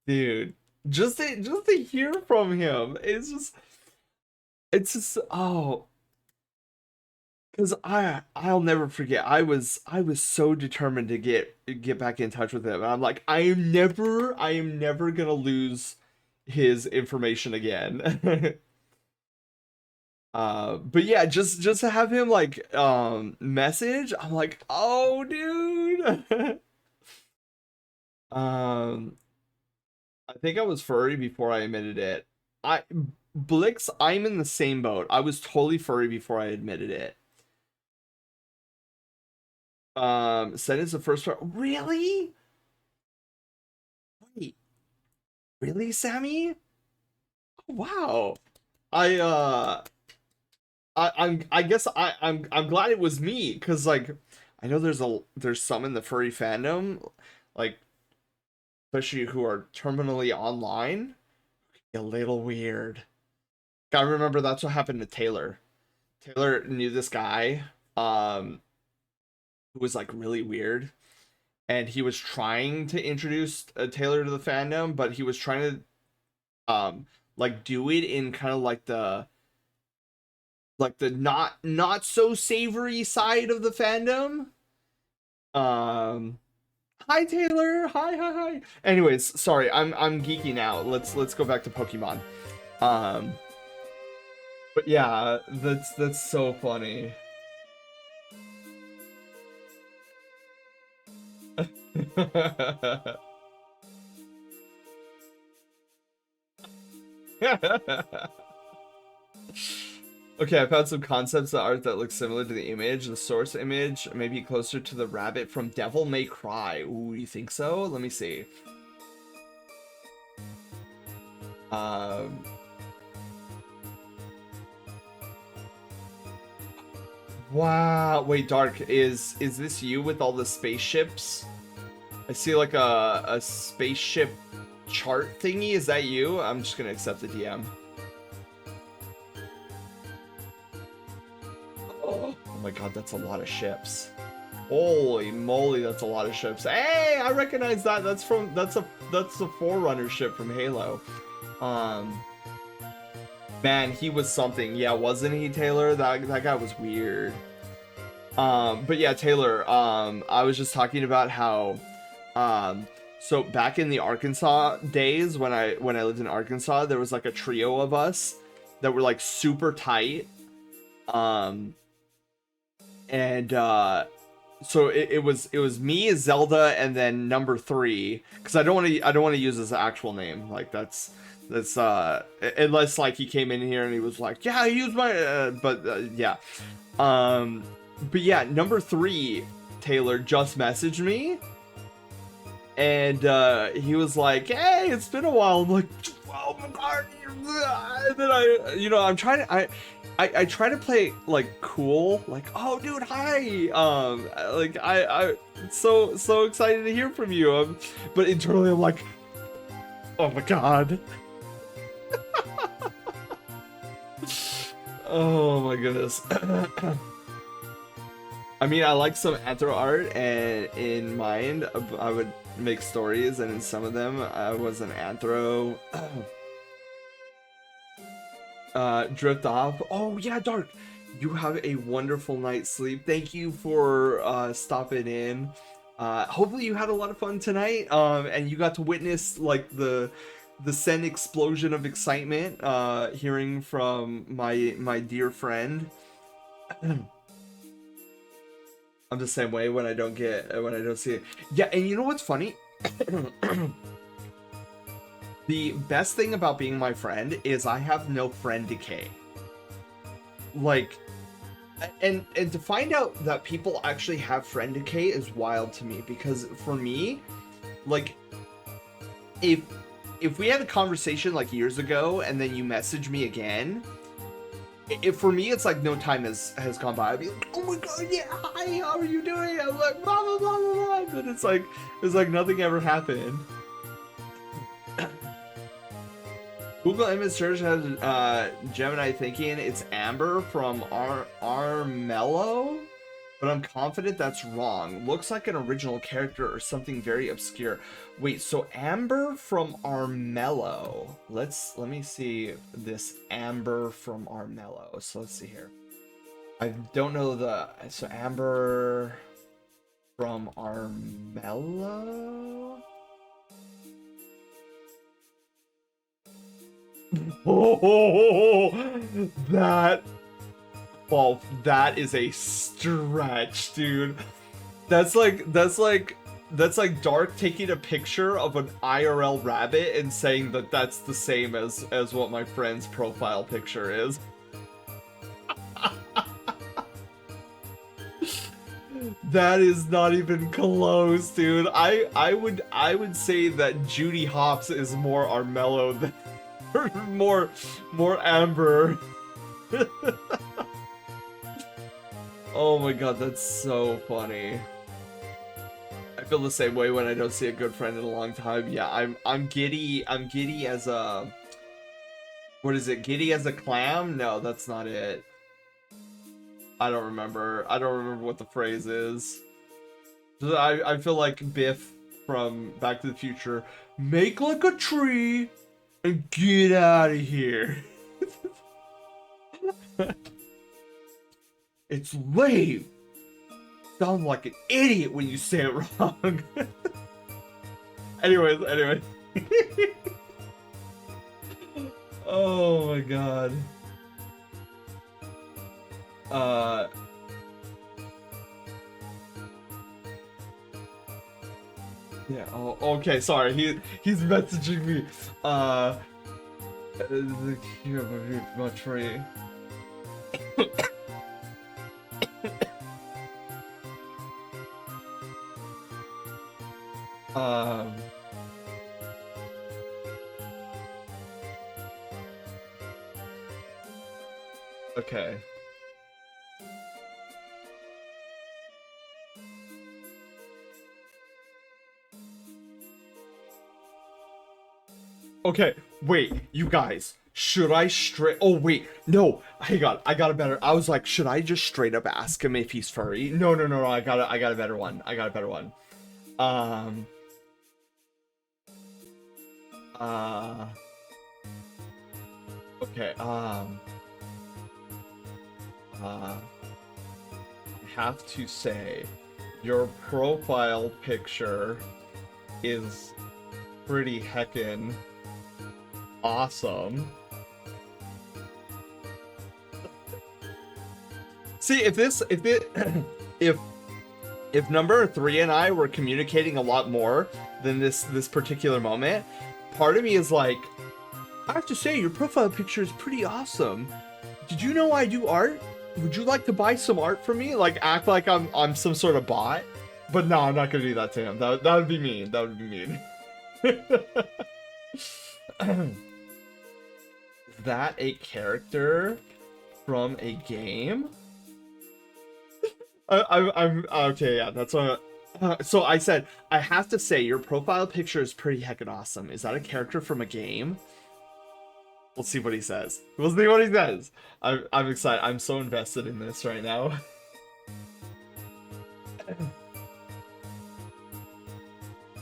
dude. Just to hear from him. It's just oh, because I'll never forget. I was so determined to get back in touch with him. And I'm like, I am never gonna lose his information again. But yeah, just to have him like message, I'm like, oh dude. Um, I think I was furry before I admitted it. I Blix, I'm in the same boat. I was totally furry before I admitted it. Said it's the first part. Really? Wait, really, Sammy? Wow. I I guess I'm glad it was me because like I know there's some in the furry fandom, like especially who are terminally online. A little weird. I remember that's what happened to Taylor. Taylor knew this guy, um, who was like really weird, and he was trying to introduce Taylor to the fandom, but he was trying to like do it in kind of like the not so savory side of the fandom. Um, Hi Taylor. Hi. Anyways, sorry, I'm geeking out. Let's go back to Pokemon. Um, but yeah, that's so funny. Okay, I found some concepts of art that look similar to the image. The source image may be closer to the rabbit from Devil May Cry. Ooh, you think so? Let me see. Um, wow. Wait, Dark, is this you with all the spaceships? I see like a spaceship chart thingy. Is that you? I'm just gonna accept the DM. Oh my god, that's a lot of ships. Holy moly, that's a lot of ships. Hey, I recognize that. That's a Forerunner ship from Halo. Um, man, he was something. Yeah, wasn't he, Taylor? That guy was weird. But yeah, Taylor, I was just talking about how so back in the Arkansas days when I lived in Arkansas, there was like a trio of us that were like super tight. Um and so it was me, Zelda, and then number 3, because I don't want to use his actual name. Like that's unless like he came in here and he was like, yeah, use my yeah. But yeah, number 3, Taylor just messaged me, and he was like, hey, it's been a while. I'm like, oh my god. And then I'm trying to I try to play like cool, like, oh dude, hi. Like I so excited to hear from you. But internally I'm like, oh my god. Oh my goodness. I mean, I like some anthro art, and in mind I would make stories, and in some of them I was an anthro. Drift off. Oh yeah, Dark. You have a wonderful night's sleep. Thank you for stopping in. Hopefully you had a lot of fun tonight. And you got to witness like the Sen explosion of excitement. Hearing from my dear friend. I'm the same way when I don't see it. Yeah, and you know what's funny? The best thing about being my friend is I have no friend decay. Like, and to find out that people actually have friend decay is wild to me, because for me, like, if we had a conversation like years ago and then you message me again, if for me it's like no time has gone by. I'd be like, oh my god, yeah, hi, how are you doing? I'm like blah blah blah blah blah, but it's like nothing ever happened. Google image search has Gemini thinking it's Amber from Armello, but I'm confident that's wrong. Looks like an original character or something very obscure. Wait, so Amber from Armello. Let me see this Amber from Armello. So let's see here. I don't know so Amber from Armello. Oh, that is a stretch, dude. That's like Dark taking a picture of an IRL rabbit and saying that that's the same as what my friend's profile picture is. That is not even close, dude. I would say that Judy Hopps is more Armello than more Amber. Oh my god, that's so funny. I feel the same way when I don't see a good friend in a long time. Yeah, I'm giddy as a, what is it? Giddy as a clam? No, that's not it. I don't remember what the phrase is. I feel like Biff from Back to the Future. Make like a tree and get out of here. It's lame. Sound like an idiot when you say it wrong. Anyway. Oh my god. Yeah, oh, okay, sorry, he's messaging me. The cure of my tree. Okay. Okay, wait, you guys, should I oh wait, no, hang on, I got a better, I was like, should I just straight up ask him if he's furry? No, I got a better one, okay, I have to say, your profile picture is pretty heckin' awesome. See, if if number 3 and I were communicating a lot more than this particular moment, part of me is like, I have to say, your profile picture is pretty awesome. Did you know I do art? Would you like to buy some art from me? Like, act like I'm some sort of bot? But no, I'm not gonna do that to him. That would be mean. That would be mean. Is that a character from a game? I'm okay. Yeah, that's what. So I said I have to say your profile picture is pretty heckin' awesome. Is that a character from a game? We'll see what he says. We'll see what he says. I'm excited. I'm so invested in this right now.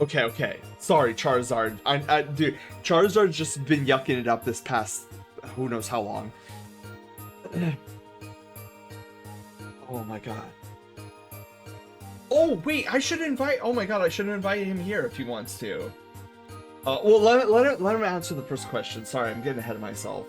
Okay. Sorry, Charizard. Dude, Charizard's just been yucking it up this past who knows how long. Oh my god. Oh wait, I should invite. Oh my god, I should invite him here if he wants to. Well, let him answer the first question. Sorry, I'm getting ahead of myself.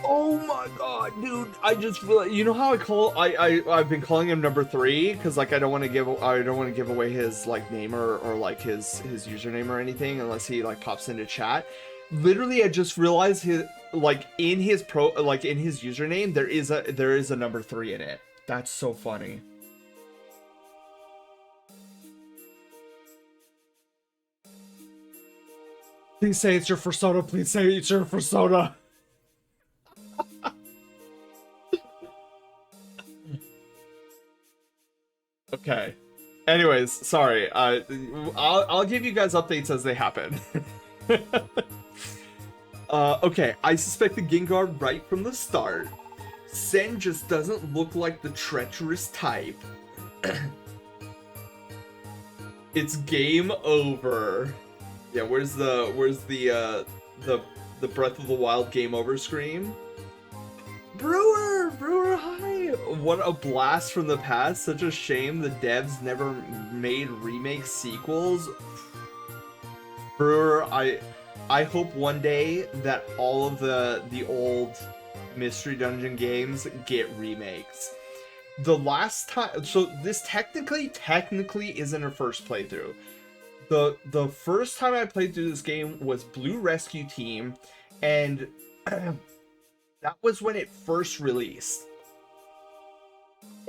Oh my god, dude! I just feel like, you know how I've been calling him number 3 because like I don't want to give away his like name or like his username or anything unless he like pops into chat. Literally, I just realized his like in his username there is a number 3 in it. That's so funny. Please say it's your persona. Please say it's your persona. Okay. Anyways, sorry. I'll give you guys updates as they happen. Okay. I suspect the Gengar right from the start. Sen just doesn't look like the treacherous type. It's game over. Yeah, where's the Breath of the Wild game over scream? Brewer, hi! What a blast from the past. Such a shame the devs never made remake sequels. Brewer, I hope one day that all of the old Mystery Dungeon games get remakes. The last time, so this technically isn't a first playthrough. The first time I played through this game was Blue Rescue Team, and that was when it first released.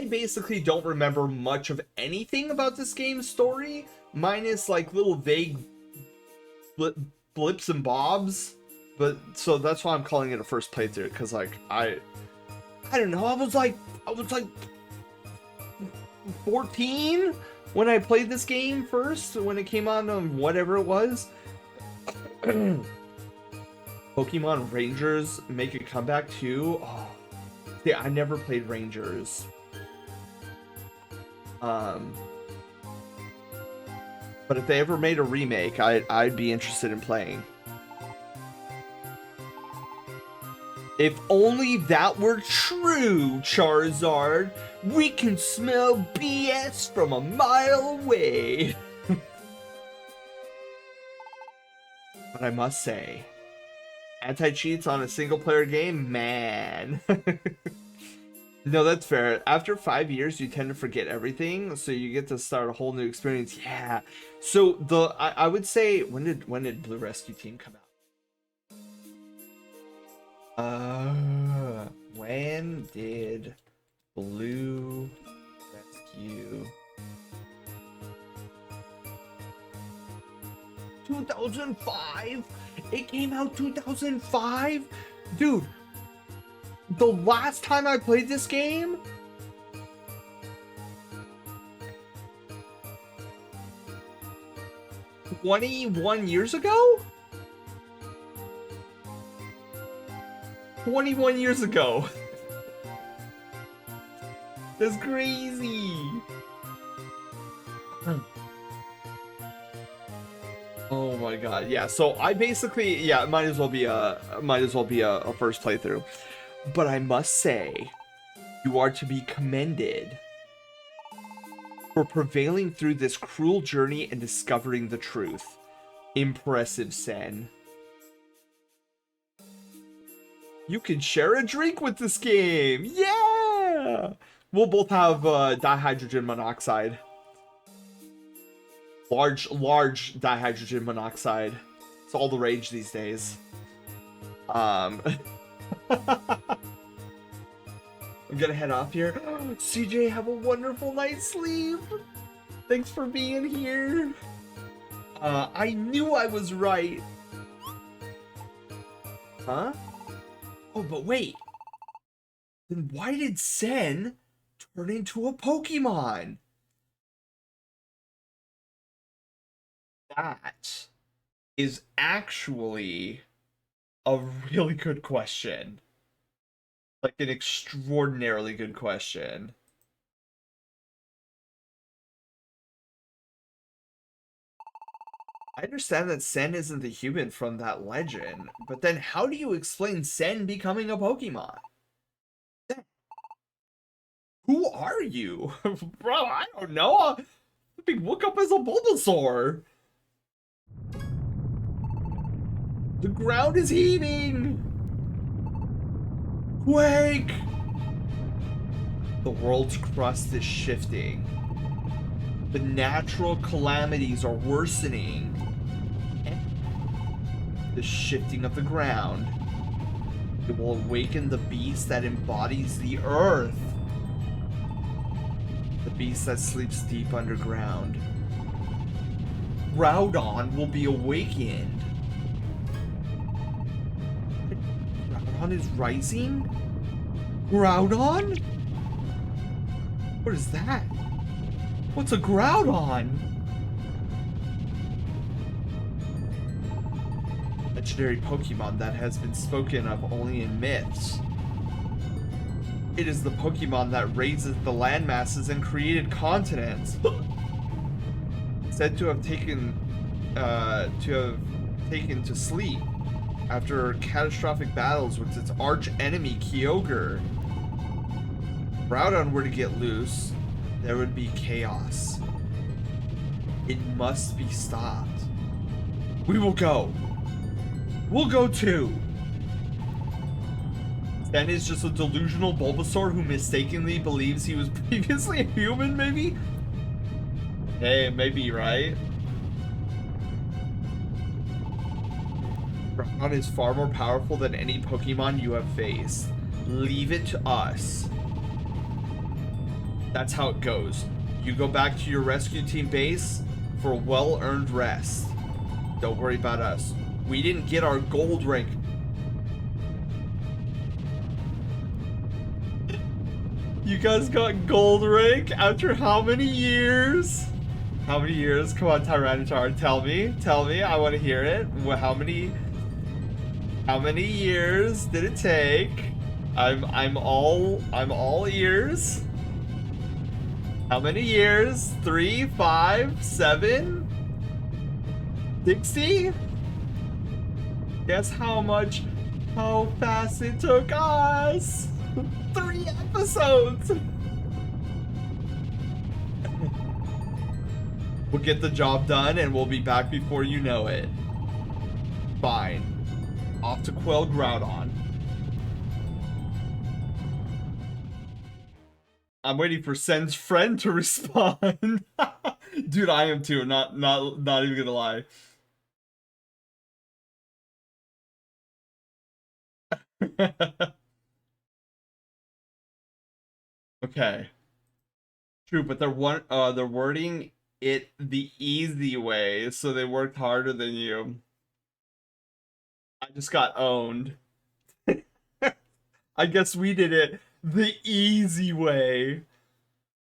I basically don't remember much of anything about this game's story, minus like little vague blips and bobs. But so that's why I'm calling it a first playthrough, because like I don't know, I was like 14 when I played this game first, when it came on whatever it was. Pokemon Rangers make a comeback too. Oh, see, I never played Rangers. But if they ever made a remake, I'd be interested in playing. If only that were true, Charizard. We can smell BS from a mile away. But I must say, anti-cheats on a single-player game? Man. No, that's fair. After 5 years, you tend to forget everything, so you get to start a whole new experience. Yeah. So I would say, when did Blue Rescue Team come out? When did Blue Rescue 2005? It came out 2005? Dude, the last time I played this game, $21 years ago? 21 years ago. That's crazy. Oh my god. Yeah, so I basically, yeah, it might as well be a first playthrough. But I must say, you are to be commended for prevailing through this cruel journey and discovering the truth. Impressive, Sen. You can share a drink with this game! Yeah! We'll both have dihydrogen monoxide. Large dihydrogen monoxide. It's all the rage these days. I'm gonna head off here. CJ, have a wonderful night's sleep. Thanks for being here. I knew I was right. Huh? Oh, but wait. Then why did Sen turn into a Pokemon? That is actually a really good question. Like an extraordinarily good question. I understand that Sen isn't the human from that legend, but then how do you explain Sen becoming a Pokemon? Who are you? Bro, I don't know. Let me look up as a Bulbasaur. The ground is heaving! Quake! The world's crust is shifting. The natural calamities are worsening. The shifting of the ground. It will awaken the beast that embodies the earth. The beast that sleeps deep underground. Groudon will be awakened. Groudon is rising? Groudon? What is that? What's a Groudon? Legendary Pokemon that has been spoken of only in myths. It is the Pokemon that raises the land masses and created continents. Said to have taken to sleep after catastrophic battles with its arch enemy Kyogre. If Groudon were to get loose, there would be chaos. It must be stopped. We will go. We'll go too. Sen is just a delusional Bulbasaur who mistakenly believes he was previously a human, maybe? Hey, maybe, right? Groudon is far more powerful than any Pokemon you have faced. Leave it to us. That's how it goes. You go back to your rescue team base for a well-earned rest. Don't worry about us. We didn't get our gold rank. You guys got gold rank after how many years? How many years? Come on, Tyranitar, tell me. Tell me, I want to hear it. How many years did it take? I'm all ears. How many years? 3, 5, 7? 60? Guess how fast it took us? 3 episodes! We'll get the job done and we'll be back before you know it. Fine. Off to quell Groudon. I'm waiting for Sen's friend to respond. Dude, I am too. Not even gonna lie. Okay. True, but they're wording it the easy way, so they worked harder than you. I just got owned. I guess we did it the easy way.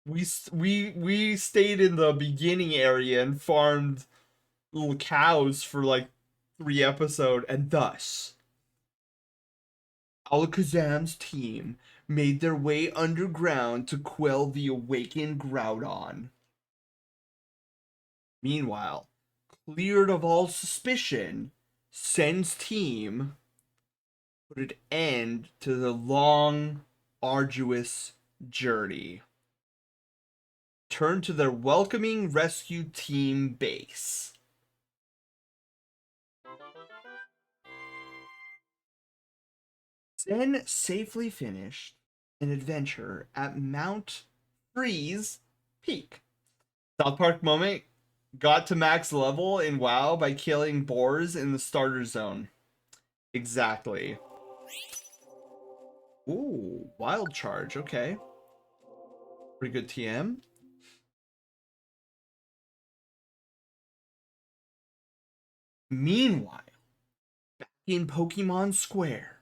We stayed in the beginning area and farmed little cows for like 3 episodes, and thus Alakazam's team made their way underground to quell the awakened Groudon. Meanwhile, cleared of all suspicion, Sen's team put an end to the long, arduous journey. Turned to their welcoming rescue team base. Sen safely finished an adventure at Mount Freeze Peak. South Park moment got to max level in WoW by killing boars in the starter zone. Exactly. Ooh, wild charge. Okay. Pretty good TM. Meanwhile, back in Pokemon Square,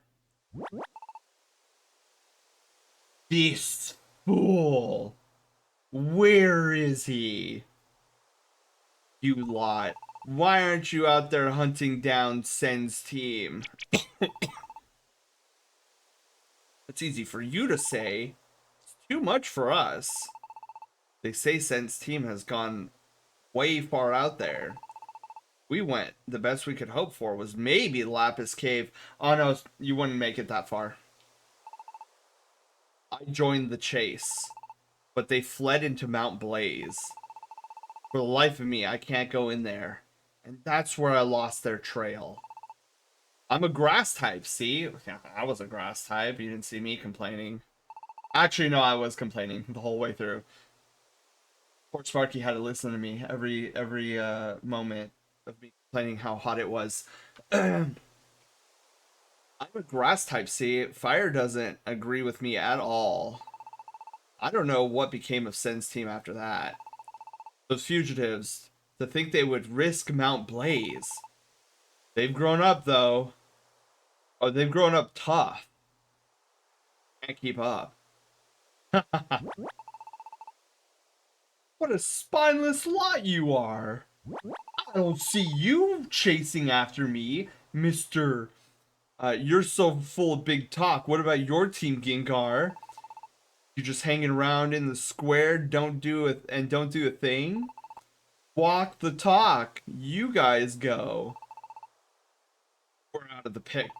this fool. Where is he? You lot. Why aren't you out there hunting down Sen's team? It's easy for you to say. It's too much for us. They say Sen's team has gone way far out there. We went. The best we could hope for was maybe Lapis Cave. Oh no, you wouldn't make it that far. I joined the chase, but they fled into Mount Blaze. For the life of me, I can't go in there. And that's where I lost their trail. I'm a grass type, see? Yeah, I was a grass type. You didn't see me complaining. Actually, no, I was complaining the whole way through. Poor Sparky had to listen to me every moment of me complaining how hot it was. I'm a grass type, see? Fire doesn't agree with me at all. I don't know what became of Sen's team after that. Those fugitives, to think they would risk Mount Blaze. They've grown up, though. Oh, they've grown up tough. Can't keep up. What a spineless lot you are. I don't see you chasing after me, Mr. You're so full of big talk. What about your team, Gengar? You just hanging around in the square, don't do a thing? Walk the talk. You guys go. We're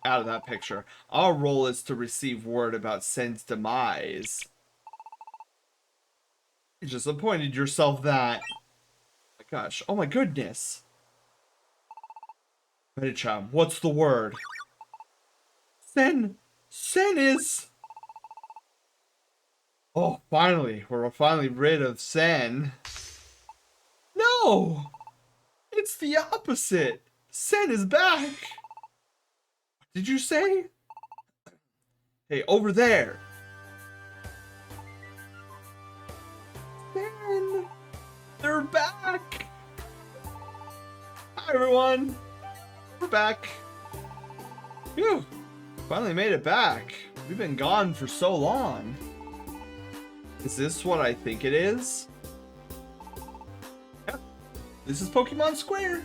out of that picture. Our role is to receive word about Sen's demise. You just appointed yourself that. Oh my gosh. Oh my goodness. Medicham, what's the word? Sen is... Oh, finally. We're finally rid of Sen. No! It's the opposite. Sen is back. What did you say? Hey, over there. Sen! They're back! Hi, everyone. We're back. Phew. Finally made it back. We've been gone for so long. Is this what I think it is? Yeah. This is Pokemon Square.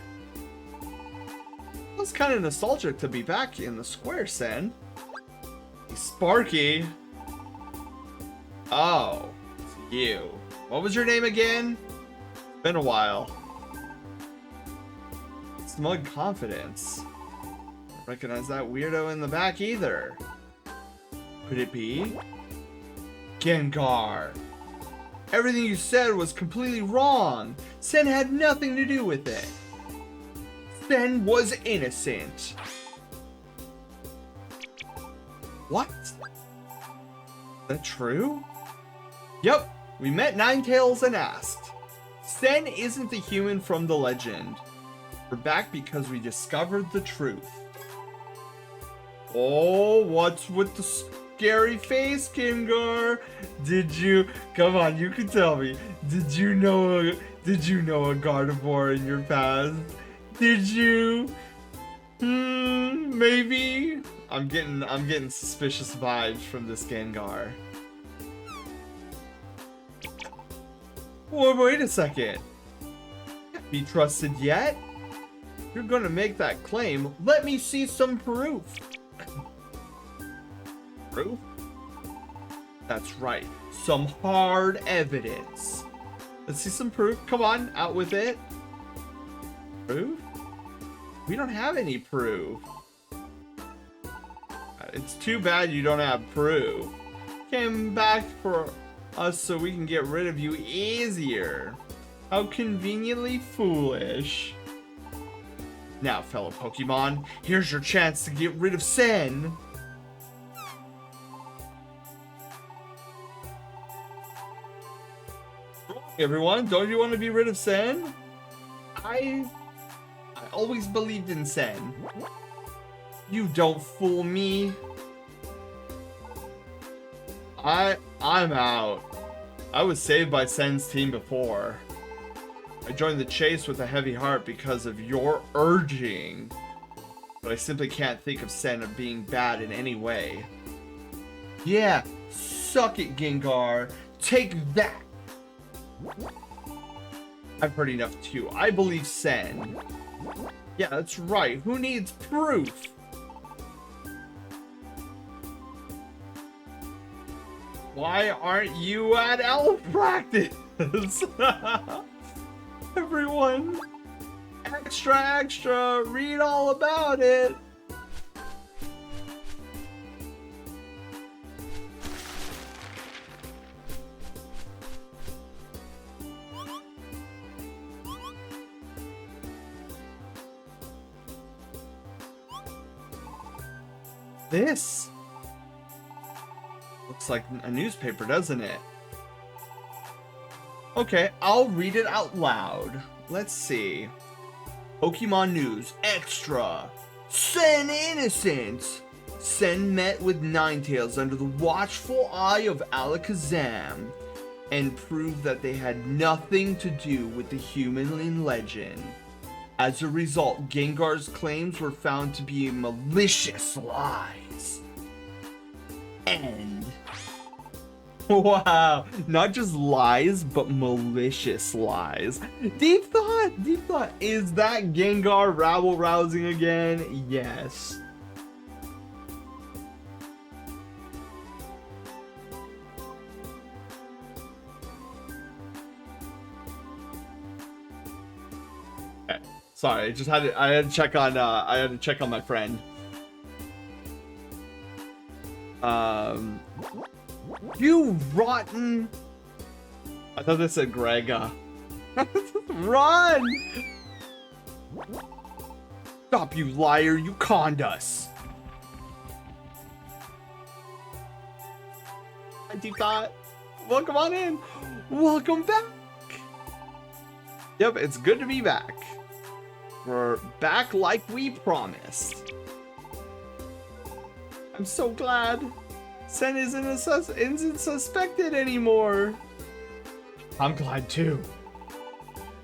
It's kind of nostalgic to be back in the square, Sen. Sparky. Oh, it's you. What was your name again? Been a while. Smug confidence. Don't recognize that weirdo in the back either. Could it be? Gengar. Everything you said was completely wrong. Sen had nothing to do with it. Sen was innocent. What? Is that true? Yep, we met Ninetales and asked. Sen isn't the human from the legend. We're back because we discovered the truth. Oh, what's with the scary face, Gengar? Did you... Come on, you can tell me. Did you know a Gardevoir in your past? Did you? Maybe? I'm getting suspicious vibes from this Gengar. Wait a second. Can't be trusted yet. You're gonna make that claim. Let me see some proof. Proof? That's right. Some hard evidence. Let's see some proof. Come on, out with it. Proof? We don't have any proof. It's too bad you don't have proof. Came back for us so we can get rid of you easier. How conveniently foolish. Now, fellow Pokemon, here's your chance to get rid of Sen. Everyone, don't you want to be rid of Sen? I always believed in Sen. You don't fool me. I'm out. I was saved by Sen's team before. I joined the chase with a heavy heart because of your urging. But I simply can't think of Sen of being bad in any way. Yeah, suck it, Gengar. Take that. I've heard enough too. I believe Sen. Yeah, that's right. Who needs proof? Why aren't you at elf practice? Everyone, extra, extra, read all about it. This looks like a newspaper, doesn't it? Okay, I'll read it out loud. Let's see. Pokemon News Extra. Sen Innocent. Sen met with Ninetales under the watchful eye of Alakazam and proved that they had nothing to do with the human in legend. As a result, Gengar's claims were found to be malicious lies. End. Wow, not just lies, but malicious lies. Deep thought, deep thought. Is that Gengar rabble-rousing again? Yes. Okay. Sorry, I had to check on my friend. You rotten. I thought this said Grega. Run! Stop, you liar, you conned us. Hi, Deep Thought. Welcome on in. Welcome back. Yep, it's good to be back. We're back like we promised. I'm so glad. Sen isn't suspected anymore. I'm glad too.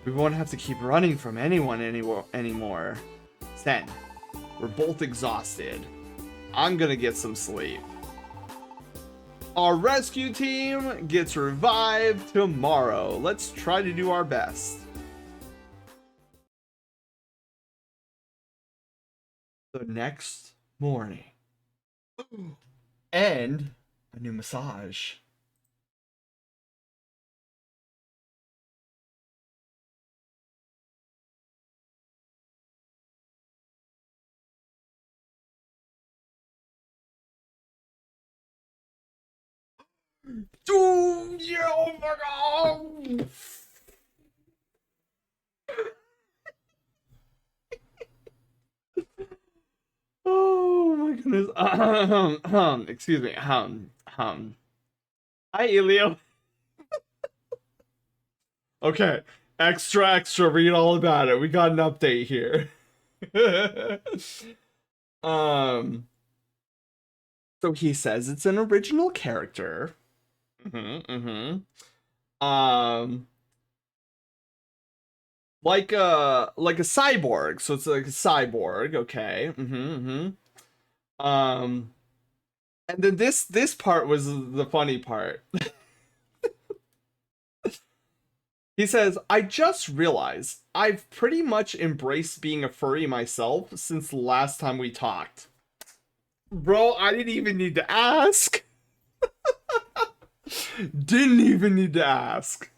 We won't have to keep running from anyone anymore. Sen, we're both exhausted. I'm gonna get some sleep. Our rescue team gets revived tomorrow. Let's try to do our best. The next morning. And a new massage. Dude, oh my god! Oh my goodness. Excuse me. Hi, Elio. Okay. Extra, extra. Read all about it. We got an update here. So he says it's an original character. Like a cyborg. So it's like a cyborg. Okay. And then this part was the funny part. He says, I just realized I've pretty much embraced being a furry myself since the last time we talked. Bro, I didn't even need to ask. Didn't even need to ask.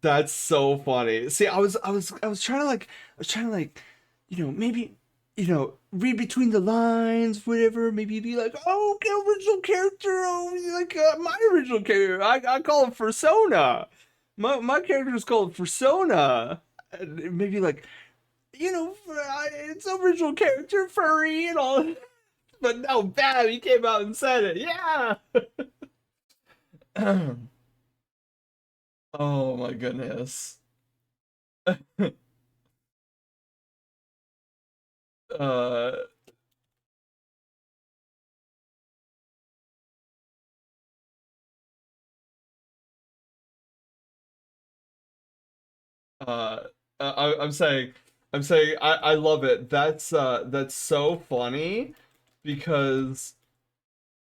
That's so funny. See, I was trying to like, maybe, read between the lines, whatever. Maybe be like, oh, okay, original character, my original character. I call it Persona. My character is called Persona. And maybe like, it's original character, furry, and all. But no, bam, he came out and said it. Yeah. Oh my goodness. uh uh I'm saying I love it. That's so funny because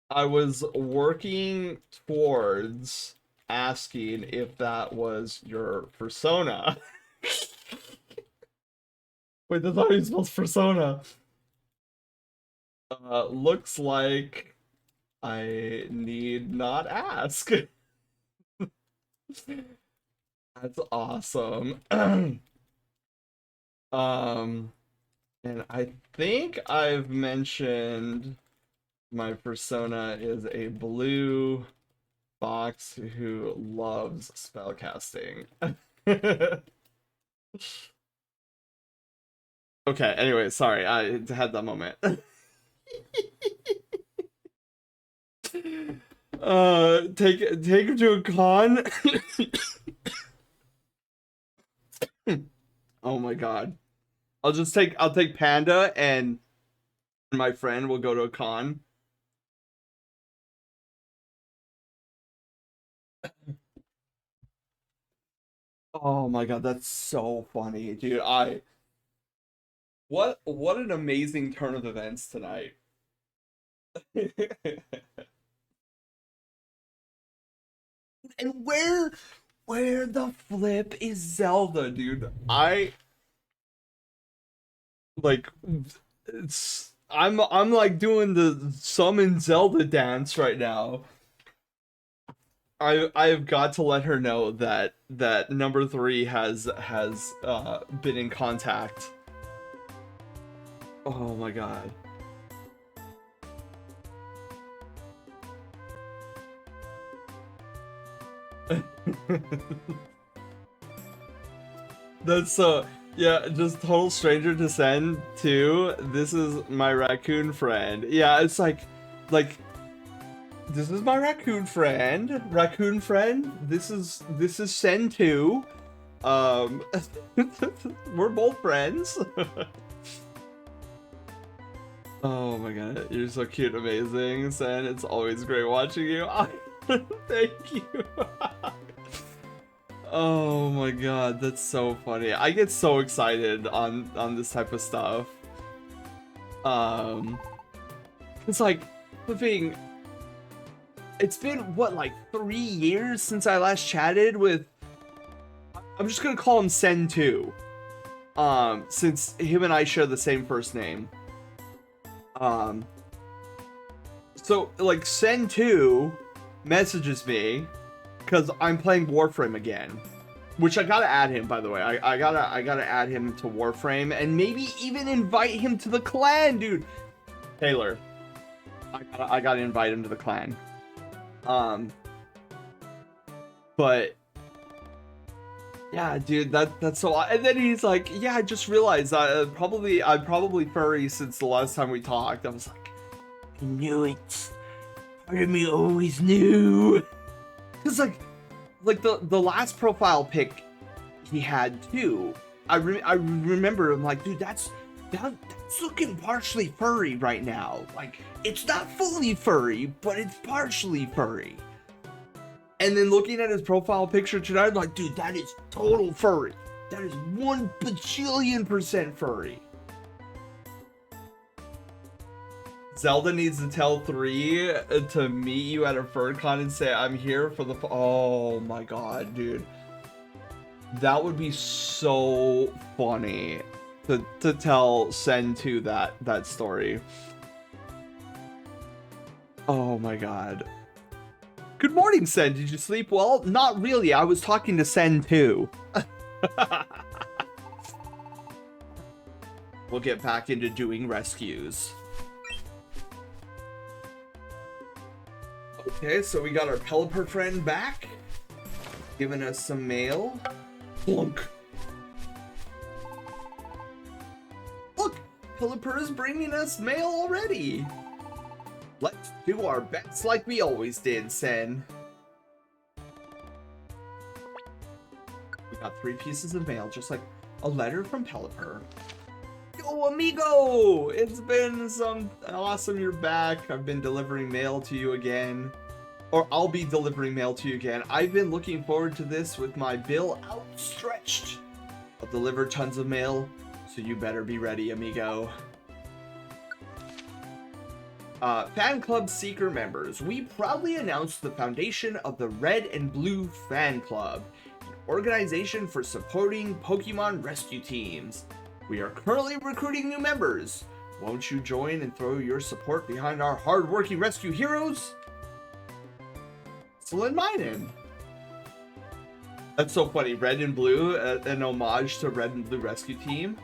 I was working towards asking if that was your persona. Wait, that's how you spell persona. Looks like I need not ask. That's awesome. Um, and I think I've mentioned my persona is a blue fox who loves spellcasting. Okay, anyway, sorry, I had that moment. Take him to a con. Oh my god. I'll take Panda and my friend will go to a con. Oh my god, that's so funny, dude. I what an amazing turn of events tonight. And where the flip is Zelda, dude? I like I'm like doing the summon Zelda dance right now. I've got to let her know that number 3 has been in contact. Oh my god. That's yeah, just total stranger to send to. This is my raccoon friend. Yeah, it's like this is my raccoon friend. Raccoon friend. This is send to. Um, we're both friends. Oh my god, you're so cute, amazing, Sen. It's always great watching you. Thank you. Oh my god, that's so funny. I get so excited on this type of stuff. Um, it's like flipping. It's been what, like 3 years since I last chatted with. I'm just gonna call him Sen 2. Since him and I share the same first name. Um, so like Sen 2 messages me because I'm playing Warframe again. Which I gotta add him, by the way. I gotta add him to Warframe and maybe even invite him to the clan, dude. Taylor, I gotta invite him to the clan. But yeah, dude, that's so. And then he's like, yeah, I just realized I'm probably furry since the last time we talked. I was like, I knew it. Part of me always knew. Cause like the last profile pic he had too. I remember him like, dude, that's looking partially furry right now. Like, it's not fully furry, but it's partially furry. And then looking at his profile picture tonight, I'm like, dude, that is total furry. That is 1 bajillion% furry. Zelda needs to tell 3 to meet you at a FurCon and say, I'm here for the. Oh my god, dude. That would be so funny to tell Sen 2 that story. Oh my god. Good morning, Sen. Did you sleep well? Not really. I was talking to Sen 2. We'll get back into doing rescues. Okay, so we got our Pelipper friend back, giving us some mail. Look, Pelipper is bringing us mail already. Let's do our best like we always did, Sen. Got 3 pieces of mail, just like a letter from Pelipper. Yo, amigo! It's been some awesome you're back. I've been delivering mail to you again. Or I'll be delivering mail to you again. I've been looking forward to this with my bill outstretched. I'll deliver tons of mail, so you better be ready, amigo. Fan Club Seeker members, we proudly announce the foundation of the Red and Blue Fan Club, an organization for supporting Pokemon rescue teams. We are currently recruiting new members. Won't you join and throw your support behind our hard-working rescue heroes? Excellent mining. That's so funny. Red and Blue, an homage to Red and Blue Rescue Team.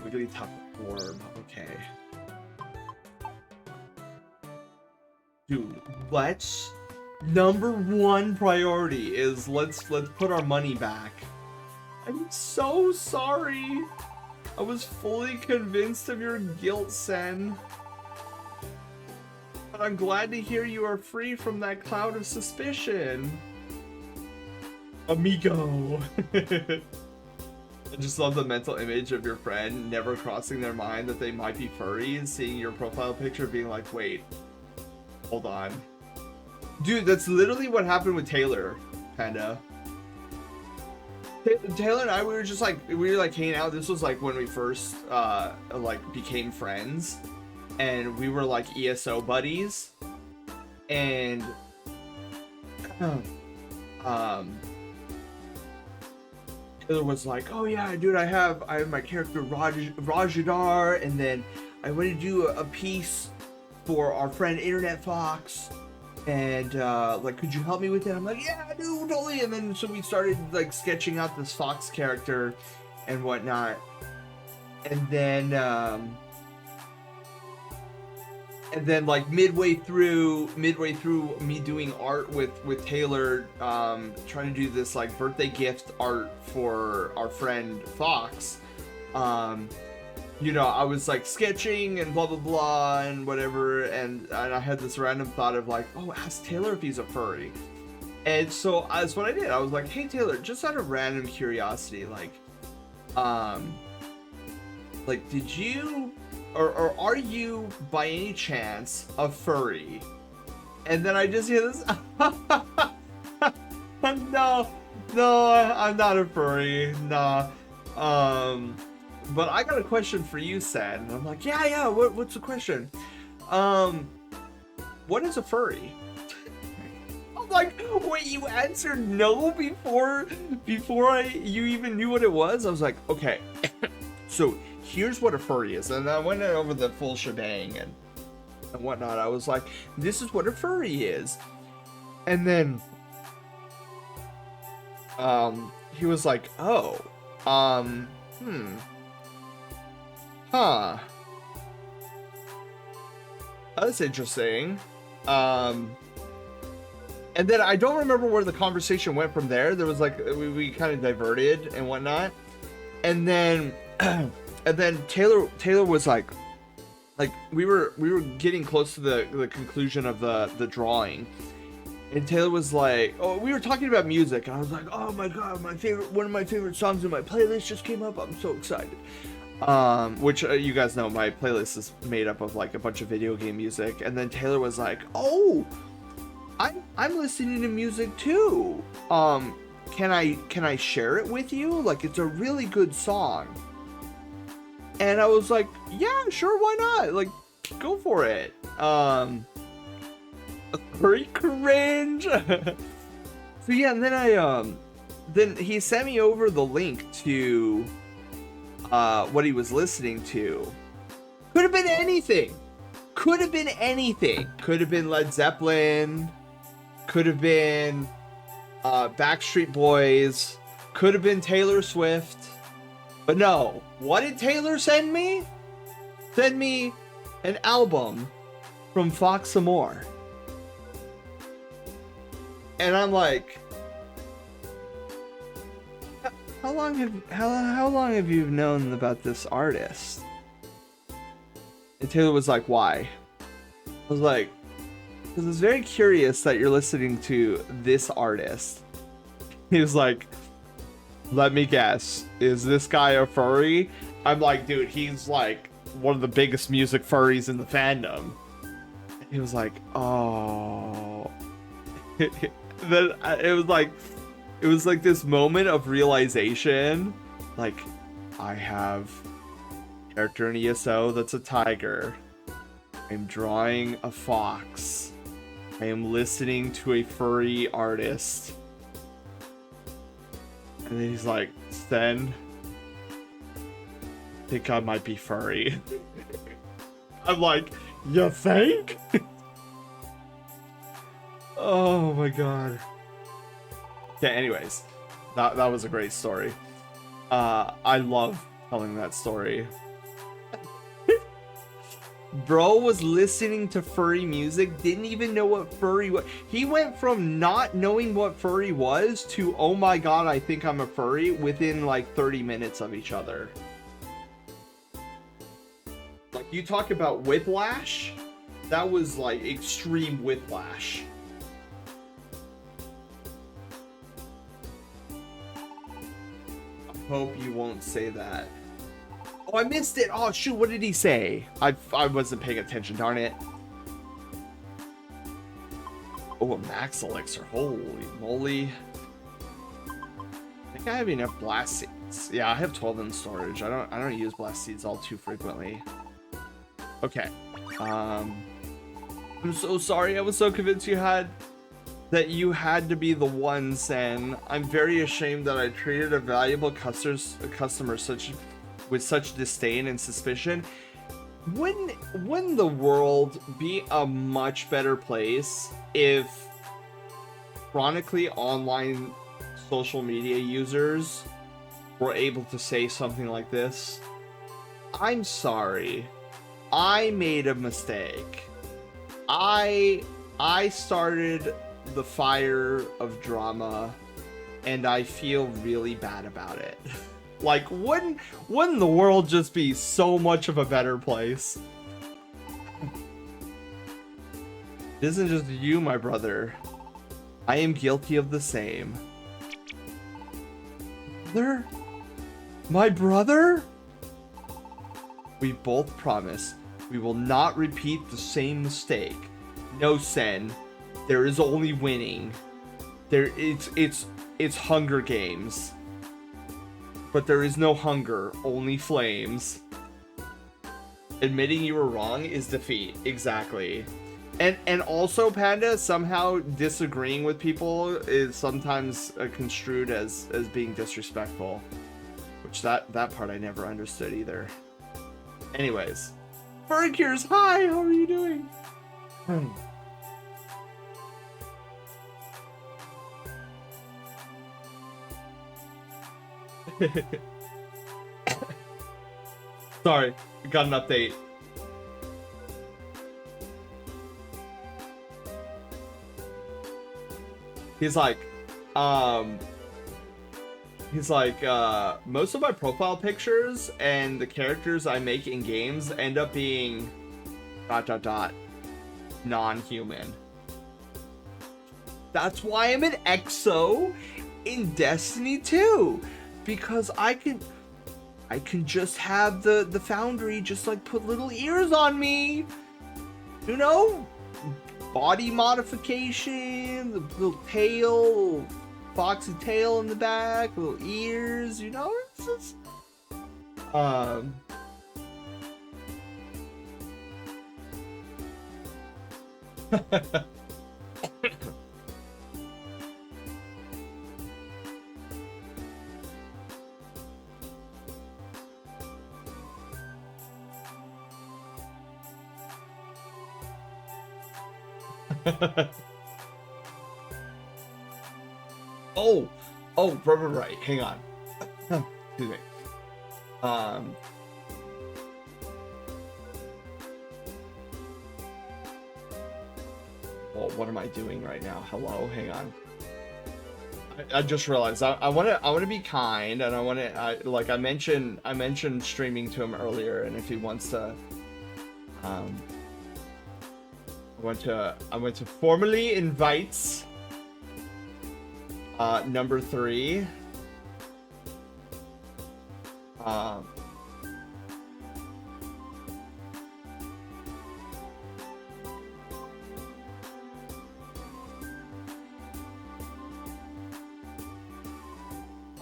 Wiggly Top Orb. Okay. Dude, number 1 priority is let's put our money back. I'm so sorry. I was fully convinced of your guilt, Sen. But I'm glad to hear you are free from that cloud of suspicion. Amigo. I just love the mental image of your friend never crossing their mind that they might be furries, seeing your profile picture being like, wait, hold on. Dude, that's literally what happened with Taylor, Panda. Taylor and I, we were like hanging out. This was like when we first like became friends, and we were like ESO buddies, and Taylor was like, oh yeah, dude, I have my character Rajadar, and then I want to do a piece for our friend Internet Fox, and like, could you help me with it? I'm like, yeah, dude, totally. And then so we started like sketching out this Fox character and whatnot, and then like midway through me doing art with Taylor, trying to do this like birthday gift art for our friend Fox, you know, I was like sketching and blah blah blah and whatever, and I had this random thought of like, oh, ask Taylor if he's a furry. And so that's what I did. I was like, hey Taylor, just out of random curiosity, like did you or are you by any chance a furry? And then I just hear this no, I'm not a furry, nah. But I got a question for you, Sad. And I'm like, yeah, what's the question? What is a furry? I'm like, wait, you answered no before you even knew what it was? I was like, okay, so here's what a furry is. And I went over the full shebang and whatnot. I was like, this is what a furry is. And then he was like, oh, huh. That's interesting. And then I don't remember where the conversation went from there. There was like, we kind of diverted and whatnot. And then, Taylor was like we were getting close to the conclusion of the drawing. And Taylor was like, oh, we were talking about music. And I was like, oh my God, one of my favorite songs in my playlist just came up. I'm so excited. Which you guys know my playlist is made up of like a bunch of video game music. And then Taylor was like, oh, I'm listening to music too. Can I share it with you? Like, it's a really good song. And I was like, yeah, sure, why not? Like, go for it. Very cringe. So yeah, and then then he sent me over the link to what he was listening to. Could have been anything. Could have been anything. Could have been Led Zeppelin. Could have been Backstreet Boys. Could have been Taylor Swift. But no, what did Taylor send me? Send me an album from Fox Amore. And I'm like, how long have you known about this artist? And Taylor was like, why? I was like, because it's very curious that you're listening to this artist He was like, let me guess, is this guy a furry? I'm like, dude, he's like one of the biggest music furries in the fandom. He was like, oh. Then it was like this moment of realization. Like, I have character in ESO that's a tiger. I'm drawing a fox. I am listening to a furry artist. And then he's like, Sen, I think I might be furry. I'm like, you think? Oh my god. Okay, anyways. That was a great story. I love telling that story. Bro was listening to furry music, didn't even know what furry was. He went from not knowing what furry was to, oh my god, I think I'm a furry, within like 30 minutes of each other. Like, you talk about whiplash, that was like extreme whiplash. I hope you won't say that. Oh, I missed it. Oh, shoot. What did he say? I wasn't paying attention. Darn it. Oh, a max elixir. Holy moly. I think I have enough blast seeds. Yeah, I have 12 in storage. I don't use blast seeds all too frequently. Okay. I'm so sorry. I was so convinced you had to be the one, Sen. I'm very ashamed that I treated a valuable customer with such disdain and suspicion. Wouldn't the world be a much better place if chronically online social media users were able to say something like this? I'm sorry. I made a mistake. I started the fire of drama, and I feel really bad about it. Like, wouldn't the world just be so much of a better place? It isn't just you, my brother. I am guilty of the same. Brother? My brother? We both promise we will not repeat the same mistake. No, Sen. There is only winning. It's Hunger Games. But there is no hunger, only flames. Admitting you were wrong is defeat. Exactly. And also, Panda, somehow disagreeing with people is sometimes construed as being disrespectful. Which that part I never understood either. Anyways. Furcures, hi! How are you doing? Sorry, got an update. He's like, most of my profile pictures and the characters I make in games end up being ... non-human. That's why I'm an EXO in Destiny 2, because I can just have the Foundry just like put little ears on me, you know, body modification, the little tail, little foxy tail in the back, little ears, you know. It's just, right. Hang on. Excuse me. Well, what am I doing right now? Hello, hang on. I just realized I want to be kind, and I mentioned streaming to him earlier, and if he wants to, I went to formally invite Number 3. Um,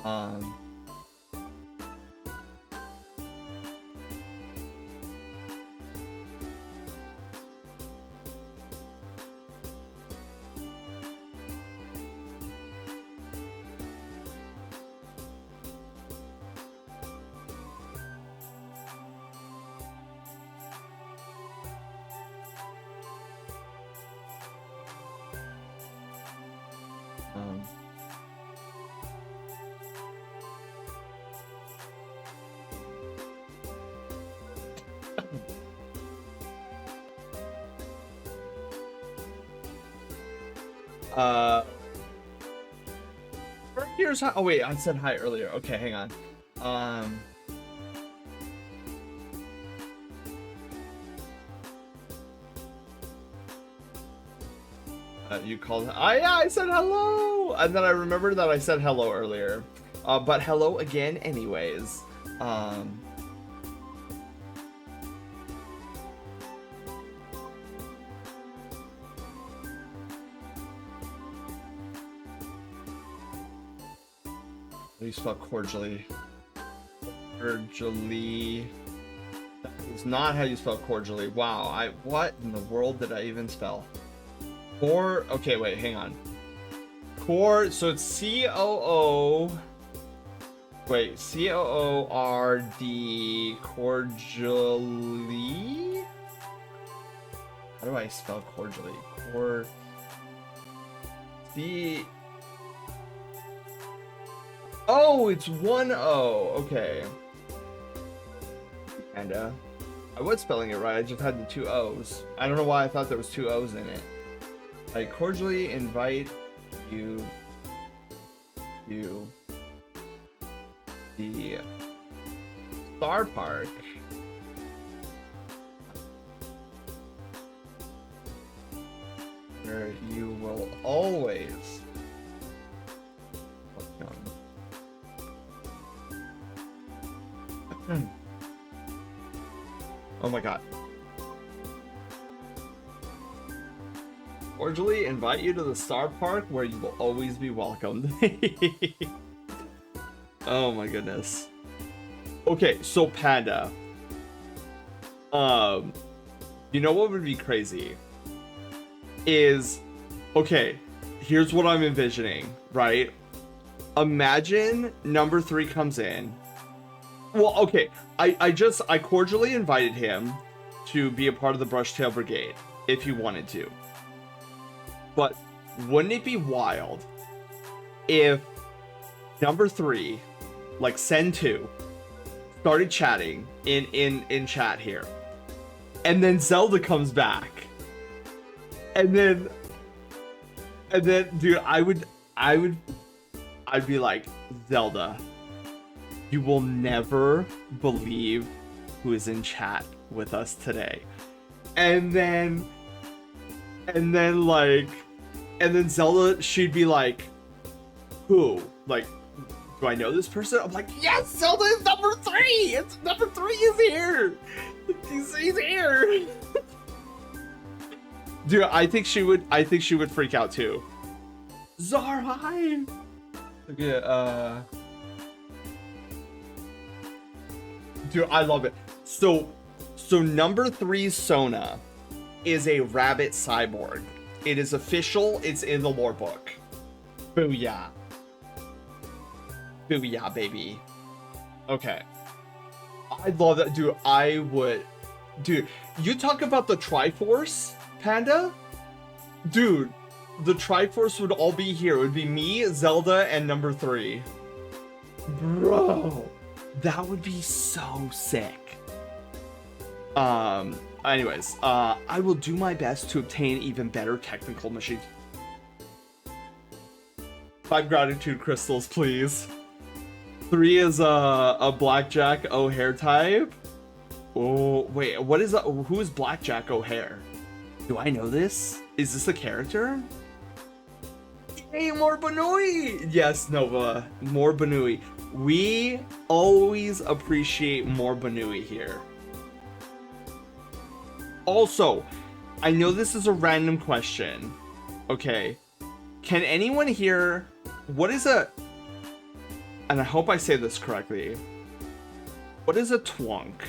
um, uh, here's how. Oh wait, I said hi earlier. Okay, hang on. You called. Yeah, I said hello, and then I remembered that I said hello earlier. But hello again, anyways. How do you spell cordially? Cordially. That is not how you spell cordially. Wow, what in the world did I even spell? Okay, wait, hang on. So it's C-O-O. Wait, C-O-O-R-D cordially? How do I spell cordially? Oh, it's 1 O. Okay. And I was spelling it right. I just had the 2 O's. I don't know why I thought there was 2 O's in it. I cordially invite you to the Star Park where you will always welcome. Oh my god. Cordially invite you to the Star Park where you will always be welcomed. Oh my goodness. Okay, so Panda. You know what would be crazy? Okay, here's what I'm envisioning, right? Imagine number 3 comes in. Well, okay, I cordially invited him to be a part of the Brushtail Brigade, if he wanted to. But wouldn't it be wild if number 3, like Sen 2, started chatting in chat here, and then Zelda comes back, and then dude, I'd be like, Zelda, you will never believe who is in chat with us today. And then Zelda, she'd be like, who? Like, do I know this person? I'm like, yes, Zelda is number 3! It's number 3 is here! He's here! Dude, I think she would freak out too. Zarhai! Okay, dude, I love it. So number 3's Sona is a rabbit cyborg. It is official. It's in the lore book. Booyah. Booyah, baby. Okay. I love that. Dude, Dude, you talk about the Triforce, Panda? Dude, the Triforce would all be here. It would be me, Zelda, and number 3. Bro. That would be so sick. Anyways, I will do my best to obtain even better technical machines. 5 gratitude crystals, please. 3 is a Blackjack O'Hare type. Oh, wait, what is that? Who is Blackjack O'Hare? Do I know this? Is this a character? Hey, more Banui! Yes, Nova, more Banui. We always appreciate more Banui here. Also, I know this is a random question. Okay. Can anyone here... What is a... And I hope I say this correctly. What is a twonk?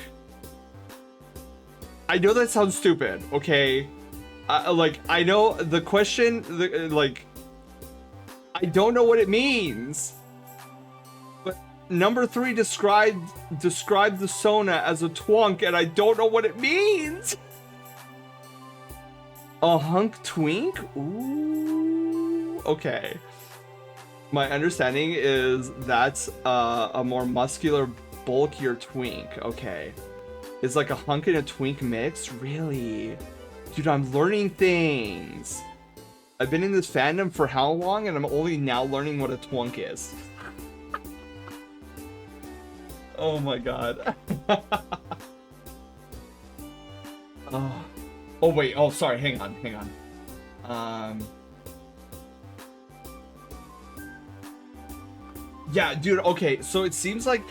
I know that sounds stupid, okay? Like, I know the question... like... I don't know what it means. But number 3 described the Sona as a twonk, and I don't know what it means. A hunk twink? Ooh, okay. My understanding is that's a more muscular, bulkier twink. Okay. It's like a hunk and a twink mix? Really? Dude, I'm learning things. I've been in this fandom for how long, and I'm only now learning what a twunk is. Oh my god. Oh wait, oh sorry, hang on. Yeah, dude, okay, so it seems like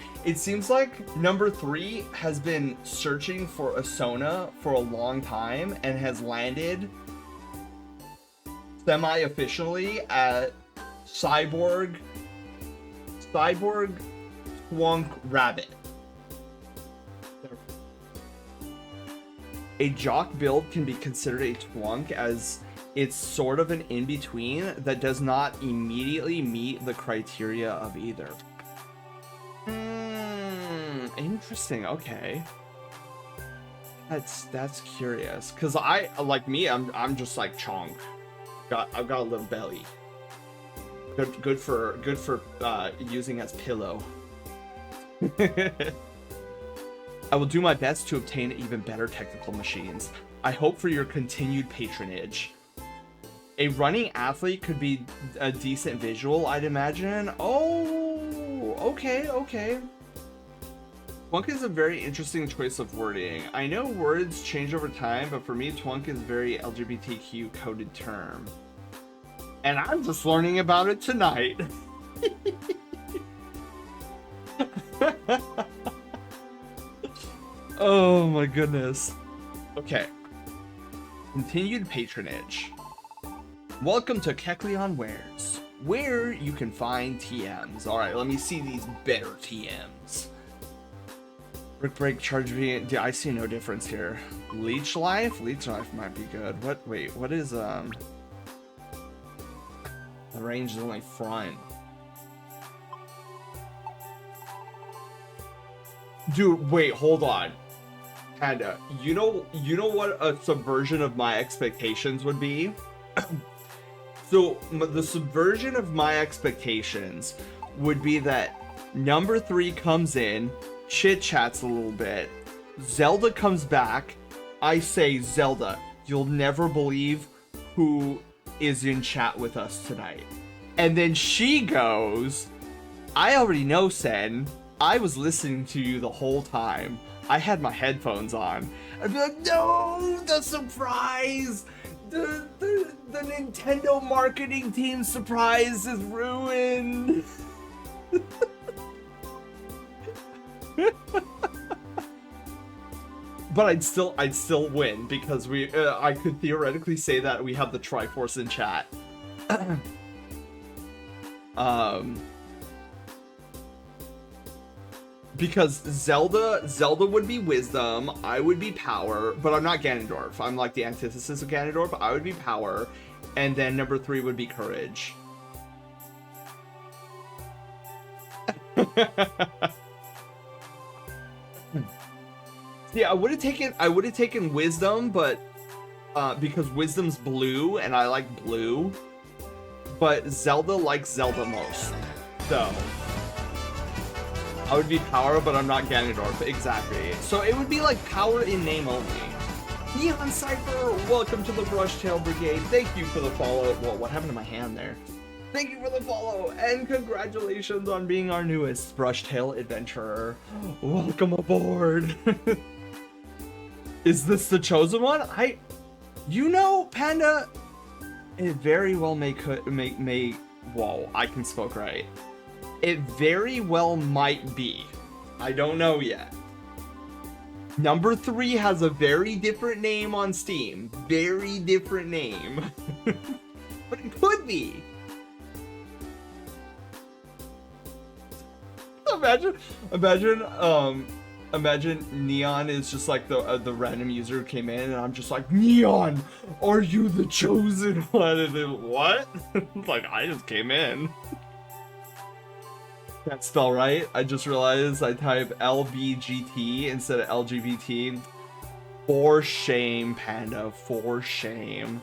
number 3 has been searching for a Sona for a long time and has landed semi-officially at Cyborg Twonk Rabbit. A jock build can be considered a twonk as it's sort of an in-between that does not immediately meet the criteria of either. Interesting, okay. That's curious, cause I'm just like chonk. I've got a little belly. Good for using as pillow. I will do my best to obtain even better technical machines. I hope for your continued patronage. A running athlete could be a decent visual, I'd imagine. Oh, okay. Twonk is a very interesting choice of wording. I know words change over time, but for me, twonk is a very LGBTQ coded term. And I'm just learning about it tonight. Oh my goodness. Okay. Continued patronage. Welcome to Kecleon Wares, where you can find TMs. Alright, let me see these better TMs. Brick break, charge V. I see no difference here. Leech life? Leech life might be good. Wait, what is, the range is only front. Dude, wait, hold on. Panda, you know what a subversion of my expectations would be? So, the subversion of my expectations would be that number 3 comes in, chit-chats a little bit, Zelda comes back, I say, Zelda, you'll never believe who is in chat with us tonight. And then she goes, I already know, Sen. I was listening to you the whole time. I had my headphones on. I'd be like, no, the surprise! The Nintendo marketing team surprise is ruined. But I'd still win because I could theoretically say that we have the Triforce in chat. Because Zelda would be wisdom, I would be power, but I'm not Ganondorf. I'm like the antithesis of Ganondorf. I would be power, and then number 3 would be courage. Yeah, I would have taken wisdom, but because wisdom's blue and I like blue, but Zelda likes Zelda most, so I would be power, but I'm not Ganondorf. Exactly. So it would be like power in name only. Neon Cypher, welcome to the Brushtail Brigade. Thank you for the follow. Whoa, what happened to my hand there? Thank you for the follow, and congratulations on being our newest Brushtail adventurer. Welcome aboard. Is this the chosen one? You know, Panda, It very well may. Whoa, I can spoke right. It very well might be. I don't know yet. Number 3 has a very different name on Steam. Very different name. But it could be. Imagine Neon is just like the random user who came in, and I'm just like, Neon, are you the chosen one? And then, what? Like, I just came in. Can't spell right. I just realized I type LBGT instead of LGBT. For shame, Panda. For shame.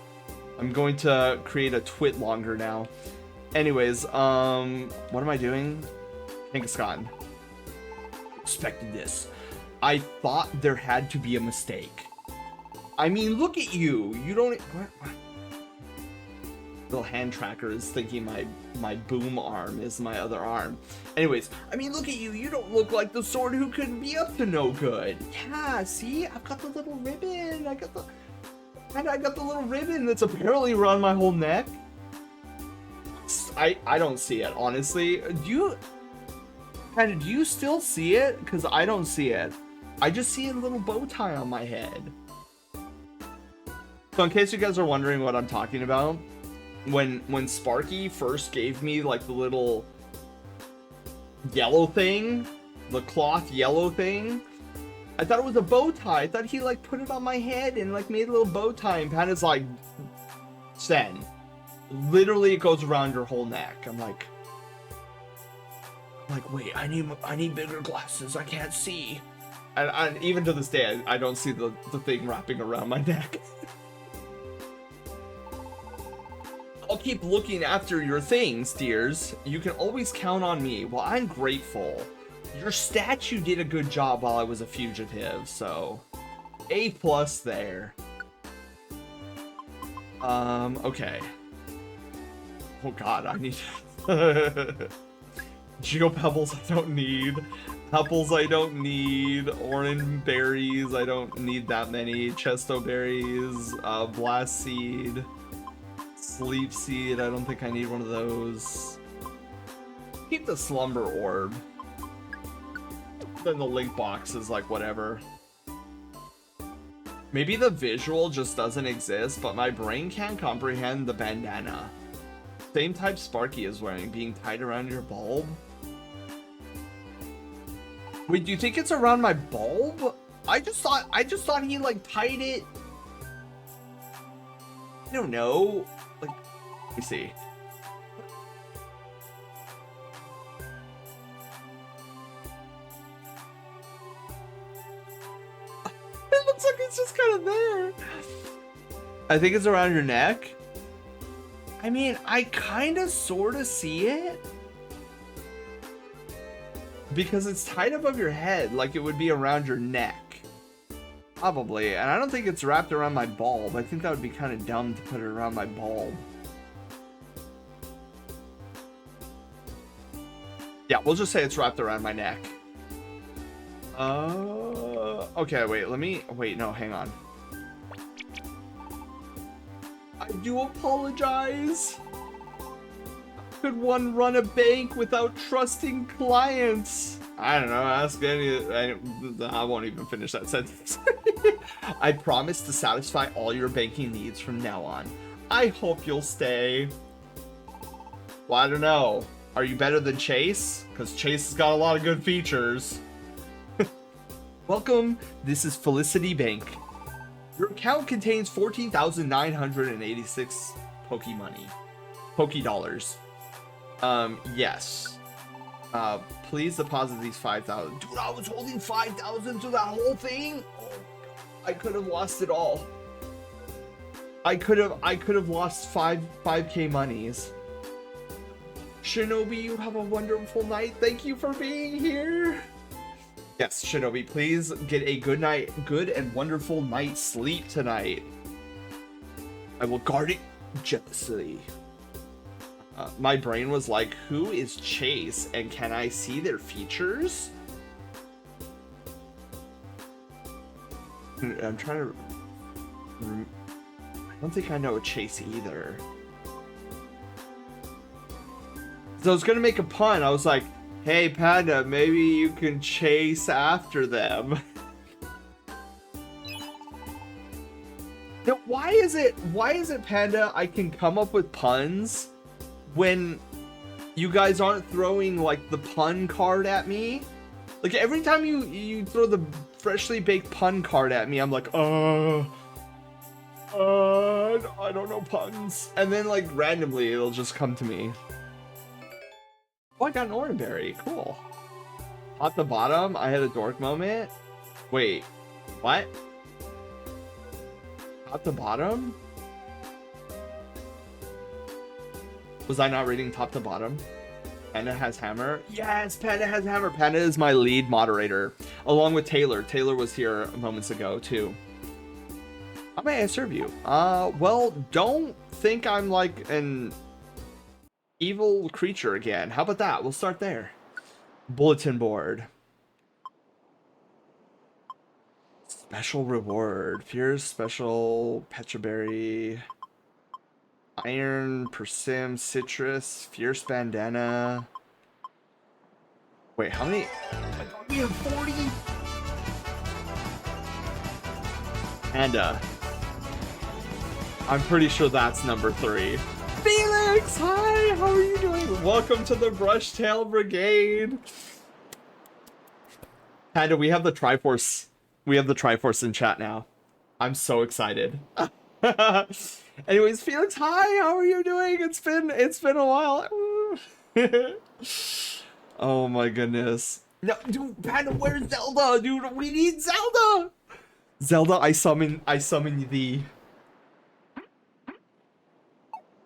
I'm going to create a twit longer now. Anyways, what am I doing? Kangaskhan. Expected this. I thought there had to be a mistake. I mean, look at you. You don't. What? Little hand tracker is thinking my boom arm is my other arm. Anyways, I mean, look at you. You don't look like the sort who could be up to no good. Yeah, see, I've got the little ribbon. I got the little ribbon that's apparently around my whole neck. I don't see it, honestly. Do you still see it? Because I don't see it. I just see a little bow tie on my head. So in case you guys are wondering what I'm talking about, when Sparky first gave me like the little yellow thing, the cloth yellow thing, I thought it was a bow tie. I thought he like put it on my head and like made a little bow tie, and Panda's like, Sen, literally it goes around your whole neck. I'm like, wait, I need bigger glasses. I can't see. And even to this day, I don't see the thing wrapping around my neck. I'll keep looking after your things, dears. You can always count on me. Well, I'm grateful. Your statue did a good job while I was a fugitive, so A+ there. Okay. Oh god, I need Geopebbles I don't need. Apples I don't need. Orange berries, I don't need that many. Chesto berries, blast seed. Sleep seed, I don't think I need one of those. Keep the slumber orb. Then the link box is like whatever. Maybe the visual just doesn't exist, but my brain can't comprehend the bandana. Same type Sparky is wearing, being tied around your bulb. Wait, do you think it's around my bulb? I just thought he like tied it. I don't know. Like, let me see. It looks like it's just kind of there. I think it's around your neck. I mean, I kind of sort of see it. Because it's tied above your head, like it would be around your neck. Probably. And I don't think it's wrapped around my bulb. I think that would be kind of dumb to put it around my bulb. Yeah, we'll just say it's wrapped around my neck. Okay, wait, no, hang on. I do apologize. Could one run a bank without trusting clients? I don't know, ask any, I won't even finish that sentence. I promise to satisfy all your banking needs from now on. I hope you'll stay. Well, I don't know. Are you better than Chase? Because Chase has got a lot of good features. Welcome, this is Felicity Bank. Your account contains 14,986 Poke dollars. Yes. Please deposit these 5,000. Dude, I was holding 5,000 through that whole thing. Oh, I could have lost it all. I could have lost 5K monies. Shinobi, you have a wonderful night. Thank you for being here. Yes, Shinobi, please get a good and wonderful night's sleep tonight. I will guard it jealously. My brain was like, who is Chase and can I see their features? I'm trying to... I don't think I know Chase either. So I was gonna make a pun. I was like, hey Panda, maybe you can chase after them. Now, why is it Panda, I can come up with puns when you guys aren't throwing like the pun card at me? Like every time you throw the freshly baked pun card at me, I'm like, I don't know puns. And then like randomly it'll just come to me. Oh, I got an orange berry. Cool. At the bottom, I had a dork moment. Wait, what? At the bottom? Was I not reading top to bottom? Panda has hammer. Yes, Panda has hammer. Panda is my lead moderator, along with Taylor. Taylor was here moments ago too. How may I serve you? Well, don't think I'm like an evil creature again. How about that? We'll start there. Bulletin board. Special reward. Fierce special Petraberry. Iron, persim, citrus, fierce bandana. Wait, how many? We have 40? Panda. I'm pretty sure that's number 3. Felix, hi, how are you doing? Welcome to the Brushtail Brigade. Panda, we have the Triforce. We have the Triforce in chat now. I'm so excited. Anyways, Felix, hi, how are you doing? It's been a while. Oh my goodness. No, dude, Panda, where's Zelda? Dude, we need Zelda. Zelda, I summon thee.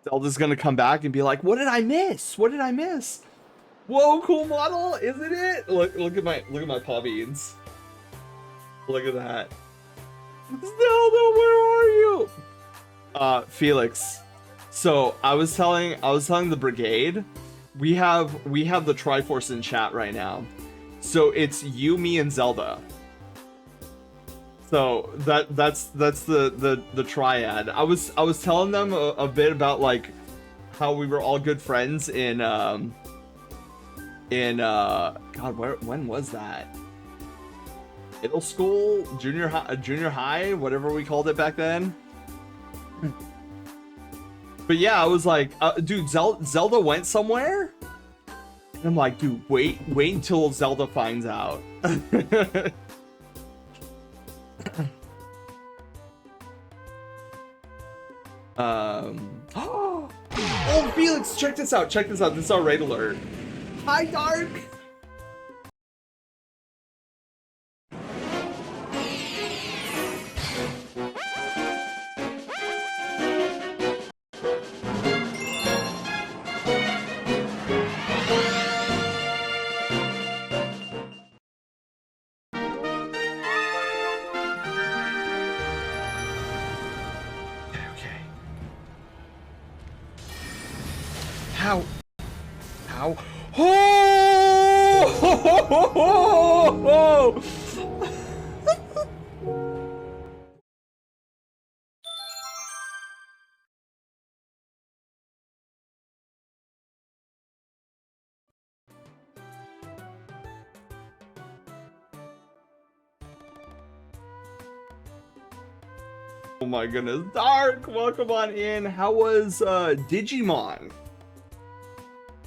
Zelda's gonna come back and be like, what did I miss? What did I miss? Whoa, cool model, isn't it? Look at my paw beans. Look at that. Zelda, where are you? Felix. So I was telling the brigade, we have the Triforce in chat right now. So it's you, me, and Zelda. So that's the triad. I was telling them a bit about like how we were all good friends in God, when was that? Middle school, junior high, whatever we called it back then. But yeah, I was like, dude, Zelda went somewhere? And I'm like, dude, wait until Zelda finds out. Oh, Felix, check this out. This is our raid alert. Hi, Dark. How? Oh! Oh my goodness, Dark, welcome on in. How was Digimon?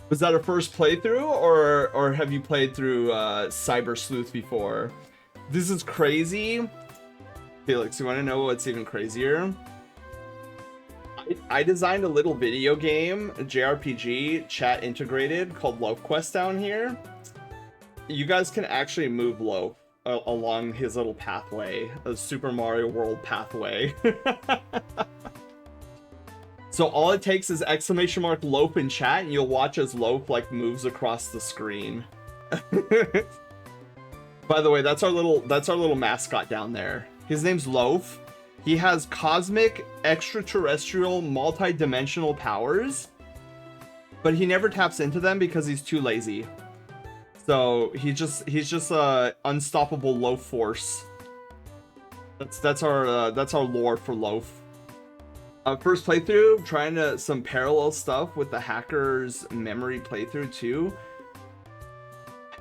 Was that a first playthrough, or have you played through Cyber Sleuth before? This is crazy. Felix, you want to know what's even crazier? I designed a little video game, a JRPG, chat integrated, called Loaf Quest down here. You guys can actually move Loaf along his little pathway, a Super Mario World pathway. So all it takes is exclamation mark Loaf in chat, and you'll watch as Loaf like moves across the screen. By the way, that's our little mascot down there. His name's Loaf. He has cosmic, extraterrestrial, multi-dimensional powers, but he never taps into them because he's too lazy. So he's just a unstoppable Loaf force. That's our lore for Loaf. First playthrough, trying to some parallel stuff with the Hacker's Memory playthrough too.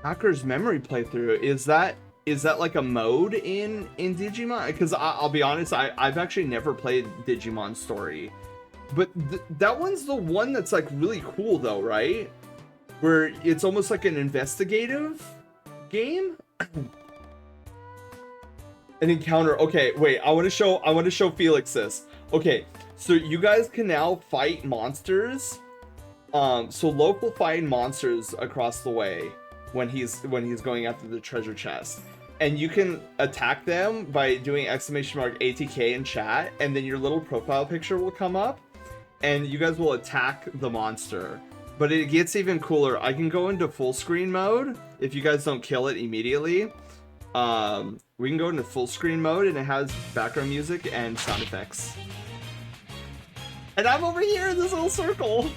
Hacker's Memory playthrough, is that like a mode in Digimon? Because I'll be honest, I've actually never played Digimon Story, but that one's the one that's like really cool though, right? Where it's almost like an investigative game. An encounter. Okay, wait. I want to show Felix this. Okay, so you guys can now fight monsters. So local fighting monsters across the way when he's going after the treasure chest, and you can attack them by doing !ATK in chat, and then your little profile picture will come up, and you guys will attack the monster. But it gets even cooler. I can go into full screen mode if you guys don't kill it immediately. We can go into full screen mode, and it has background music and sound effects. And I'm over here in this little circle.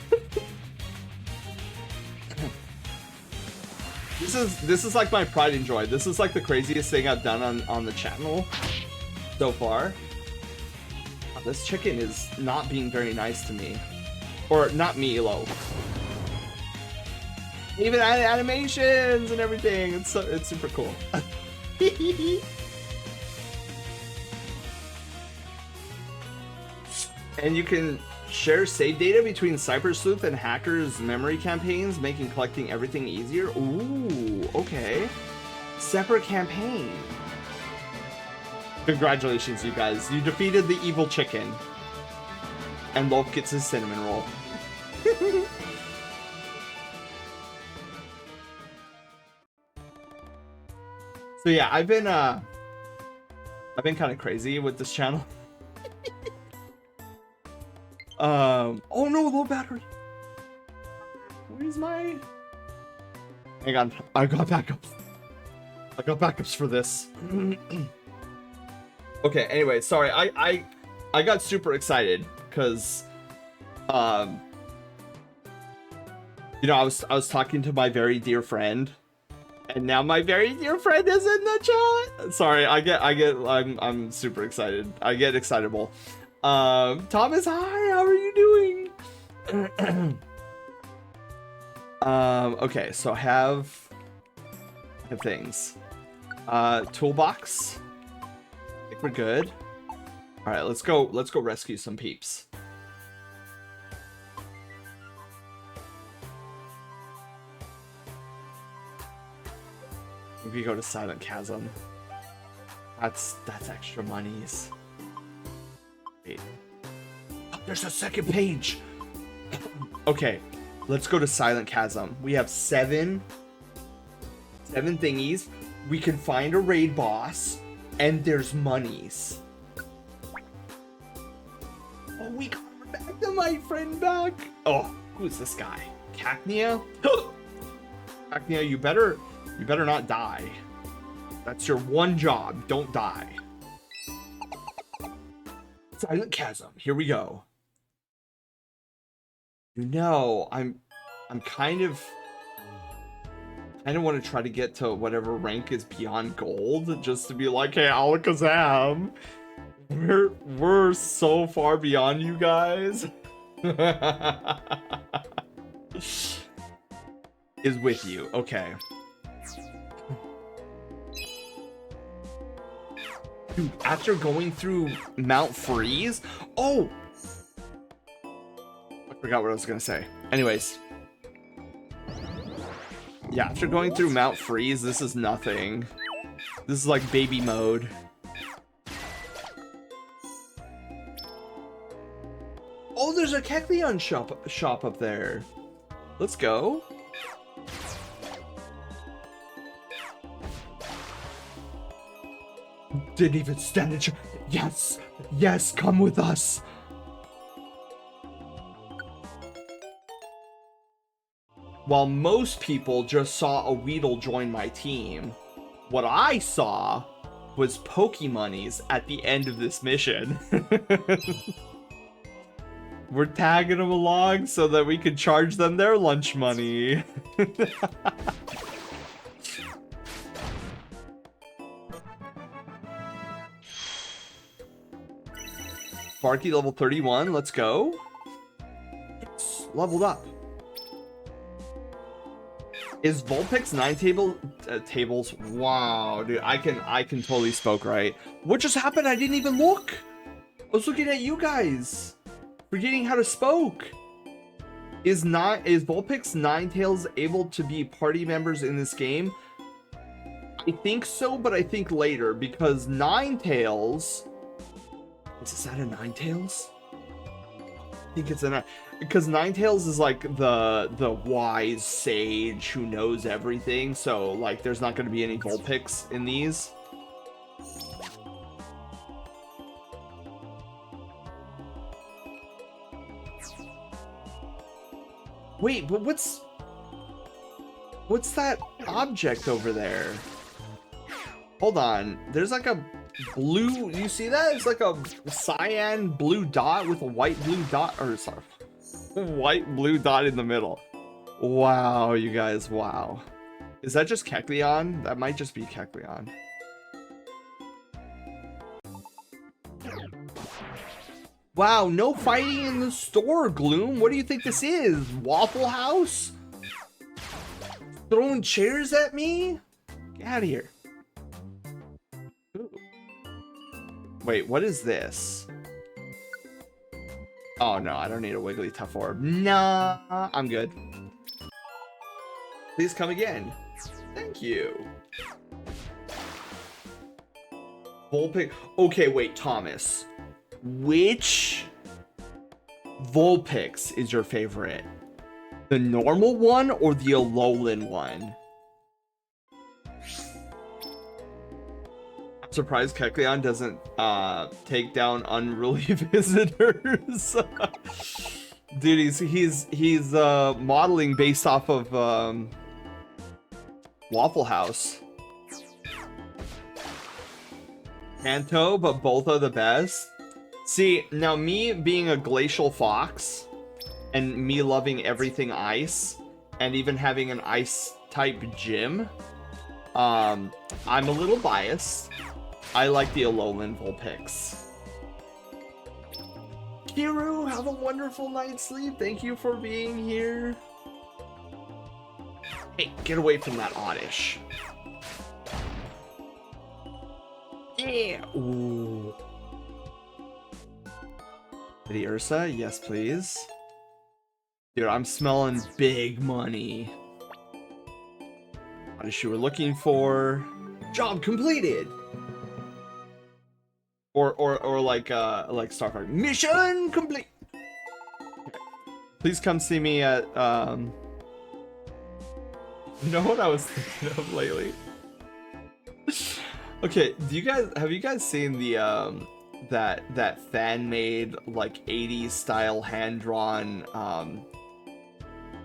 This is like my pride and joy. This is like the craziest thing I've done on the channel so far. This chicken is not being very nice to me. Or not me, Elo. Even animations and everything. It's super cool. And you can share save data between Cyber Sleuth and Hacker's Memory campaigns, making collecting everything easier. Ooh, okay. Separate campaign. Congratulations, you guys. You defeated the evil chicken. And Loaf gets his cinnamon roll. So yeah, I've been kind of crazy with this channel. Oh no, low battery. Where's my... Hang on, I got backups. I got backups for this. Okay, anyway, sorry, I got super excited because you know, I was talking to my very dear friend, and now my very dear friend is in the chat. Sorry, I'm super excited. I get excitable. Thomas, hi, how are you doing? Okay, so have things. Toolbox. I think we're good. All right, let's go rescue some peeps. If we go to Silent Chasm, that's extra monies. Wait. Oh, there's a second page. Okay, let's go to Silent Chasm. We have seven thingies. We can find a raid boss, and there's monies. Oh, we got my friend back. Oh, who's this guy? Cacnea? Cacnea, you better not die. That's your one job. Don't die. Silent Chasm. Here we go. You know, I'm kind of want to try to get to whatever rank is beyond gold, just to be like, hey, Alakazam, we're so far beyond you guys. Is with you. Okay. Dude, after going through Mount Freeze? Oh! I forgot what I was gonna say. Anyways. Yeah, after going through Mount Freeze, this is nothing. This is like baby mode. Oh, there's a Kecleon shop up there. Let's go. Didn't even stand a chance. Yes, yes, come with us. While most people just saw a Weedle join my team, what I saw was Pokemonies at the end of this mission. We're tagging them along so that we could charge them their lunch money. Sparky level 31. Let's go. It's leveled up. Is Vulpix 9 tables? Wow, dude, I can totally spoke right. What just happened? I didn't even look. I was looking at you guys. Forgetting how to spoke. Is Vulpix Ninetales able to be party members in this game? I think so, but I think later, because Ninetales... Is that a Ninetales? I think it's a... Because Ninetales is like the wise sage who knows everything, so like there's not going to be any Vulpix in these. Wait, but what's that object over there? Hold on, there's like a blue, you see that? It's like a cyan blue dot with a white blue dot, or sorry, white blue dot in the middle. Wow, you guys, wow. Is that just Kecleon? That might just be Kecleon. Wow, no fighting in the store, Gloom. What do you think this is? Waffle House? Throwing chairs at me? Get out of here. Ooh. Wait, what is this? Oh no, I don't need a Wigglytuff orb. Nah, I'm good. Please come again. Thank you. Vulpix. Okay, wait, Thomas. Which Vulpix is your favorite? The normal one or the Alolan one? I'm surprised Kecleon doesn't take down unruly visitors. Dude, he's modeling based off of Waffle House. Kanto, but both are the best. See, now me being a glacial fox and me loving everything ice and even having an ice type gym, I'm a little biased. I like the Alolan Vulpix. Kiru, have a wonderful night's sleep. Thank you for being here. Hey, get away from that Oddish. Yeah. Ooh. Lady Ursa, yes please. Dude, I'm smelling big money. What is she we're looking for? Job completed. Or like Starfire. Mission complete. Okay. Please come see me at You know what I was thinking of lately? Okay, have you guys seen the that fan-made like 80s style hand-drawn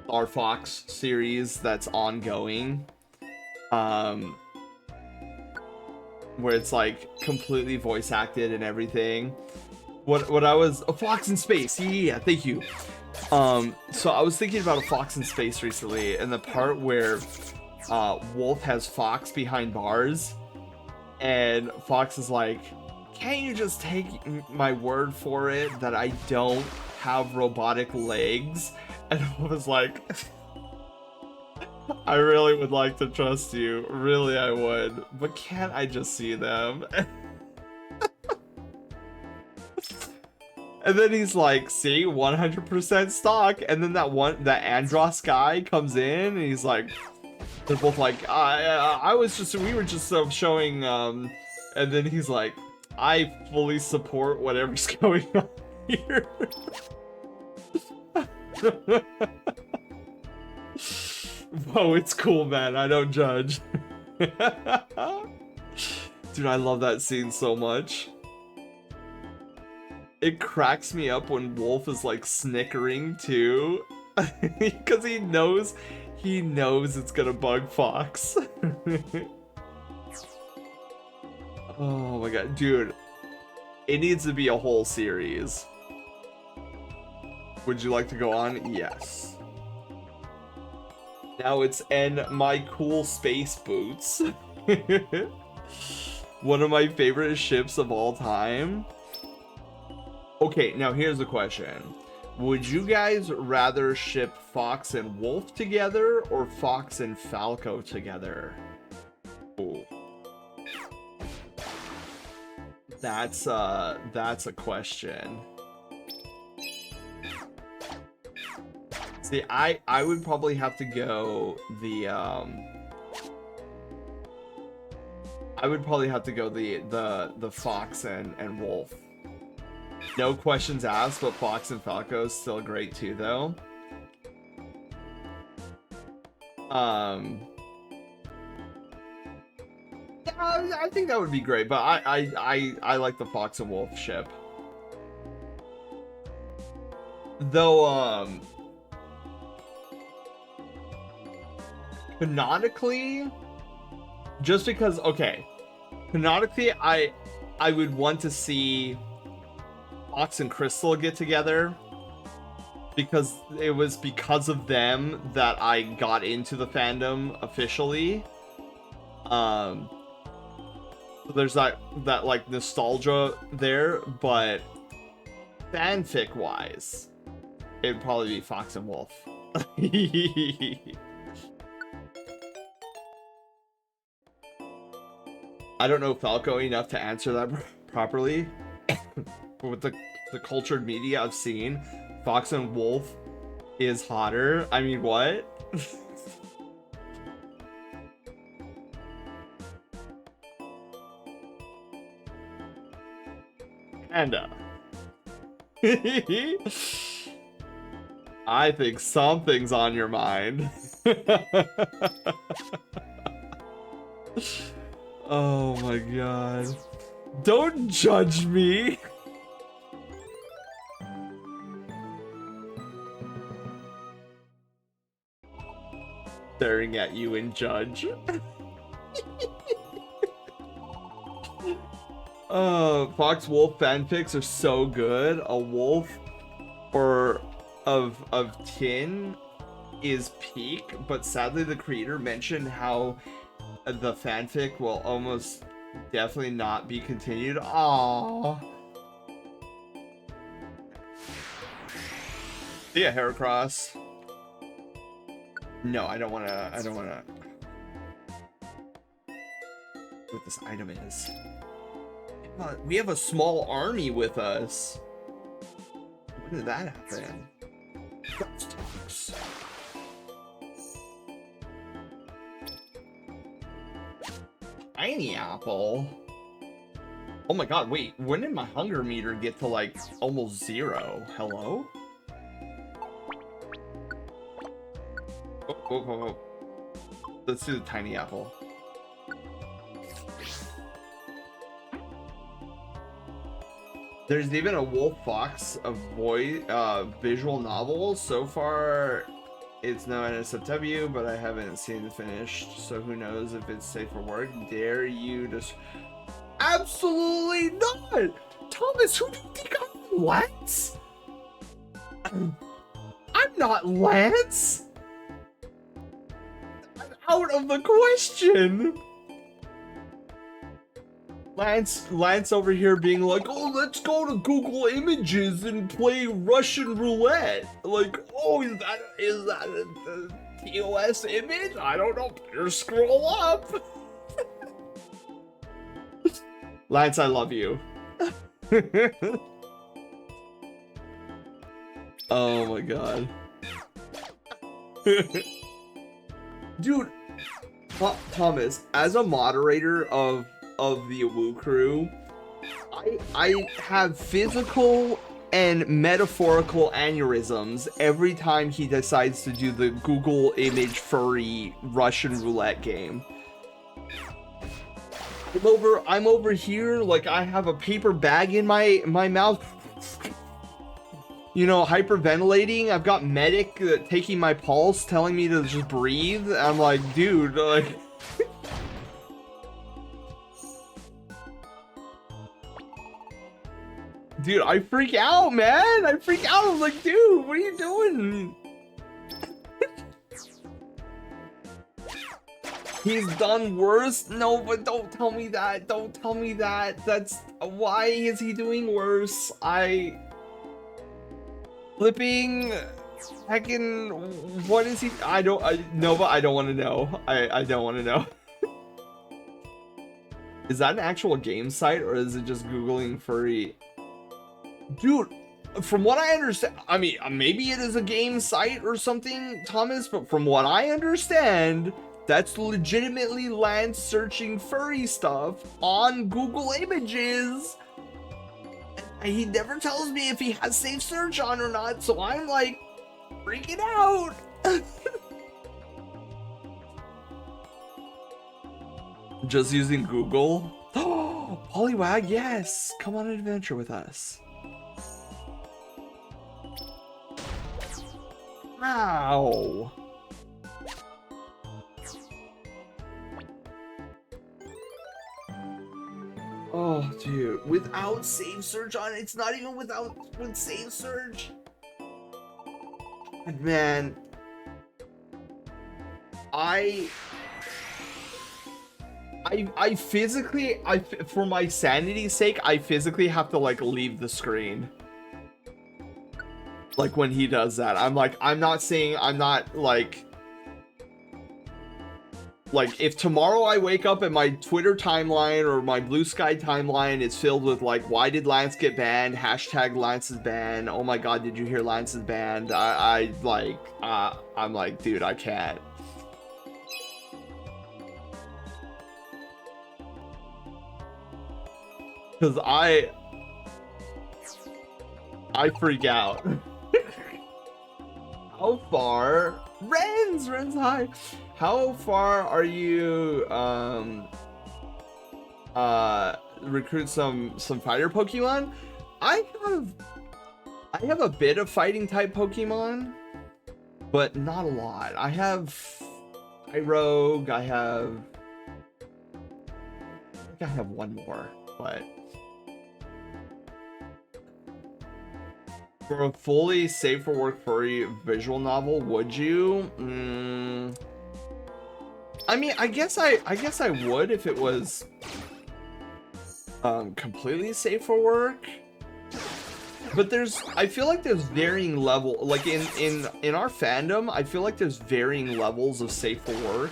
Star Fox series that's ongoing? Where it's like completely voice acted and everything. What I was a Fox in Space. Yeah, thank you. So I was thinking about a Fox in Space recently, and the part where Wolf has Fox behind bars, and Fox is like, can't you just take my word for it that I don't have robotic legs? And I was like, I really would like to trust you. Really, I would. But can't I just see them? And then he's like, see, 100% stock. And then that Andros guy comes in and he's like, they're both like, we were just showing, and then he's like, I fully support whatever's going on here. Whoa, it's cool, man. I don't judge. Dude, I love that scene so much. It cracks me up when Wolf is like snickering too. Because he knows it's gonna bug Fox. Oh my god, dude. It needs to be a whole series. Would you like to go on? Yes. Now it's my cool space boots. One of my favorite ships of all time. Okay, now here's the question. Would you guys rather ship Fox and Wolf together or Fox and Falco together? Ooh. That's a question. See, I would probably have to go the the Fox and Wolf. No questions asked, but Fox and Falco is still great too, though. Yeah, I think that would be great, but I like the Fox and Wolf ship. Though, canonically, just because, okay, canonically, I would want to see Fox and Crystal get together, because it was because of them that I got into the fandom officially. So there's that like nostalgia there, but fanfic wise, it'd probably be Fox and Wolf. I don't know Falco enough to answer that properly. But with the cultured media I've seen, Fox and Wolf is hotter. I mean, what? Panda. I think something's on your mind. Oh my god. Don't judge me. Staring at you and judge. Fox Wolf fanfics are so good. A wolf or of tin is peak, but sadly the creator mentioned how the fanfic will almost definitely not be continued. Aww. Yeah, Heracross. No, I don't wanna what this item is. We have a small army with us. When did that happen? Tiny apple. Oh my god, wait, when did my hunger meter get to like almost 0? Hello? Oh. Let's do the tiny apple. There's even a Wolf Fox visual novel. So far, it's no NSFW, but I haven't seen it finished, so who knows if it's safe for work. Dare you just... Absolutely not! Thomas, who do you think I'm, Lance? I'm not Lance! I'm out of the question! Lance over here being like, oh, let's go to Google Images and play Russian roulette. Like, oh, is that a TOS image? I don't know. Better scroll up. Lance, I love you. Oh my god. Dude, Thomas, as a moderator of the Awoo crew, I have physical and metaphorical aneurysms every time he decides to do the Google image furry Russian roulette game. I'm over here like I have a paper bag in my mouth, you know, hyperventilating. I've got medic taking my pulse, telling me to just breathe. I'm like, dude, like. Dude, I freak out, man. I freak out. I'm like, dude, what are you doing? He's done worse? No, but don't tell me that. Don't tell me that. That's... Why is he doing worse? Flipping, heckin', what is he? No, but I don't want to know. I don't want to know. Is that an actual game site or is it just Googling furry? Dude, from what I understand, I mean, maybe it is a game site or something, Thomas, but from what I understand, that's legitimately Lance searching furry stuff on Google Images. And he never tells me if he has safe search on or not, so I'm like freaking out. Just using Google. Oh, Poliwag, yes, come on an adventure with us. Ow. Oh, dude, without save search on it, it's not even with save search. Man, I physically, for my sanity's sake, I physically have to like leave the screen. Like when he does that, I'm like, I'm not like if tomorrow I wake up and my Twitter timeline or my Blue Sky timeline is filled with like, why did Lance get banned? Hashtag Lance is banned. Oh my God, did you hear Lance is banned? I'm like, dude, I can't. Cause I freak out. How far? Ren's high. How far are you recruit some fighter Pokemon? I have a bit of fighting type Pokemon, but not a lot. I have Rogue, I think I have one more, but for a fully safe for work furry visual novel, would you? I mean, I guess I would if it was completely safe for work. But I feel like there's varying level, like in our fandom, I feel like there's varying levels of safe for work.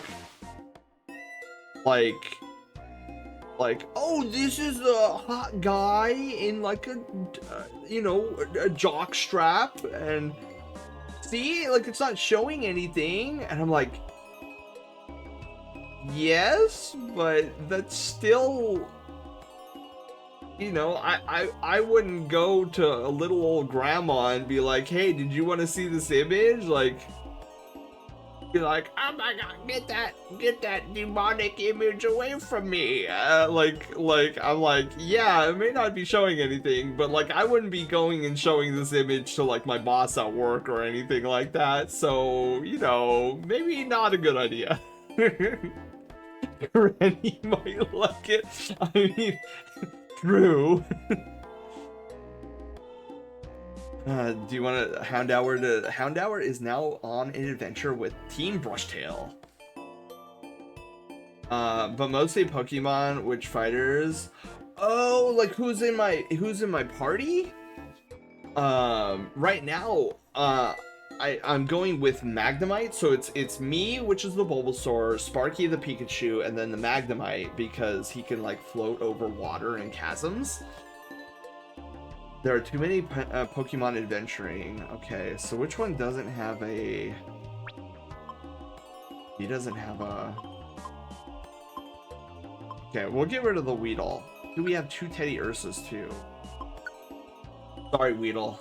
Like, oh, this is a hot guy in like a, a jock strap, and see, like it's not showing anything, and I'm like, yes, but that's still, I wouldn't go to a little old grandma and be like, hey, did you want to see this image? Like, be like, oh my God, get that demonic image away from me. Like I'm like, yeah, it may not be showing anything, but like I wouldn't be going and showing this image to like my boss at work or anything like that. So, maybe not a good idea. Rennie might like it. I mean, true. Do you want to Houndour? Houndour is now on an adventure with Team Brushtail. But mostly Pokemon, which fighters? Oh, like who's in my party? Right now, I'm going with Magnemite, so it's me, which is the Bulbasaur, Sparky the Pikachu, and then the Magnemite because he can like float over water and chasms. There are too many Pokemon adventuring. Okay, so which one doesn't have a... He doesn't have a... Okay, we'll get rid of the Weedle. Do we have two Teddy Ursas too? Sorry, Weedle.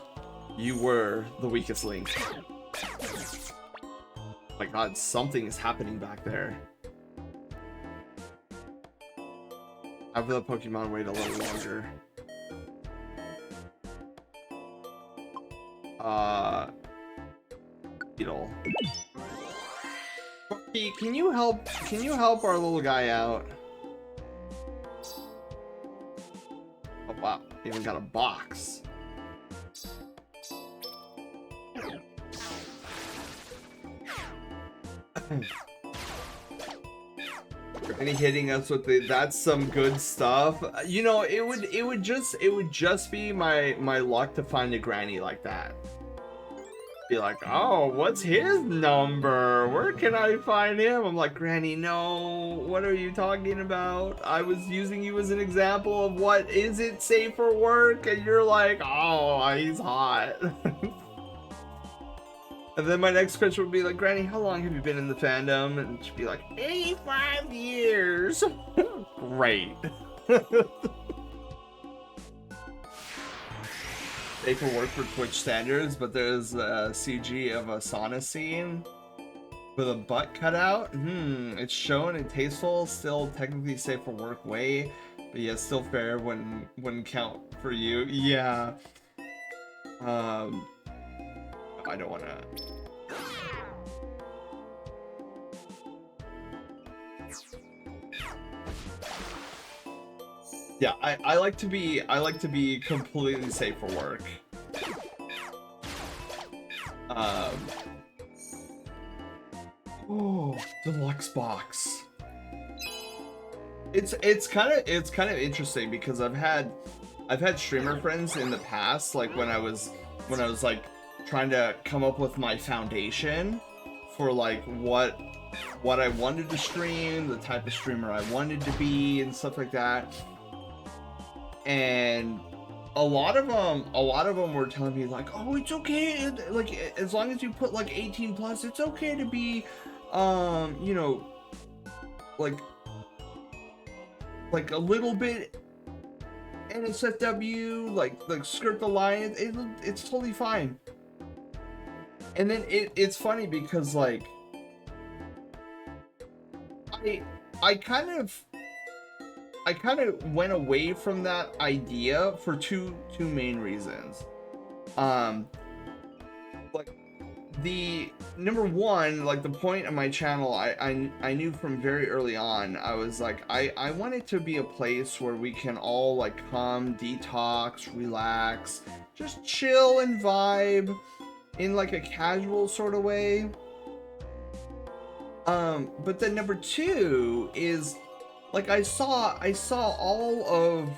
You were the weakest link. Oh my God, something is happening back there. Have the Pokemon wait a little longer. Beetle. Can you help our little guy out? Oh wow, even got a box. Any hitting us with that's some good stuff. It would just be my luck to find a granny like that. be like, oh, what's his number? Where can I find him? I'm like, Granny, no, what are you talking about? I was using you as an example of what is it safe for work, and you're like, oh, he's hot. And then my next question would be like, Granny, how long have you been in the fandom? And she'd be like, 85 years. Great. Safe for work for Twitch standards, but there's a CG of a sauna scene with a butt cut out. It's shown and tasteful, still technically safe for work way, but yeah, still fair when count for you. Yeah. I don't want to. Yeah, I like to be completely safe for work. Oh, deluxe box. It's kind of interesting because I've had streamer friends in the past, like when I was like trying to come up with my foundation for like what I wanted to stream, the type of streamer I wanted to be, and stuff like that. And a lot of them were telling me like, oh, it's okay, like as long as you put like 18 plus, it's okay to be you know, like a little bit NSFW, like skirt the line. It's totally fine. And then it's funny because like I kind of went away from that idea for two main reasons. Like the number one, like the point of my channel, I knew from very early on, I was like, I want it to be a place where we can all like come, detox, relax, just chill and vibe in like a casual sort of way. But then number two is like I saw all of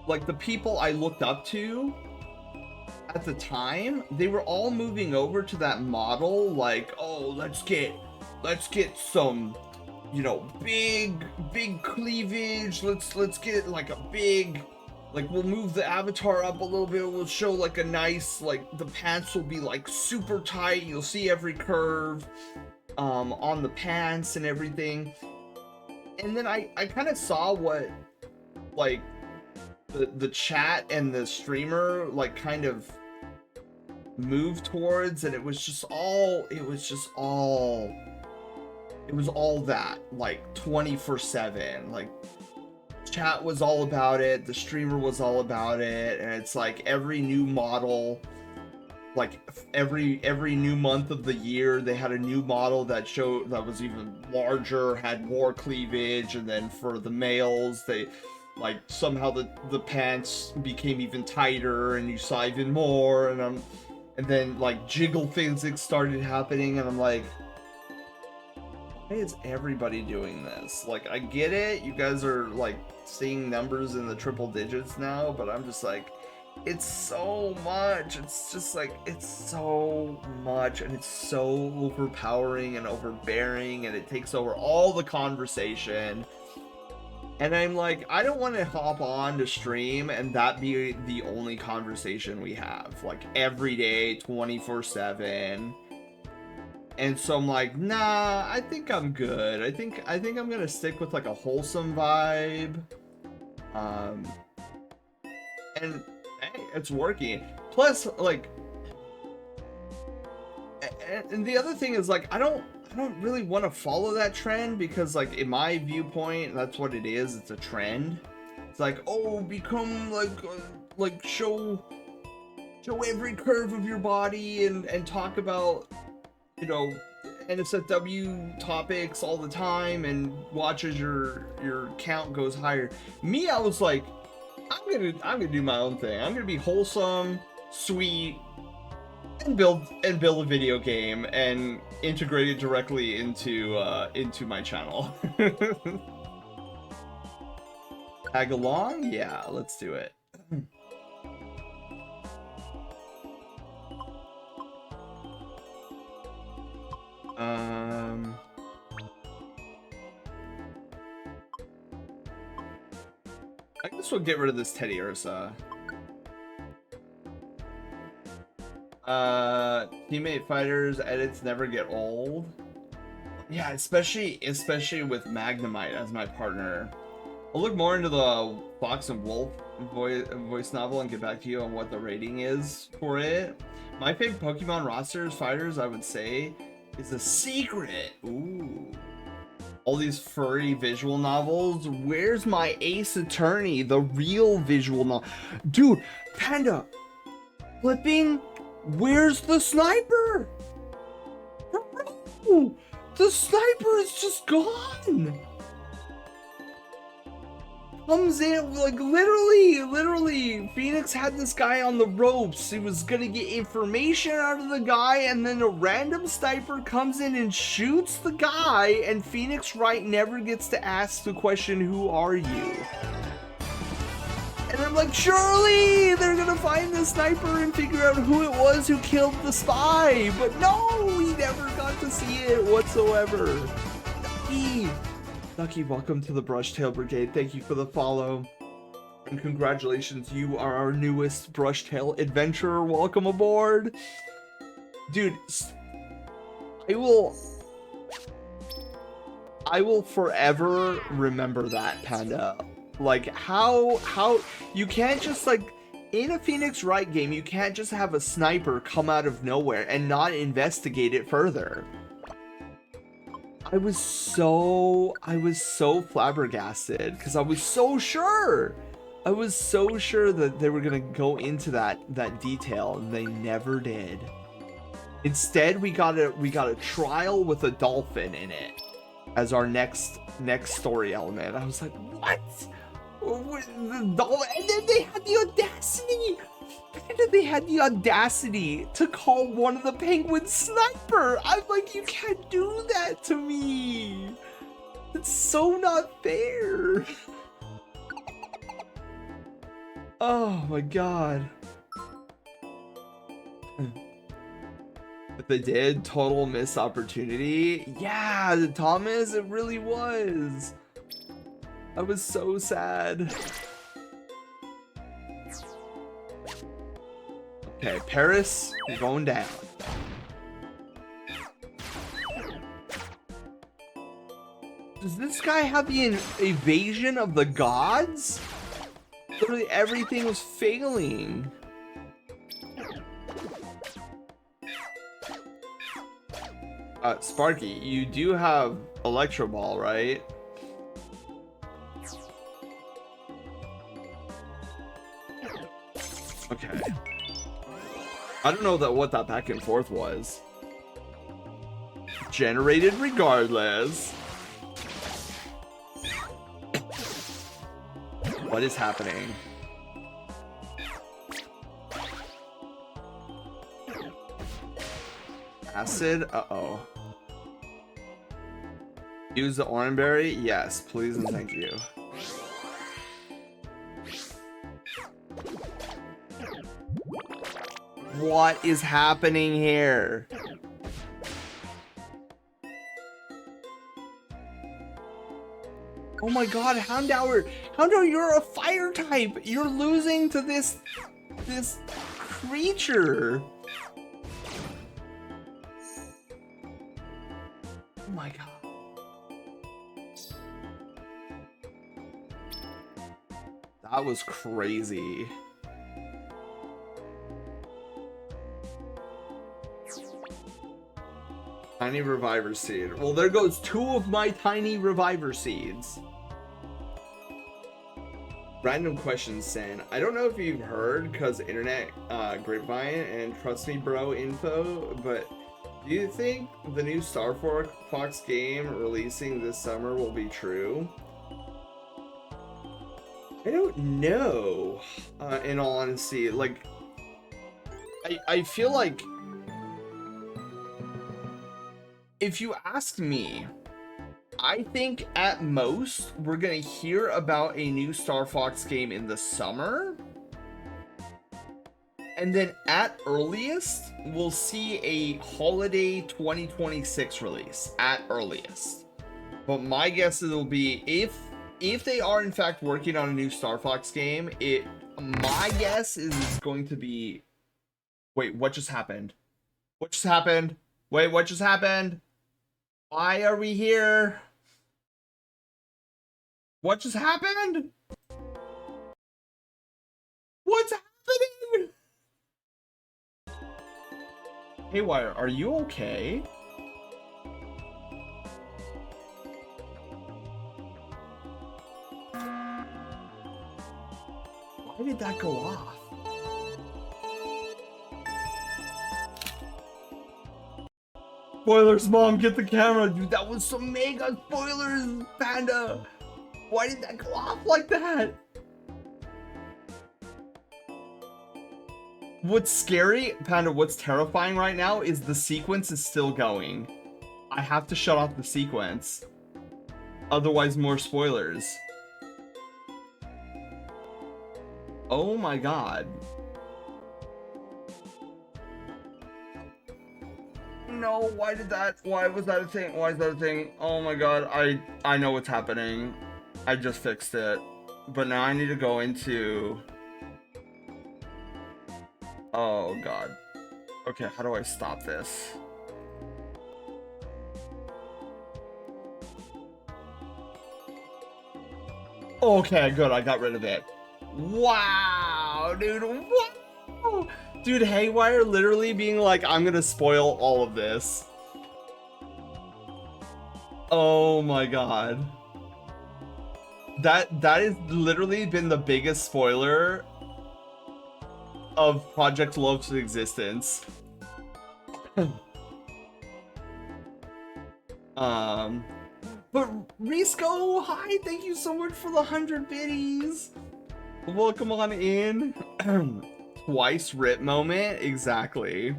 like the people I looked up to at the time, they were all moving over to that model, like, oh, let's get some, you know, big cleavage, let's get like a big, like we'll move the avatar up a little bit, we'll show like a nice, like the pants will be like super tight, you'll see every curve on the pants and everything. And then I kind of saw what like the chat and the streamer like kind of moved towards, and it was all that like 24/7, like chat was all about it, the streamer was all about it, and it's like every new model, like every new month of the year they had a new model that was even larger, had more cleavage, and then for the males they like somehow the pants became even tighter and you saw even more, and then like jiggle physics started happening, and I'm like, why is everybody doing this? Like, I get it, you guys are like seeing numbers in the triple digits now, but I'm just like, it's so much. It's just like, it's so much, and it's so overpowering and overbearing, and it takes over all the conversation. And I'm like, I don't want to hop on to stream and that be the only conversation we have, like every day, 24/7. And so I'm like, nah, I think I'm good. I think I'm gonna stick with like a wholesome vibe. And hey, it's working. Plus, like, and the other thing is like, I don't really want to follow that trend, because like in my viewpoint, that's what it is. It's a trend. It's like, oh, become like show every curve of your body and talk about, you know, NSFW topics all the time and watch as your count goes higher. Me, I was like, I'm gonna do my own thing. I'm gonna be wholesome, sweet, and build a video game and integrate it directly into my channel. Tag along? Yeah, let's do it. Um, I guess we'll get rid of this Teddy Ursa. Teammate fighters edits never get old. Yeah, especially with Magnemite as my partner. I'll look more into the Fox and Wolf voice novel and get back to you on what the rating is for it. My favorite Pokemon rosters fighters, I would say, is a secret. Ooh. All these furry visual novels. Where's my Ace Attorney? The real visual novel. Dude, Panda. Flipping. Where's the sniper? Bro, the sniper is just gone. Comes in, like, literally, Phoenix had this guy on the ropes. He was gonna get information out of the guy, and then a random sniper comes in and shoots the guy, and Phoenix Wright never gets to ask the question, who are you? And I'm like, surely they're gonna find the sniper and figure out who it was who killed the spy. But no, we never got to see it whatsoever. Ducky, welcome to the Brushtail Brigade. Thank you for the follow. And congratulations, you are our newest Brushtail adventurer. Welcome aboard. Dude, I will forever remember that, Panda. Like, how you can't just, like, in a Phoenix Wright game, you can't just have a sniper come out of nowhere and not investigate it further. I was so flabbergasted because I was so sure that they were gonna go into that detail, and they never did. Instead, we got a trial with a dolphin in it as our next story element. I was like, what? The dolphin? And then they had the audacity. They had the audacity to call one of the penguins sniper. I'm like, you can't do that to me. It's so not fair. Oh my god. But they did. Total missed opportunity. Yeah, Thomas, it really was. I was so sad. Okay, Paris, you're going down. Does this guy have the evasion of the gods? Literally everything was failing. Sparky, you do have Electro Ball, right? Okay. I don't know what that back and forth was. Generated regardless. What is happening? Acid? Uh-oh. Use the oranberry? Yes, please and thank you. What is happening here? Oh my god, Houndour, you're a fire type. You're losing to this creature. Oh my god. That was crazy. Tiny Reviver Seed. Well, there goes 2 of my tiny Reviver Seeds. Random question, Sen. I don't know if you've heard, because internet grapevine and trust me bro info, but do you think the new Star Fox game releasing this summer will be true? I don't know, in all honesty. Like, I feel like, if you ask me, I think at most we're gonna hear about a new Star Fox game in the summer, And then at earliest, we'll see a holiday 2026 release at earliest. But my guess it'll be if they are in fact working on a new Star Fox game, my guess is it's going to be. Wait, what just happened? What just happened? Wait, what just happened? Why are we here? What just happened? What's happening? Haywire, are you okay? Why did that go off? Spoilers, Mom, get the camera. Dude, that was some mega spoilers, Panda. Why did that go off like that? What's scary, Panda, what's terrifying right now is the sequence is still going. I have to shut off the sequence. Otherwise, more spoilers. Oh my god. No, why was that a thing? Why is that a thing? Oh my god, I know what's happening. I just fixed it. But now I need to go into... Oh god. Okay, how do I stop this? Okay, good, I got rid of it. Wow, dude, wow! Dude, Haywire literally being like, I'm gonna spoil all of this. Oh my god. That has literally been the biggest spoiler of Project Love's existence. But Risco, hi, thank you so much for the 100 biddies. Welcome on in. Twice rip moment, exactly.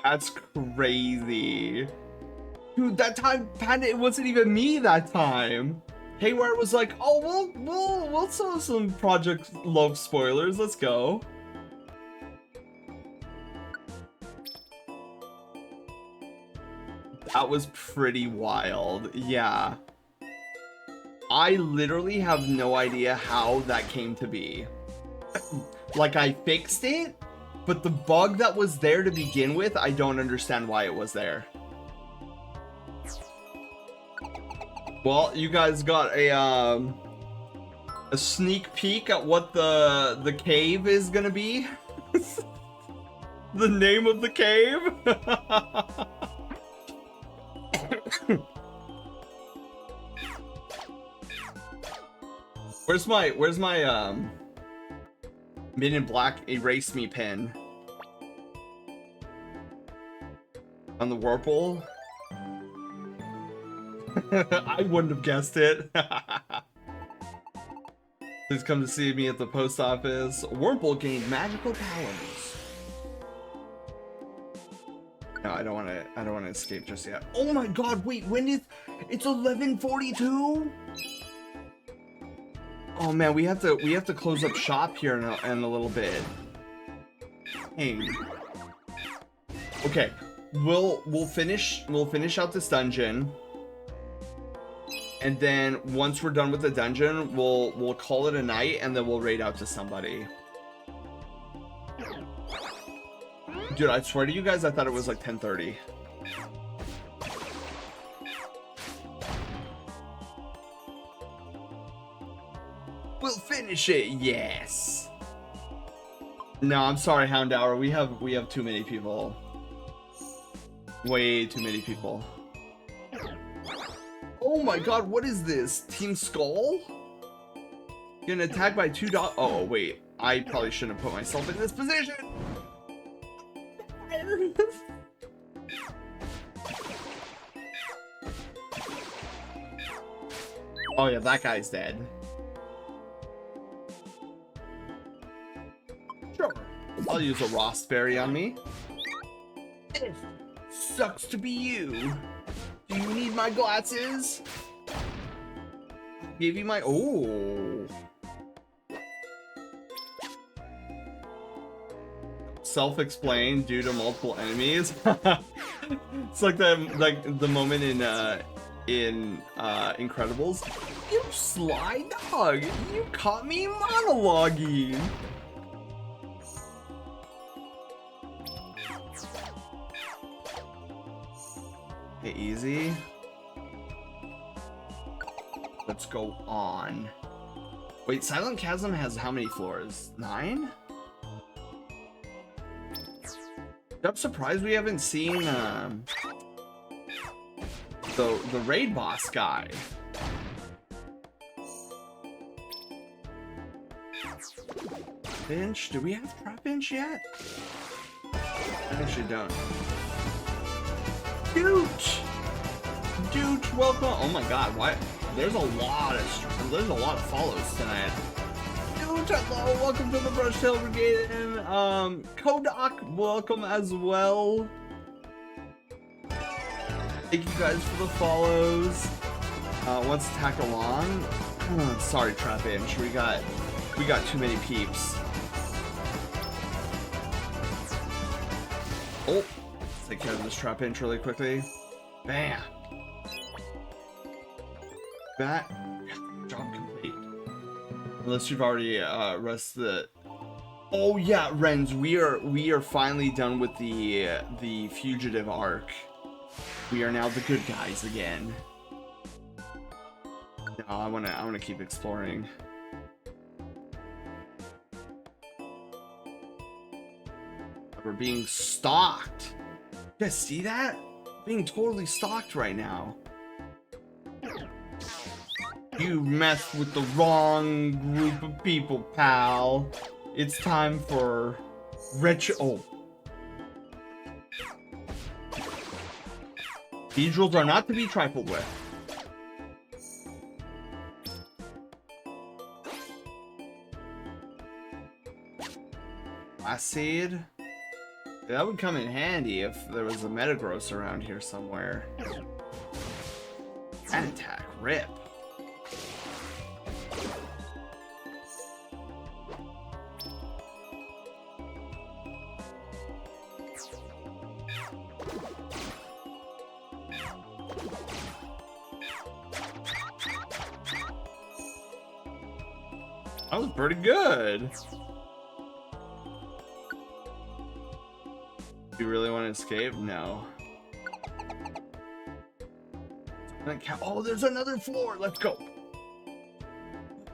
That's crazy. Dude, that time, Panda, it wasn't even me that time. Haywire was like, oh, we'll sell some Project Love spoilers. Let's go. That was pretty wild. Yeah. I literally have no idea how that came to be. Like, I fixed it, but the bug that was there to begin with, I don't understand why it was there. Well, you guys got a sneak peek at what the cave is gonna be. The name of the cave. Where's my Men in Black erase me pen? On the Whirlpool? I wouldn't have guessed it. Please come to see me at the post office. Whirlpool gained magical powers. No, I don't want to escape just yet. Oh my god, wait, when is it's 11:42? Oh man, we have to close up shop here in a little bit. Dang. Okay, we'll finish out this dungeon. And then once we're done with the dungeon, we'll call it a night and then we'll raid out to somebody. Dude, I swear to you guys, I thought it was like 10:30. We'll finish it, yes. No, I'm sorry, Houndour. We have too many people. Way too many people. Oh my god, what is this? Team Skull? Getting attacked by 2 dogs. Oh, wait. I probably shouldn't have put myself in this position. Oh yeah, that guy's dead. Sure. I'll use a Raspberry on me. It sucks to be you. Do you need my glasses? Give you my... Oh. self-explained due to multiple enemies. It's like the moment in Incredibles. You sly dog! You caught me monologuing. Okay, easy. Let's go on. Wait, Silent Chasm has how many floors? 9? I'm surprised we haven't seen the raid boss guy. Inch? Do we have Trap Inch yet? I actually don't. Dooch! Dooch, welcome! Oh my god, why? There's a lot of follows tonight. Dooch, hello, welcome to the Brushtail Brigade, and Kodak, welcome as well. Thank you guys for the follows. Let's tag along. Sorry, Trap Inch, we got too many peeps. Oh, let's take care of this Trap Inch really quickly. Bam. That job complete. Unless you've already rested. Oh yeah, Renz, we are finally done with the fugitive arc. We are now the good guys again. No, I wanna keep exploring. We're being stalked. You guys see that? Being totally stalked right now. You messed with the wrong group of people, pal. It's time for retro. Cathedrals are not to be trifled with. Last seed. That would come in handy if there was a Metagross around here somewhere. An attack, rip. That was pretty good. Do you really want to escape? No. Oh, there's another floor. Let's go.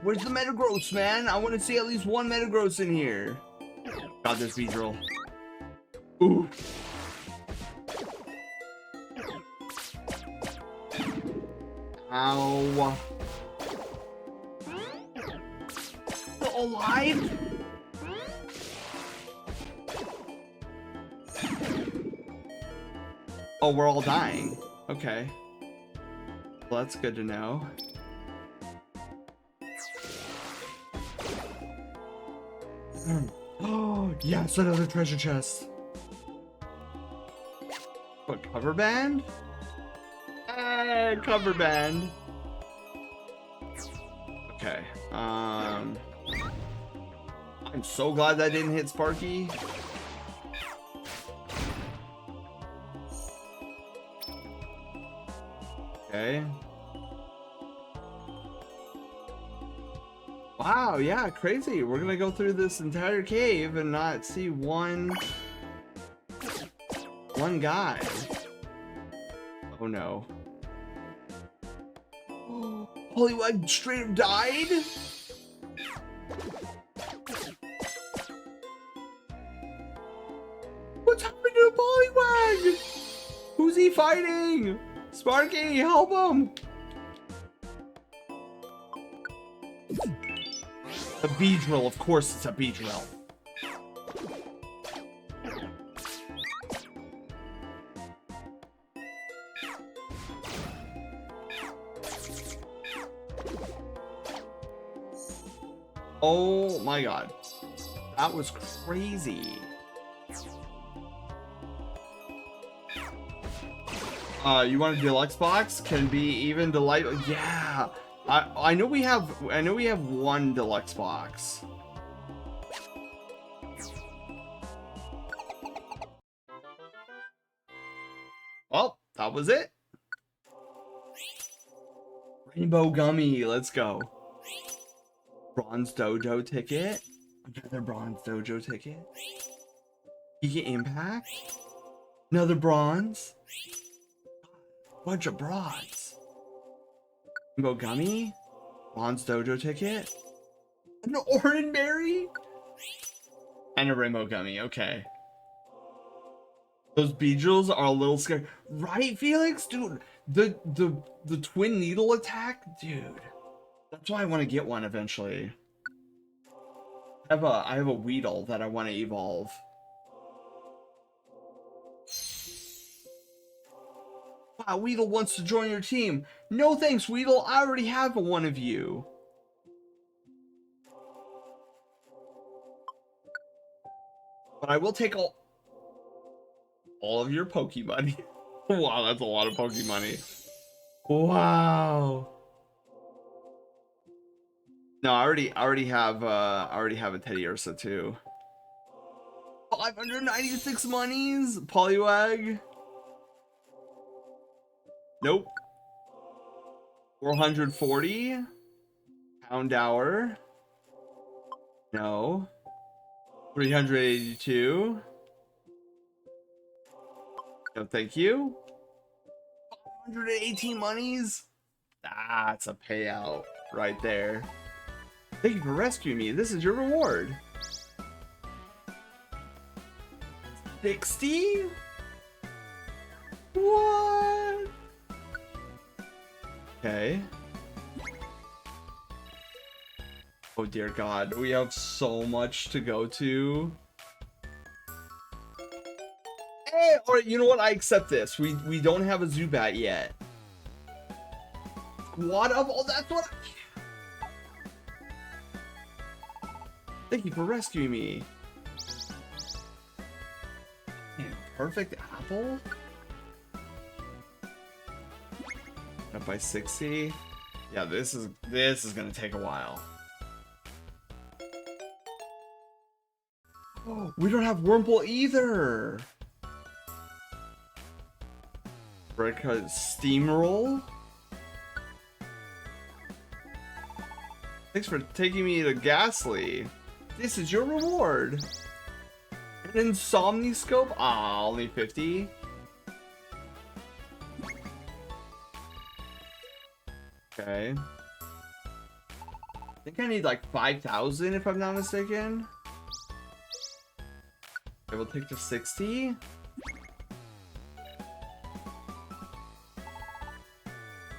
Where's the Metagross, man? I want to see at least one Metagross in here. Got this Beedrill. Ooh. Ow. Still alive? Oh, we're all dying. Okay. Well, that's good to know. Oh, yes, another treasure chest. What, cover band? Hey, cover band. Okay. I'm so glad that didn't hit Sparky. Okay. Wow, yeah, crazy. We're gonna go through this entire cave and not see one guy. Oh no. Poliwag straight up died? What's happening to Poliwag? Who's he fighting? Sparky, help him! A Beedrill, of course it's a Beedrill. Oh my god. That was crazy. You want a deluxe box? Can be even delightful. Yeah. I know we have one deluxe box. that was it. Rainbow Gummy, let's go. Bronze Dojo ticket. Another Bronze Dojo ticket. Giga Impact. Another bronze. Bunch of bronze. Rainbow Gummy. Bronze Dojo ticket. An Oranberry. And a Rainbow Gummy, okay. Those Beedrills are a little scary. Right, Felix? Dude, the twin needle attack? Dude. That's why I want to get one eventually. I have a Weedle that I want to evolve. Wow, Weedle wants to join your team. No thanks, Weedle. I already have one of you. But I will take all of your Pokemoney. Wow, that's a lot of Pokemoney. Wow. No, I already have a Teddy Ursa too. 596 monies, Poliwag. Nope. 440. Houndour. No. 382. No, thank you. 518 monies. That's a payout right there. Thank you for rescuing me. This is your reward. 60? What? Okay. Oh dear God, we have so much to go to. Hey, or you know what? I accept this. We don't have a Zubat yet. Squad up? Oh, that's what. Thank you for rescuing me. Man, perfect apple. Up by 60. Yeah, this is gonna take a while. Oh, we don't have Wurmple either. Steamroll. Thanks for taking me to Ghastly. This is your reward. An Insomniscope? Ah, only 50. Okay. I think I need like 5,000 if I'm not mistaken. I will take to 60.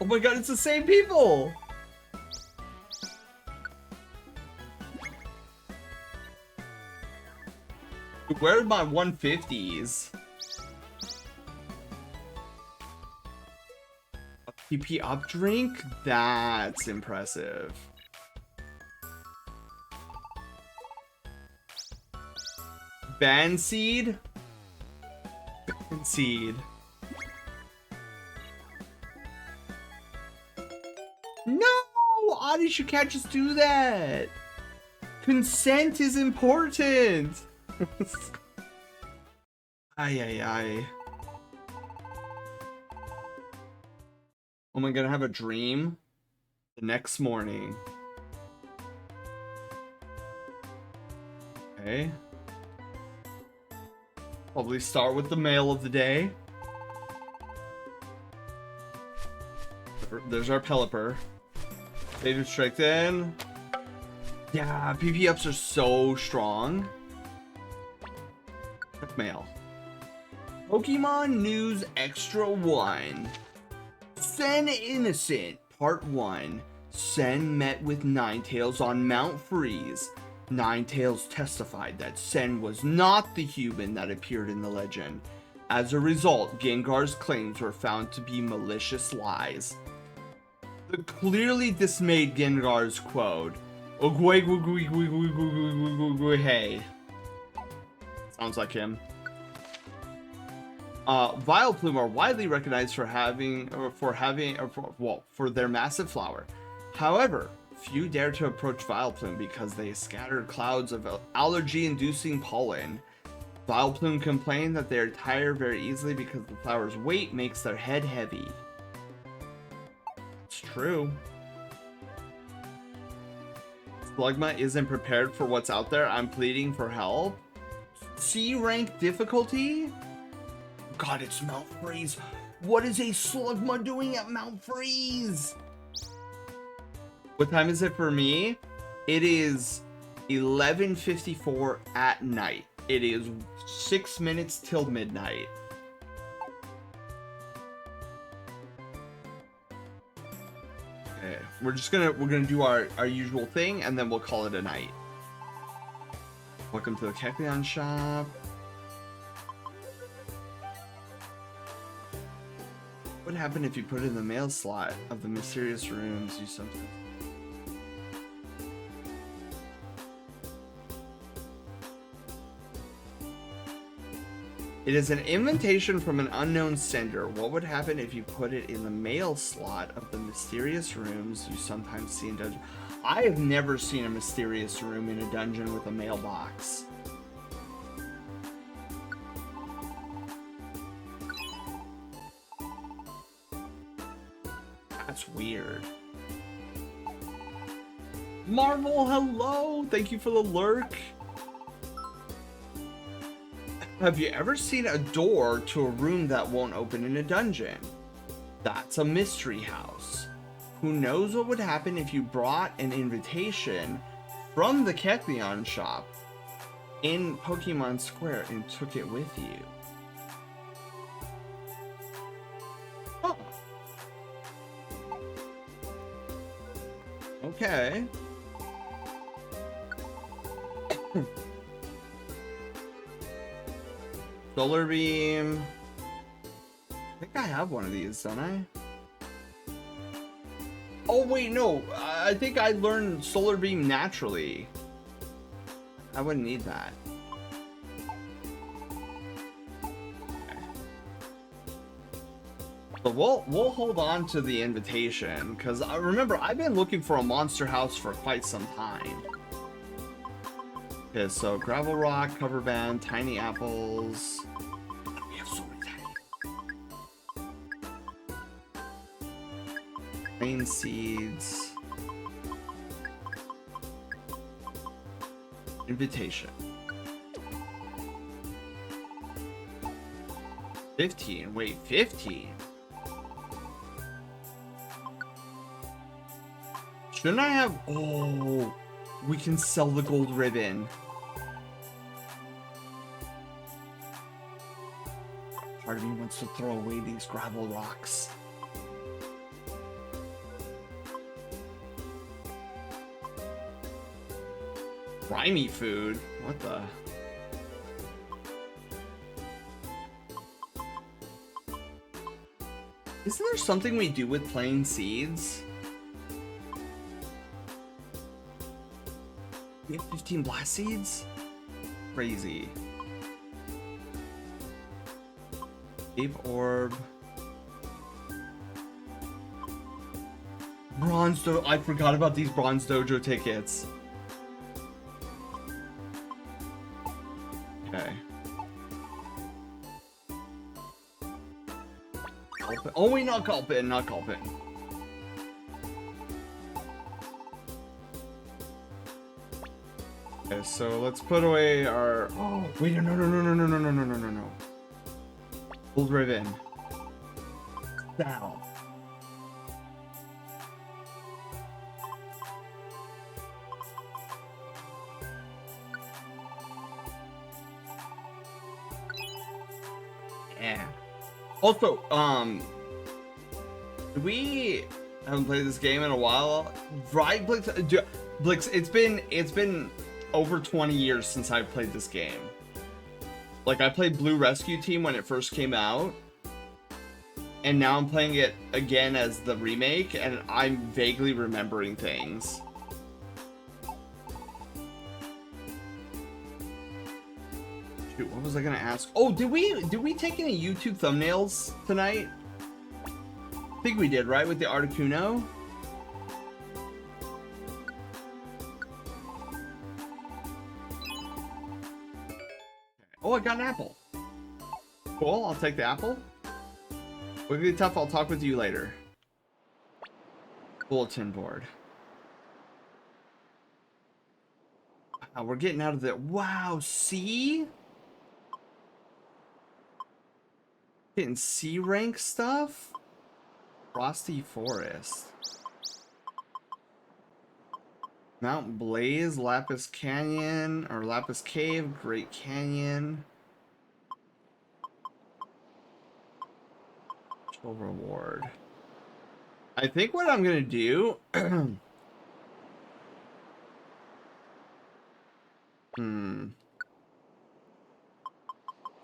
Oh my God, it's the same people! Where are my 150s? A PP up drink? That's impressive. Banseed? Banseed. No! Oddish, you can't just do that! Consent is important! Ay, ay, ay. Oh my God, I have a dream the next morning. Okay. Probably start with the mail of the day. There's our Pelipper. They restrict in. Yeah, PP ups are so strong. Mail. Pokemon News Extra 1. Sen Innocent, Part 1. Sen met with Ninetales on Mount Freeze. Ninetales testified that Sen was not the human that appeared in the legend. As a result, Gengar's claims were found to be malicious lies. The clearly dismayed Gengar's quote, hey. Sounds like him. Vileplume are widely recognized for their massive flower. However, few dare to approach Vileplume because they scatter clouds of allergy-inducing pollen. Vileplume complained that they are tired very easily because the flower's weight makes their head heavy. It's true. Slugma isn't prepared for what's out there. I'm pleading for help. C rank difficulty? God, it's Mount Freeze. What is a Slugma doing at Mount Freeze? What time is it for me? It is 11:54 at night. It is 6 minutes till midnight. Okay, we're gonna do our usual thing, and then we'll call it a night. Welcome to the Kecleon shop. What happened if you put it in the mail slot of the mysterious rooms you sometimes... It is an invitation from an unknown sender. What would happen if you put it in the mail slot of the mysterious rooms you sometimes see in dungeons? I have never seen a mysterious room in a dungeon with a mailbox. That's weird. Marvel, hello! Thank you for the lurk. Have you ever seen a door to a room that won't open in a dungeon? That's a mystery house. Who knows what would happen if you brought an invitation from the Kecleon shop in Pokemon Square and took it with you? Oh. Okay. Solar Beam. I think I have one of these, don't I? Oh wait, no. I think I learned Solar Beam naturally. I wouldn't need that. Okay. So we'll hold on to the invitation, because I remember I've been looking for a monster house for quite some time. Okay, so Gravel Rock, Cover Band, Tiny Apples. We have so many tiny. Plain Seeds. Invitation. 15. Wait, 15? Shouldn't I have... Oh... We can sell the gold ribbon. Part of me wants to throw away these gravel rocks. Grimy food? What the? Isn't there something we do with plain seeds? We have 15 blast seeds? Crazy. Ape orb. Bronze dojo. I forgot about these bronze dojo tickets. Okay. Culpin. Oh wait, not Culpin, not Culpin. Okay, so let's put away our... Oh, wait, no. Gold ribbon. Down. Yeah. Also, we haven't played this game in a while. Right, Blix? Blix, it's been over 20 years since I played this game. Like, I played Blue Rescue Team when it first came out, and now I'm playing it again as the remake, and I'm vaguely remembering things. Shoot, what was I gonna ask? Oh, did we take any YouTube thumbnails tonight? I think we did, right? With the Articuno? Oh, I got an apple. Cool, I'll take the apple. Wiggly Tough, I'll talk with you later. Bulletin board. Wow, we're getting out of the... Wow, C? Getting C rank stuff? Frosty Forest. Mount Blaze, Lapis Canyon, or Lapis Cave, Great Canyon. Special reward. I think what I'm gonna do...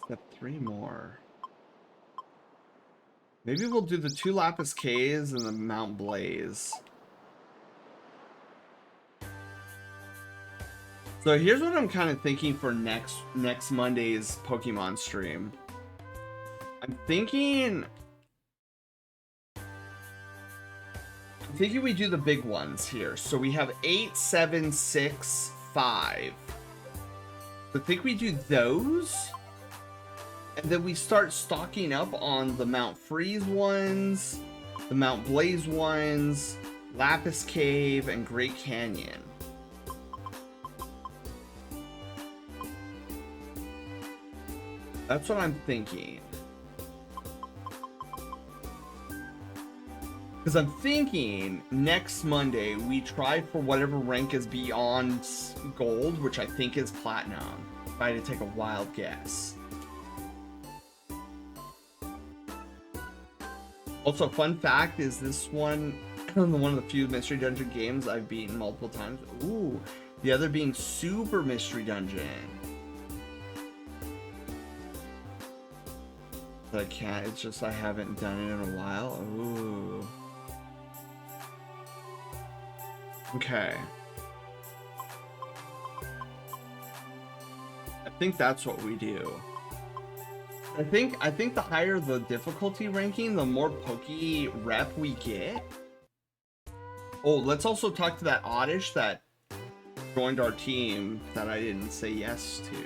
Step 3 more. Maybe we'll do the 2 Lapis Caves and the Mount Blaze. So here's what I'm kind of thinking for next Monday's Pokemon stream. I'm thinking we do the big ones here. So we have 8, 7, 6, 5. So I think we do those. And then we start stocking up on the Mount Freeze ones, the Mount Blaze ones, Lapis Cave, and Great Canyon. That's what I'm thinking. Because I'm thinking next Monday we try for whatever rank is beyond gold, which I think is platinum. If I had to take a wild guess. Also, fun fact is this one of the few Mystery Dungeon games I've beaten multiple times. Ooh, the other being Super Mystery Dungeon. But I can't, it's just I haven't done it in a while. Ooh. Okay. I think that's what we do. I think the higher the difficulty ranking, the more Poke rep we get. Oh, let's also talk to that Oddish that joined our team that I didn't say yes to.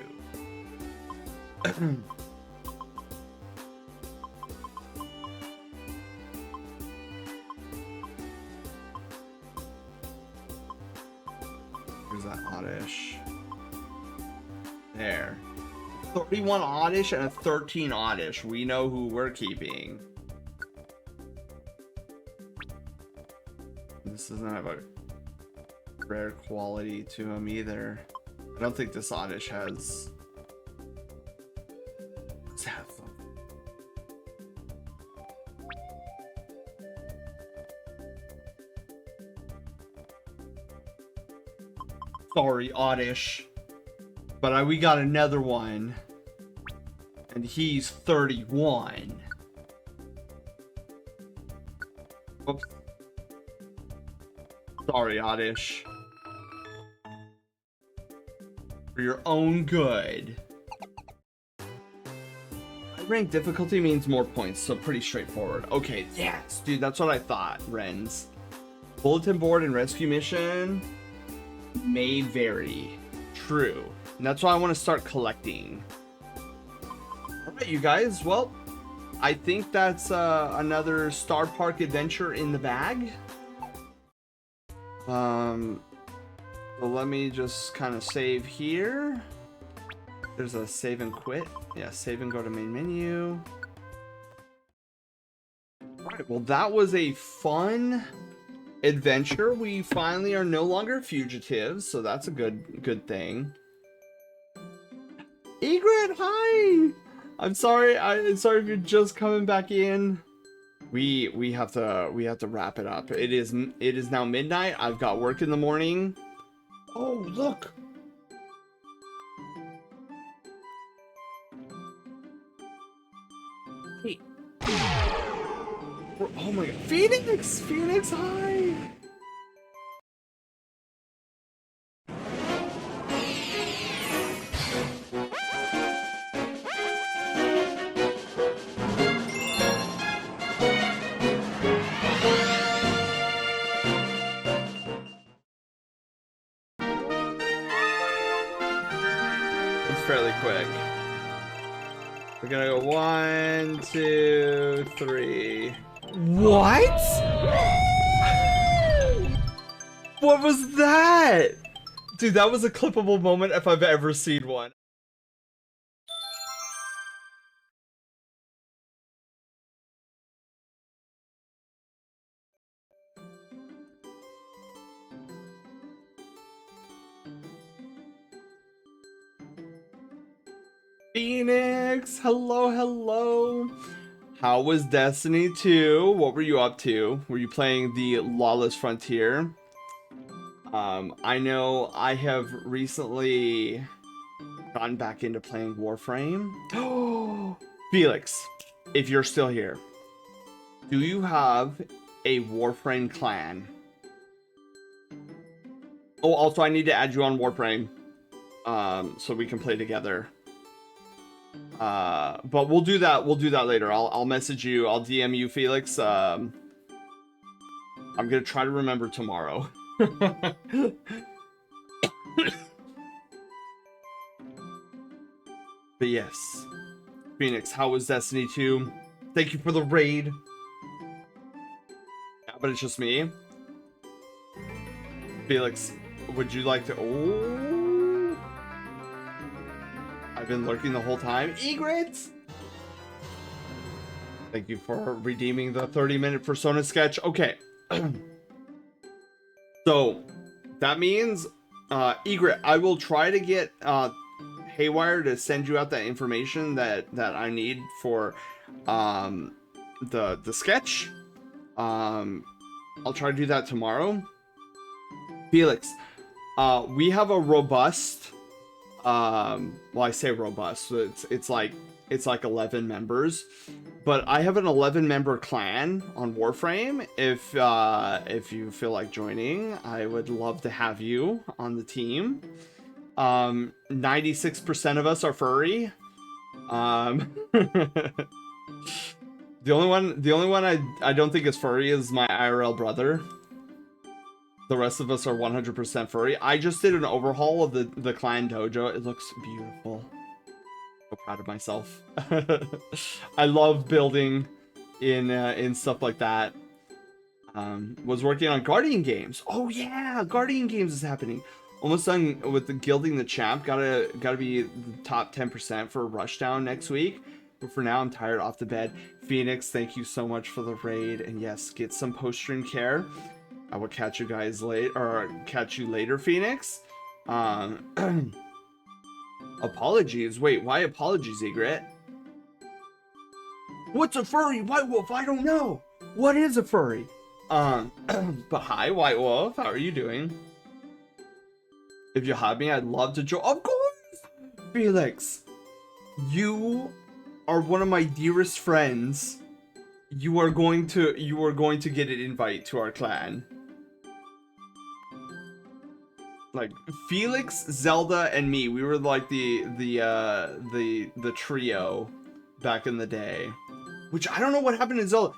Where's that Oddish? There. 31 Oddish and a 13 Oddish. We know who we're keeping. This doesn't have a rare quality to him either. I don't think this Oddish has... Let's have fun. Sorry, Oddish. But we got another one. And he's 31. Oops. Sorry, Oddish. For your own good. High rank difficulty means more points, so pretty straightforward. Okay, yes, dude, that's what I thought, Rens. Bulletin board and rescue mission may vary. True. And that's why I want to start collecting. Alright, you guys. Well, I think that's another Star Park adventure in the bag. So let me just kind of save here. There's a save and quit. Yeah, save and go to main menu. Alright, well that was a fun adventure. We finally are no longer fugitives, so that's a good thing. Egret, hi! I'm sorry if you're just coming back in. We have to wrap it up. It is now midnight. I've got work in the morning. Oh, look. Hey. Oh my god. Phoenix, hi. Fairly quick. We're gonna go 1, 2, 3. What? What was that? Dude, that was a clippable moment if I've ever seen one. Phoenix, hello, hello. How was Destiny 2? What were you up to? Were you playing the Lawless Frontier? I know I have recently gotten back into playing Warframe. Oh, Felix, if you're still here, do you have a Warframe clan? Oh, also I need to add you on Warframe, so we can play together. But we'll do that. We'll do that later. I'll message you. I'll DM you, Felix. I'm gonna try to remember tomorrow. But yes, Phoenix, how was Destiny 2? Thank you for the raid. Yeah, but it's just me. Felix, would you like to... Oh, I've been lurking the whole time. Egret! Thank you for redeeming the 30-minute Persona sketch. Okay. So, that means, Egret, I will try to get, Haywire to send you out that information that I need for the sketch. I'll try to do that tomorrow. Felix, we have a robust, well, I say robust, it's like 11 members, but I have an 11-member clan on Warframe. If you feel like joining, I would love to have you on the team. 96% of us are furry. The only one I don't think is furry is my IRL brother. The rest of us are 100% furry. I just did an overhaul of the clan dojo. It looks beautiful. So proud of myself. I love building in stuff like that. Was working on Guardian games. Oh yeah, Guardian games is happening. Almost done with the Gilding the Champ. Gotta be the top 10% for Rushdown next week. But for now, I'm tired off the bed. Phoenix, thank you so much for the raid. And yes, get some post-stream care. I will catch you guys late, or catch you later, Phoenix. Apologies. Wait, why apologies, Egret? What's a furry? White Wolf, I don't know. What is a furry? But hi, White Wolf. How are you doing? If you have me, I'd love to join. Of course! Felix, you are one of my dearest friends. You are going to get an invite to our clan. Like Felix, Zelda, and me, we were like the trio back in the day. Which I don't know what happened to Zelda.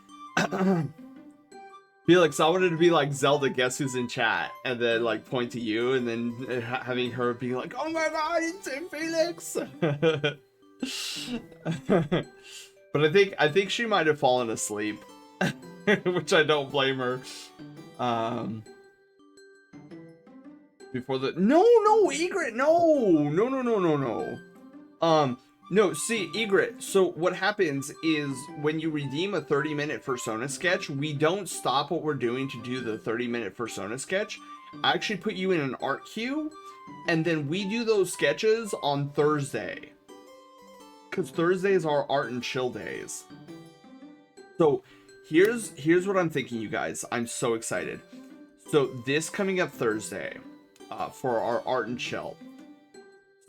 Felix, I wanted to be like Zelda, guess who's in chat, and then like point to you, and then having her be like, "Oh my God, it's Felix." But I think she might have fallen asleep, which I don't blame her. Before the no Egret, no. No, see, Egret, so what happens is when you redeem a 30-minute Persona sketch, we don't stop what we're doing to do the 30-minute Persona sketch. I actually put you in an art queue, and then we do those sketches on Thursday. Because Thursdays are art and chill days. So here's what I'm thinking, you guys. I'm so excited. So this coming up Thursday, for our art and chill,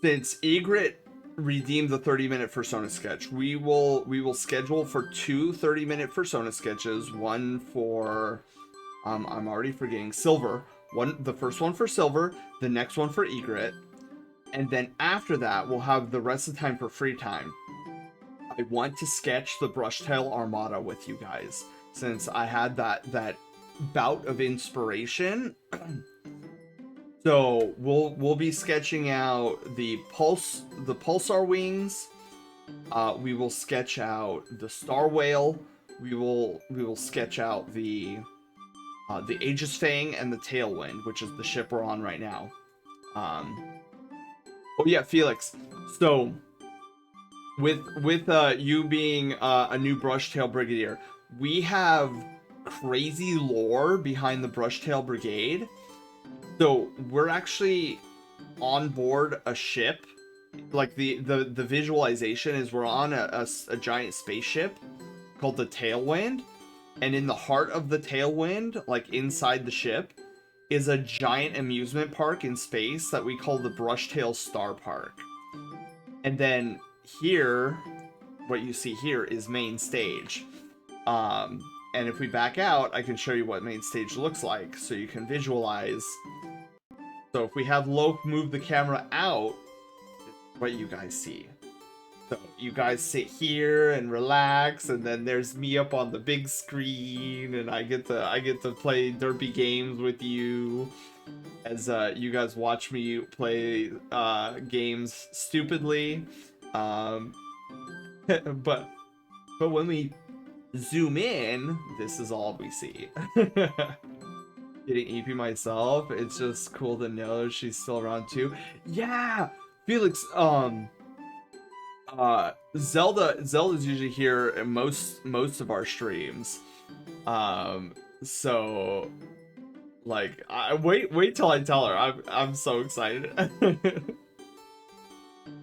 since Egret redeem the 30-minute Persona sketch, we will schedule for 2 30-minute Persona sketches, one for I'm already forgetting Silver, the first one for Silver, the next one for Egret, and then after that we'll have the rest of the time for free time. I want to sketch the Brushtail Armada with you guys, since I had that bout of inspiration. So we'll be sketching out the Pulsar wings, We will sketch out the star whale. We will sketch out the Aegis Fang and the Tailwind, which is the ship we're on right now. Oh yeah, Felix. So with you being a new Brushtail Brigadier, we have crazy lore behind the Brushtail Brigade. So we're actually on board a ship. Like the visualization is we're on a giant spaceship called the Tailwind, and in the heart of the Tailwind, like inside the ship, is a giant amusement park in space that we call the Brushtail Star Park. And then here, what you see here is main stage. And if we back out, I can show you what main stage looks like so you can visualize. So if we have Loke move the camera out, what you guys see. So you guys sit here and relax, and then there's me up on the big screen, and I get to play derpy games with you as you guys watch me play games stupidly. But when we zoom in, this is all we see. Getting EP myself, it's just cool to know she's still around too. Yeah, Felix. Zelda's usually here in most of our streams. So like, wait till I tell her. I'm so excited.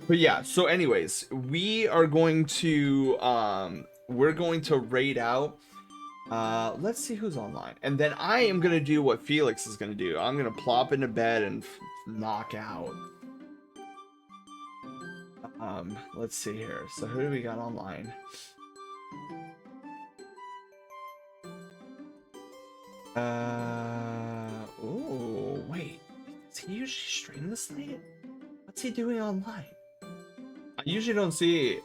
But yeah, so anyways, we're going to raid out. Let's see who's online. And then I am going to do what Felix is going to do. I'm going to plop into bed and knock out. Let's see here. So who do we got online? Oh, wait. Does he usually stream this late? What's he doing online? I usually don't see,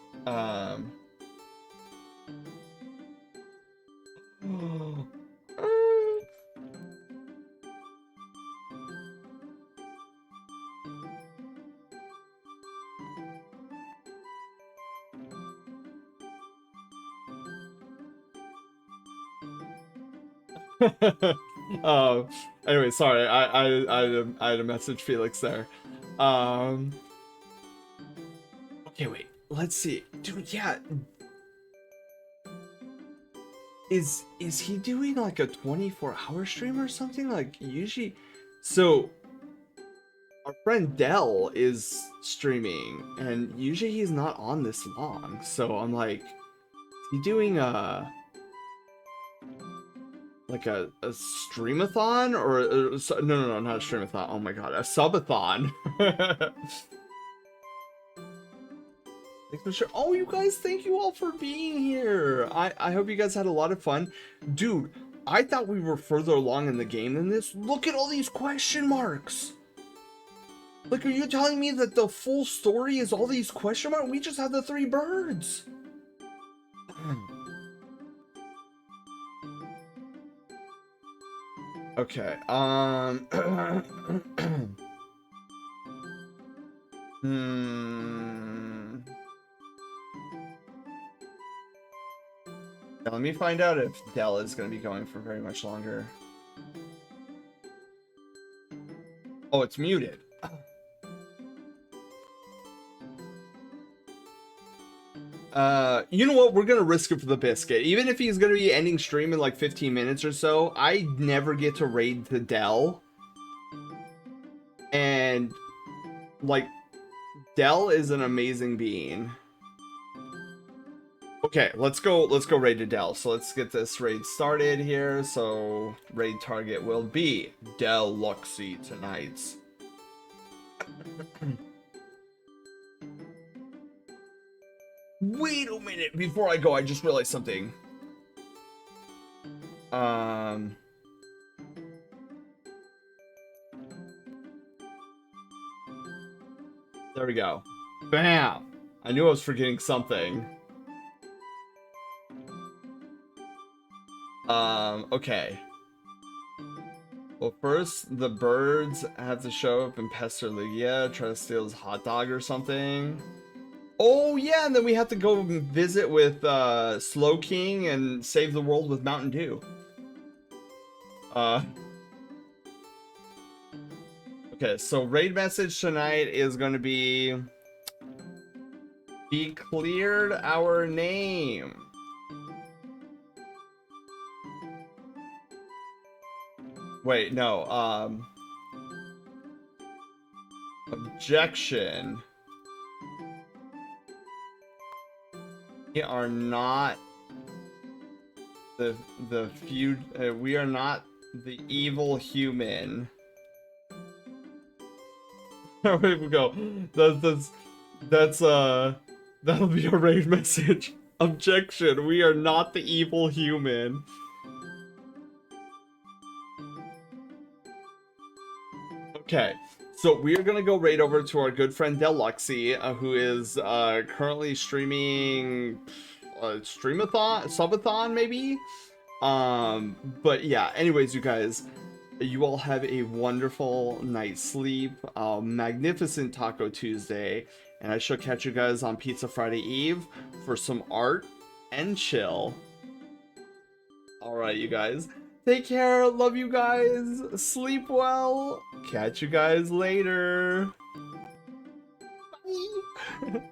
anyway, sorry, I had a message Felix there. Okay, wait, let's see. Dude, yeah. Is he doing like a 24-hour stream or something? Like, usually, so our friend Dell is streaming, and usually he's not on this long. So I'm like, is he doing like a streamathon or no, not a streamathon. Oh my god, a subathon. Thanks for sure. Oh, you guys, thank you all for being here. I hope you guys had a lot of fun. Dude, I thought we were further along in the game than this. Look at all these question marks. Like, are you telling me that the full story is all these question marks? We just had the 3 birds. Okay, Now, let me find out if Dell is going to be going for very much longer. Oh, it's muted. You know what? We're gonna risk it for the biscuit. Even if he's gonna be ending stream in like 15 minutes or so, I never get to raid the Dell. And, like, Dell is an amazing being. Okay, let's go raid to Dell. So let's get this raid started here. So raid target will be Dell Luxie tonight. Wait a minute, before I go, I just realized something. There we go. Bam! I knew I was forgetting something. Okay. Well, first, the birds have to show up and pester Lugia, try to steal his hot dog or something. Oh yeah, and then we have to go visit with Slow King and save the world with Mountain Dew. Uh, okay, so raid message tonight is going to be he cleared our name. Wait, no. Objection. We are not the feud. We are not the evil human. There we go. That's that'll be a raid message. Objection. We are not the evil human. Okay. So we are gonna go right over to our good friend Deluxy, who is currently streaming streamathon, subathon maybe. But yeah. Anyways, you guys, you all have a wonderful night's sleep, magnificent Taco Tuesday, and I shall catch you guys on Pizza Friday Eve for some art and chill. All right, you guys. Take care. Love you guys. Sleep well. Catch you guys later. Bye.